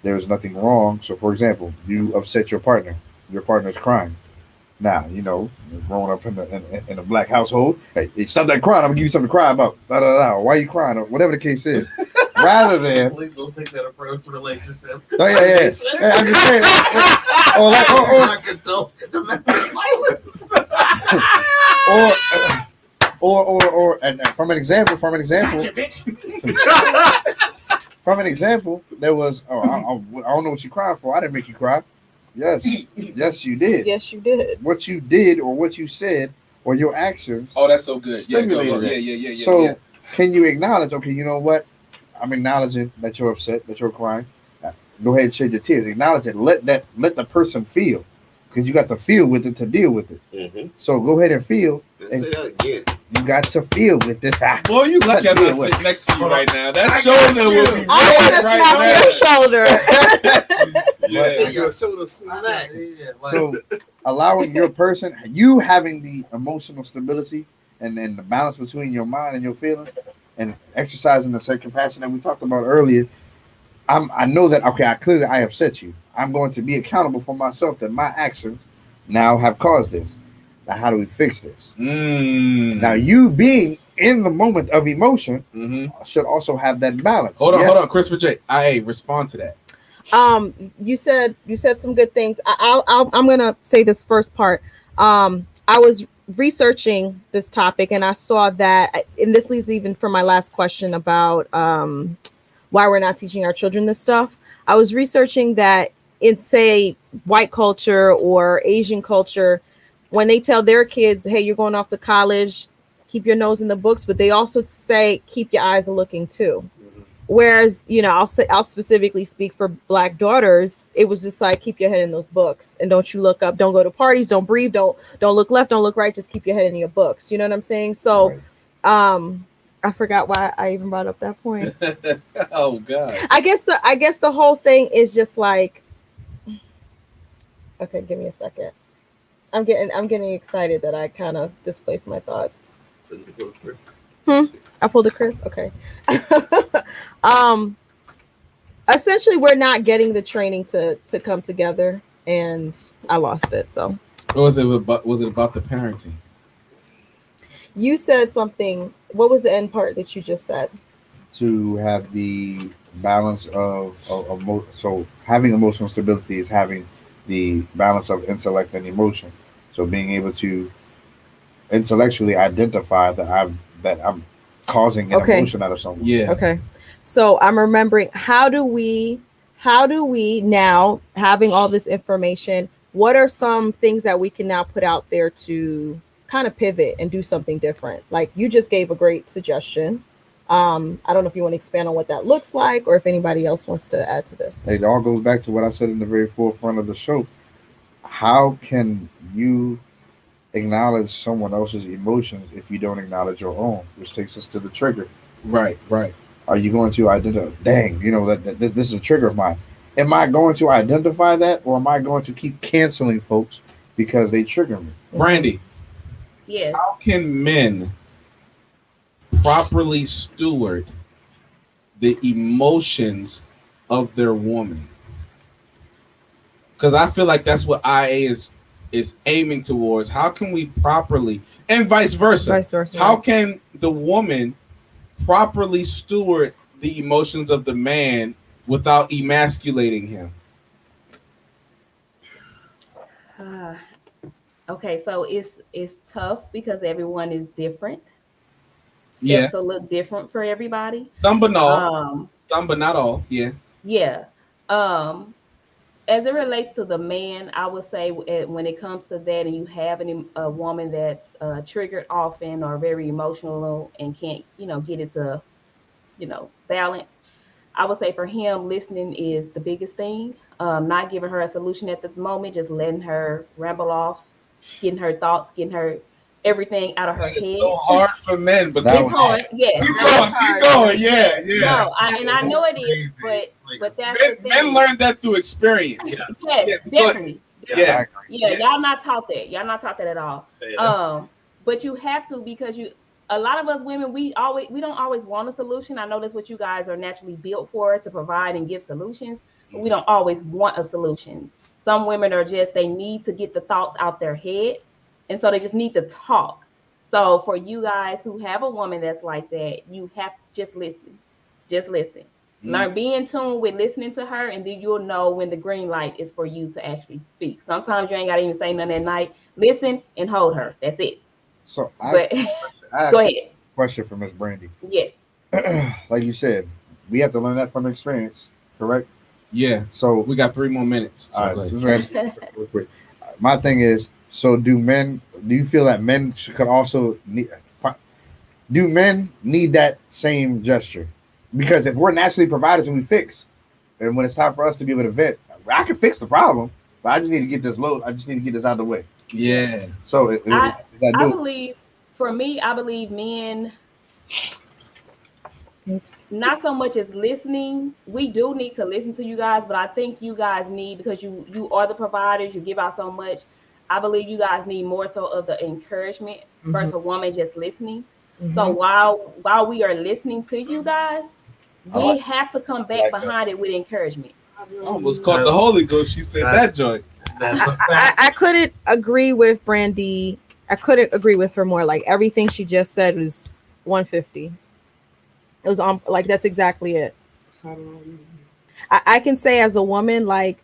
S10: There's nothing wrong. So, for example, you upset your partner. Your partner's crying. Now, growing up in a black household, hey, stop that crying. I'm gonna give you something to cry about. Why are you crying? Or whatever the case is. Rather than
S5: please don't take that approach to relationship.
S10: Oh yeah. I'm just saying. Or and from an example,
S11: Gotcha, bitch.
S10: from an example, there was. Oh, I don't know what you crying for. I didn't make you cry. Yes, yes, you did.
S6: Yes, you did.
S10: What you did or what you said or your actions.
S3: Oh, that's so good. Yeah, go.
S10: Stimulated it.
S3: Yeah.
S10: So can you acknowledge? Okay, you know what? I'm acknowledging that you're upset, that you're crying. Go ahead and shed your tears. Acknowledge it. Let the person feel, because you got to feel with it to deal with it.
S11: Mm-hmm.
S10: So go ahead and feel.
S11: Let's say that again.
S10: You got to feel with this.
S3: Boy, you lucky I'm not sitting next to you right now. That shoulder will be
S6: I want to
S3: red
S6: snap
S3: right
S6: your
S3: now.
S6: shoulder.
S3: Yeah.
S11: Your shoulder smack.
S10: So allowing your person, you having the emotional stability and the balance between your mind and your feelings, and exercising the same compassion that we talked about earlier. I know that I upset you. I'm going to be accountable for myself that my actions now have caused this. Now how do we fix this? Now you being in the moment of emotion should also have that balance.
S3: Hold on, Christopher J. Respond to that.
S6: You said some good things. I'm gonna say this first part. I was researching this topic and I saw that, and this leads even from my last question about why we're not teaching our children this stuff. I was researching that in, say, white culture or Asian culture, when they tell their kids, hey, you're going off to college, keep your nose in the books, but they also say, keep your eyes looking too. Whereas, I'll specifically speak for Black daughters. It was just like, keep your head in those books and don't you look up, don't go to parties, don't breathe, don't look left, don't look right, just keep your head in your books. You know what I'm saying? So, I forgot why I even brought up that point.
S3: Oh God.
S6: I guess the whole thing is just like, okay, give me a second. I'm getting excited that I kind of displaced my thoughts. I pulled a Chris. Okay. Essentially, we're not getting the training to come together, and I lost it. So.
S3: Was it about the parenting?
S6: You said something. What was the end part that you just said?
S10: To have the balance so having emotional stability is having the balance of intellect and emotion. So being able to intellectually identify that I'm causing an emotion out of someone.
S3: Yeah.
S6: Okay. So I'm remembering, how do we now, having all this information, what are some things that we can now put out there to kind of pivot and do something different? Like you just gave a great suggestion. I don't know if you want to expand on what that looks like or if anybody else wants to add to this.
S10: It all goes back to what I said in the very forefront of the show. How can you acknowledge someone else's emotions if you don't acknowledge your own? Which takes us to the trigger.
S3: Right.
S10: Are you going to identify, dang, that this is a trigger of mine? Am I going to identify that, or am I going to keep canceling folks because they trigger me?
S3: Brandy.
S9: Yes.
S3: How can men properly steward the emotions of their woman? Because I feel like that's what IA is aiming towards. How can we properly, and vice versa, how can the woman properly steward the emotions of the man without emasculating him?
S9: Okay, so it's tough because everyone is different.
S3: Yeah.
S9: Steps look different for everybody.
S3: Some but not all. Yeah.
S9: Yeah. As it relates to the man, I would say when it comes to that, and you have a woman that's triggered often or very emotional and can't, get it to, balance, I would say for him, listening is the biggest thing. Not giving her a solution at the moment, just letting her ramble off, getting her thoughts, getting her everything out of her head.
S3: It's so hard for men, but
S9: keep going. Yes,
S3: keep going. Yeah.
S9: No, I know it is, but that's the thing.
S3: Men learn that through experience.
S9: Yes, definitely.
S3: Yeah.
S9: Y'all not taught that. Y'all not taught that at all. But you have to, because a lot of us women, we don't always want a solution. I know that's what you guys are naturally built for, to provide and give solutions, but we don't always want a solution. Some women are just, they need to get the thoughts out their head, and so they just need to talk. So for you guys who have a woman that's like that, you have to just listen. Just listen. Learn, be in tune with listening to her, and then you'll know when the green light is for you to actually speak. Sometimes you ain't got to even say nothing at night. Listen and hold her. That's it.
S10: So I I
S9: Go
S10: have
S9: ahead.
S10: a question for Miss Brandy.
S9: Yes.
S10: Like you said, we have to learn that from experience, correct?
S3: Yeah.
S10: So
S3: We got 3 more minutes. So
S10: all right,
S3: go ahead.
S10: just gonna ask you real quick. My thing is, so do you feel that men could also do men need that same gesture? Because if we're naturally providers and we fix, and when it's time for us to be able to vent, I can fix the problem, but I just need to get this load. I just need to get this out of the way.
S3: Yeah.
S10: So
S9: I believe, for me, I believe men, not so much as listening. We do need to listen to you guys, but I think you guys need, because you are the providers, you give out so much. I believe you guys need more so of the encouragement versus a woman just listening. So while we are listening to you guys, we have to come back behind it with encouragement.
S3: I almost caught the Holy Ghost. She said that joint.
S6: I couldn't agree with Brandy. I couldn't agree with her more. Like everything she just said was 150. It was on, like, that's exactly it. I can say as a woman, like,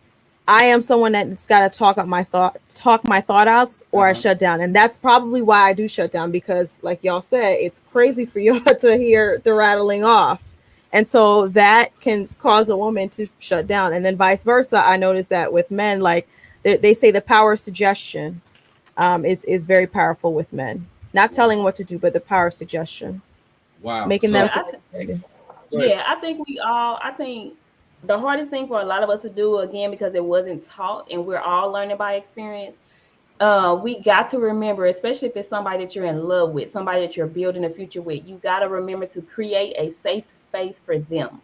S6: I am someone that's got to talk my thought outs, or I shut down. And that's probably why I do shut down, because like y'all said, it's crazy for y'all to hear the rattling off. And so that can cause a woman to shut down. And then vice versa. I noticed that with men, like they say the power of suggestion is very powerful with men. Not telling what to do, but the power of suggestion.
S3: Wow.
S6: Making them
S9: Yeah, I think the hardest thing for a lot of us to do, again, because it wasn't taught and we're all learning by experience, we got to remember, especially if it's somebody that you're in love with, somebody that you're building a future with, you got to remember to create a safe space for them.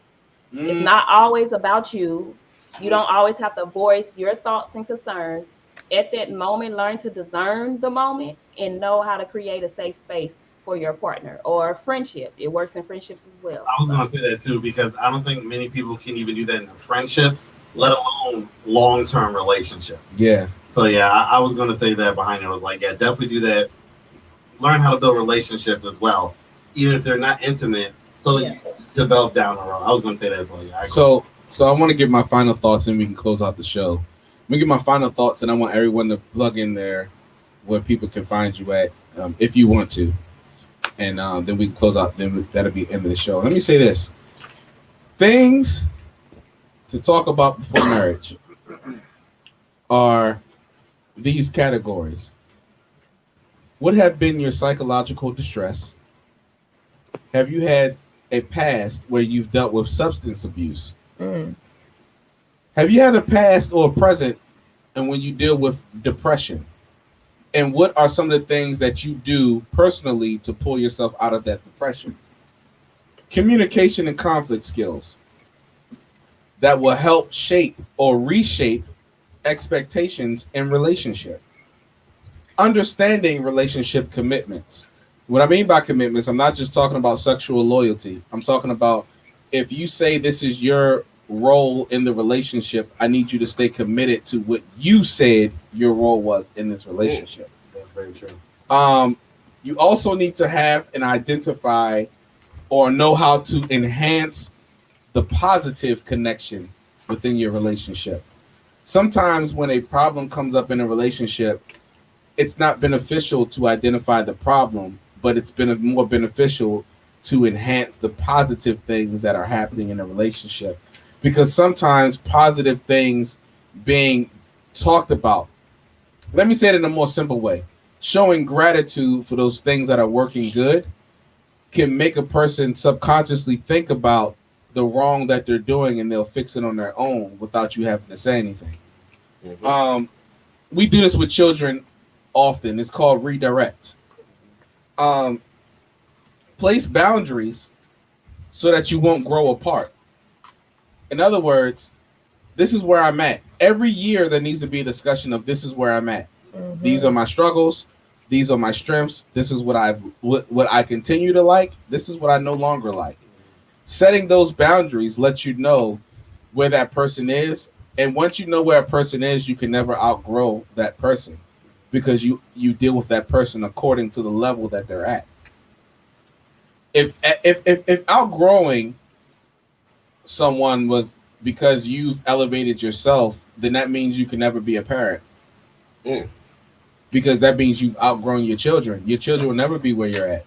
S9: It's not always about you. You don't always have to voice your thoughts and concerns. At that moment, learn to discern the moment and know how to create a safe space for your partner or friendship. It works in friendships as well.
S5: I was going to say that too, because I don't think many people can even do that in their friendships, let alone long-term relationships.
S3: Yeah.
S5: So yeah, I was going to say that behind it. I was like, yeah, definitely do that. Learn how to build relationships as well, even if they're not intimate. So you develop down the road. I was going to say that as well. Yeah. So
S3: I want to give my final thoughts, and we can close out the show. Let me give my final thoughts, and I want everyone to plug in there where people can find you at, if you want to. And then we can close out. Then that'll be the end of the show. Let me say this: things to talk about before marriage are these categories. What have been your psychological distress? Have you had a past where you've dealt with substance abuse? Have you had a past or a present and when you deal with depression? And what are some of the things that you do personally to pull yourself out of that depression? Communication and conflict skills that will help shape or reshape expectations in relationship. Understanding relationship commitments. What I mean by commitments, I'm not just talking about sexual loyalty. I'm talking about, if you say this is your role in the relationship, I need you to stay committed to what you said your role was in this relationship.
S5: that's very true.
S3: You also need to have and identify or know how to enhance the positive connection within your relationship. Sometimes when a problem comes up in a relationship, it's not beneficial to identify the problem, but it's been more beneficial to enhance the positive things that are happening in a relationship. Because sometimes positive things being talked about, let me say it in a more simple way, showing gratitude for those things that are working good can make a person subconsciously think about the wrong that they're doing, and they'll fix it on their own without you having to say anything. We do this with children often. It's called redirect. Place boundaries so that you won't grow apart. In other words, this is where I'm at. Every year there needs to be a discussion of, this is where I'm at. These are my struggles. These are my strengths. This is what I continue to like. This is what I no longer like. Setting those boundaries lets you know where that person is. And once you know where a person is, you can never outgrow that person, because you deal with that person according to the level that they're at. If outgrowing someone was because you've elevated yourself, then that means you can never be a parent. Because that means you've outgrown your children. Your children will never be where you're at.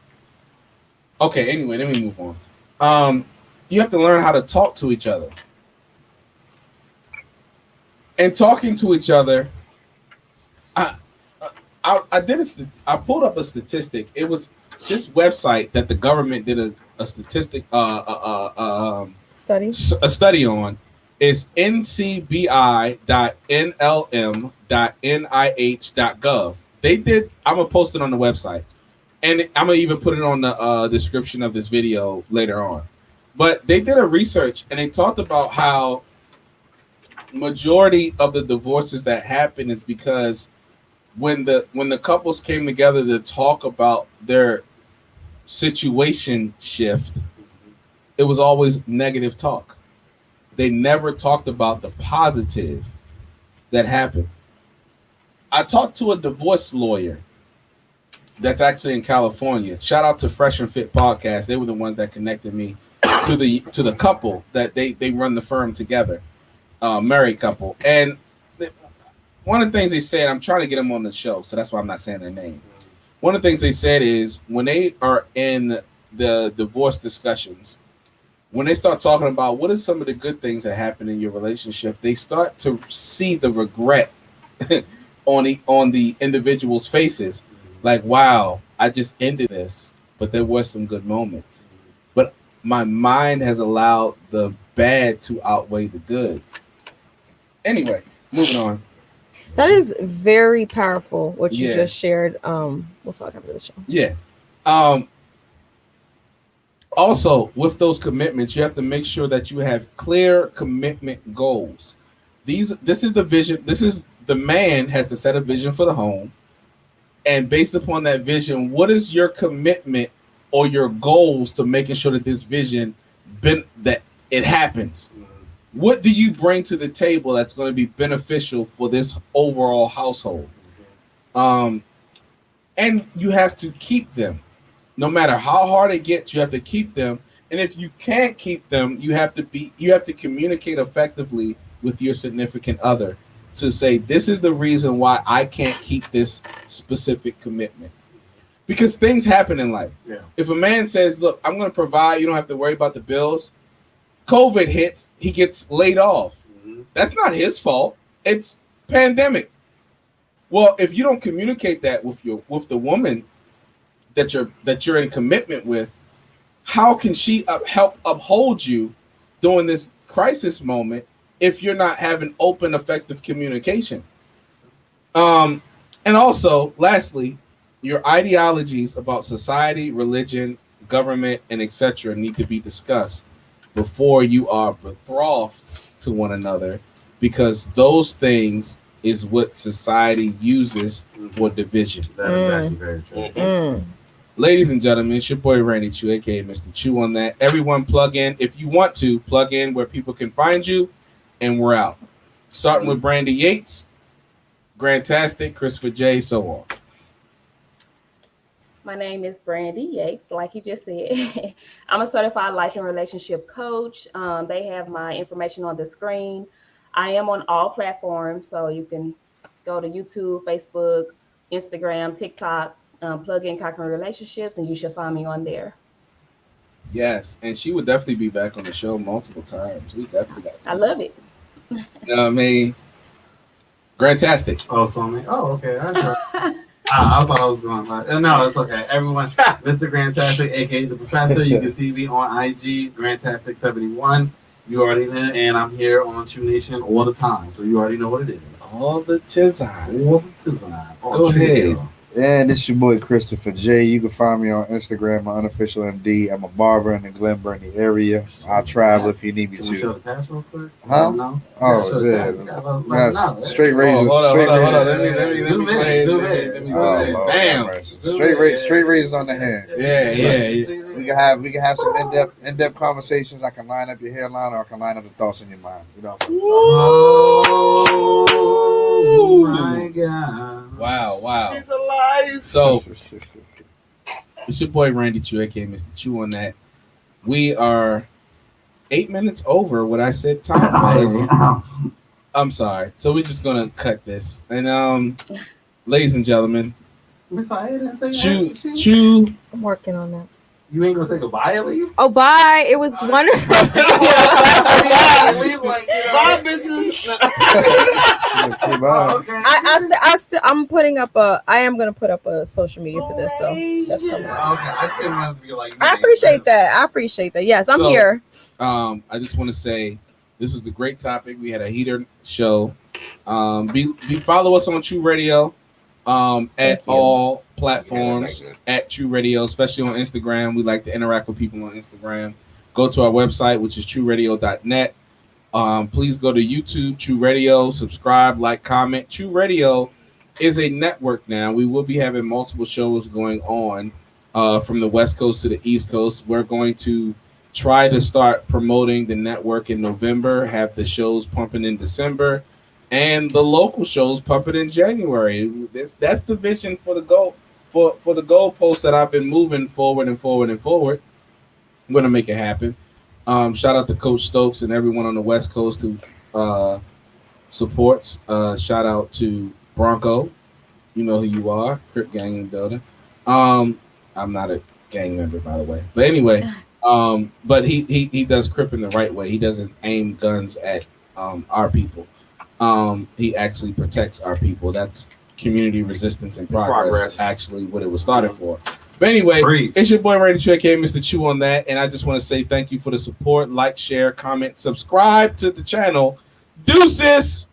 S3: Okay, anyway, let me move on. You have to learn how to talk to each other. And talking to each other, I pulled up a statistic. It was this website that the government did a statistic
S6: Study.
S3: a study on is ncbi.nlm.nih.gov. They did. I'm gonna post it on the website, and I'm gonna even put it on the description of this video later on. But they did a research and they talked about how majority of the divorces that happen is because when the couples came together to talk about their situation shift, it was always negative talk. They never talked about the positive that happened. I talked to a divorce lawyer that's actually in California. Shout out to Fresh and Fit Podcast. They were the ones that connected me to the couple that they run the firm together, married couple. And one of the things they said, I'm trying to get them on the show, so that's why I'm not saying their name. One of the things they said is when they are in the divorce discussions, when they start talking about what are some of the good things that happen in your relationship, they start to see the regret on the individual's faces. Like, wow, I just ended this, but there were some good moments. But my mind has allowed the bad to outweigh the good. Anyway, moving on.
S6: That is very powerful what you
S3: Yeah.
S6: just shared. We'll talk after the show.
S3: Yeah. Also, with those commitments, you have to make sure that you have clear commitment goals. This is the vision. This is the man has to set a vision for the home. And based upon that vision, what is your commitment or your goals to making sure that this vision that it happens? What do you bring to the table that's going to be beneficial for this overall household? And you have to keep them. No matter how hard it gets, you have to keep them. And if you can't keep them, you have to communicate effectively with your significant other to say, this is the reason why I can't keep this specific commitment. Because things happen in life.
S5: Yeah.
S3: If a man says, look, I'm going to provide, you don't have to worry about the bills. COVID hits, he gets laid off.
S5: Mm-hmm.
S3: That's not his fault. It's pandemic. Well, if you don't communicate that with the woman that you're in commitment with, how can she help uphold you during this crisis moment if you're not having open, effective communication? And also, lastly, your ideologies about society, religion, government, and etc. need to be discussed before you are betrothed to one another, because those things is what society uses for division.
S5: That is actually very true.
S3: Ladies and gentlemen, it's your boy Randy Chu, aka Mr. Chu on that. Everyone plug in. If you want to, plug in where people can find you, and we're out. Starting with Brandy Yates, Grandtastic, Christopher J, so on.
S9: My name is Brandy Yates, like he just said. I'm a certified life and relationship coach. They have my information on the screen. I am on all platforms, so you can go to YouTube, Facebook, Instagram, TikTok, plug in Conquering Relationships, and you should find me on there.
S3: Yes, and she would definitely be back on the show multiple times. We definitely got
S9: I love it.
S3: You know what I mean? Grandtastic.
S5: Oh, so I mean, oh, okay. I thought I was going like, no, it's okay. Everyone, Mr. Grandtastic, aka the Professor. You can see me on IG, Grandtastic71. You already know, and I'm here on True Nation all the time, so you already know what it is.
S3: All the tizine.
S5: All the tizine.
S3: Go ahead.
S10: And this your boy Christopher J. You can find me on Instagram, my unofficial MD. I'm a barber in the Glen Burnie area. I'll travel if you need me
S5: Can we show
S10: to.
S5: the task real quick?
S10: Huh?
S5: No.
S10: Oh, yeah.
S5: No.
S10: Straight razors.
S3: Hold on.
S5: Let me
S3: Zoom in. Bam.
S10: Straight razors on the hand.
S3: Yeah.
S10: We can have some in-depth conversations. I can line up your hairline, or I can line up the thoughts in your mind. You know.
S5: Oh my God!
S3: Wow.
S5: He's alive.
S3: So it's your boy Randy Chu, aka Mr. Chu on that. We are 8 minutes over what I said time was. I'm sorry. So we're just gonna cut this. And ladies and gentlemen,
S5: Miss I didn't say
S3: Chu
S6: I'm working on that.
S5: You ain't gonna say goodbye at least?
S6: Oh, bye. It was wonderful.
S5: At least, like, you know.
S11: Bye, bitches.
S6: I'm putting up I am gonna put up a social media for this, so that's coming up.
S5: Okay, I still want to be like.
S6: I appreciate that. Yes, I'm here.
S3: I just want to say this was a great topic. We had a heater show. Follow us on True Radio at all platforms at True Radio, especially on Instagram. We like to interact with people on Instagram. Go to our website, which is trueradio.net. Please go to YouTube, True Radio, subscribe, like, comment. True Radio is a network now. We will be having multiple shows going on from the West Coast to the East Coast. We're going to try to start promoting the network in November, have the shows pumping in December, and the local shows pumping in January. That's the vision for the goal for the goalposts that I've been moving forward and forward and forward. I'm going to make it happen. Shout out to Coach Stokes and everyone on the West Coast who supports. Shout out to Bronco. You know who you are. Crip gang in the building. I'm not a gang member, by the way. But anyway, but he does Crip in the right way. He doesn't aim guns at our people. He actually protects our people. That's community resistance and progress. Actually what it was started for. But anyway, it's your boy Randy Trey K, Mr. Chew on that. And I just want to say thank you for the support. Like, share, comment, subscribe to the channel. Deuces!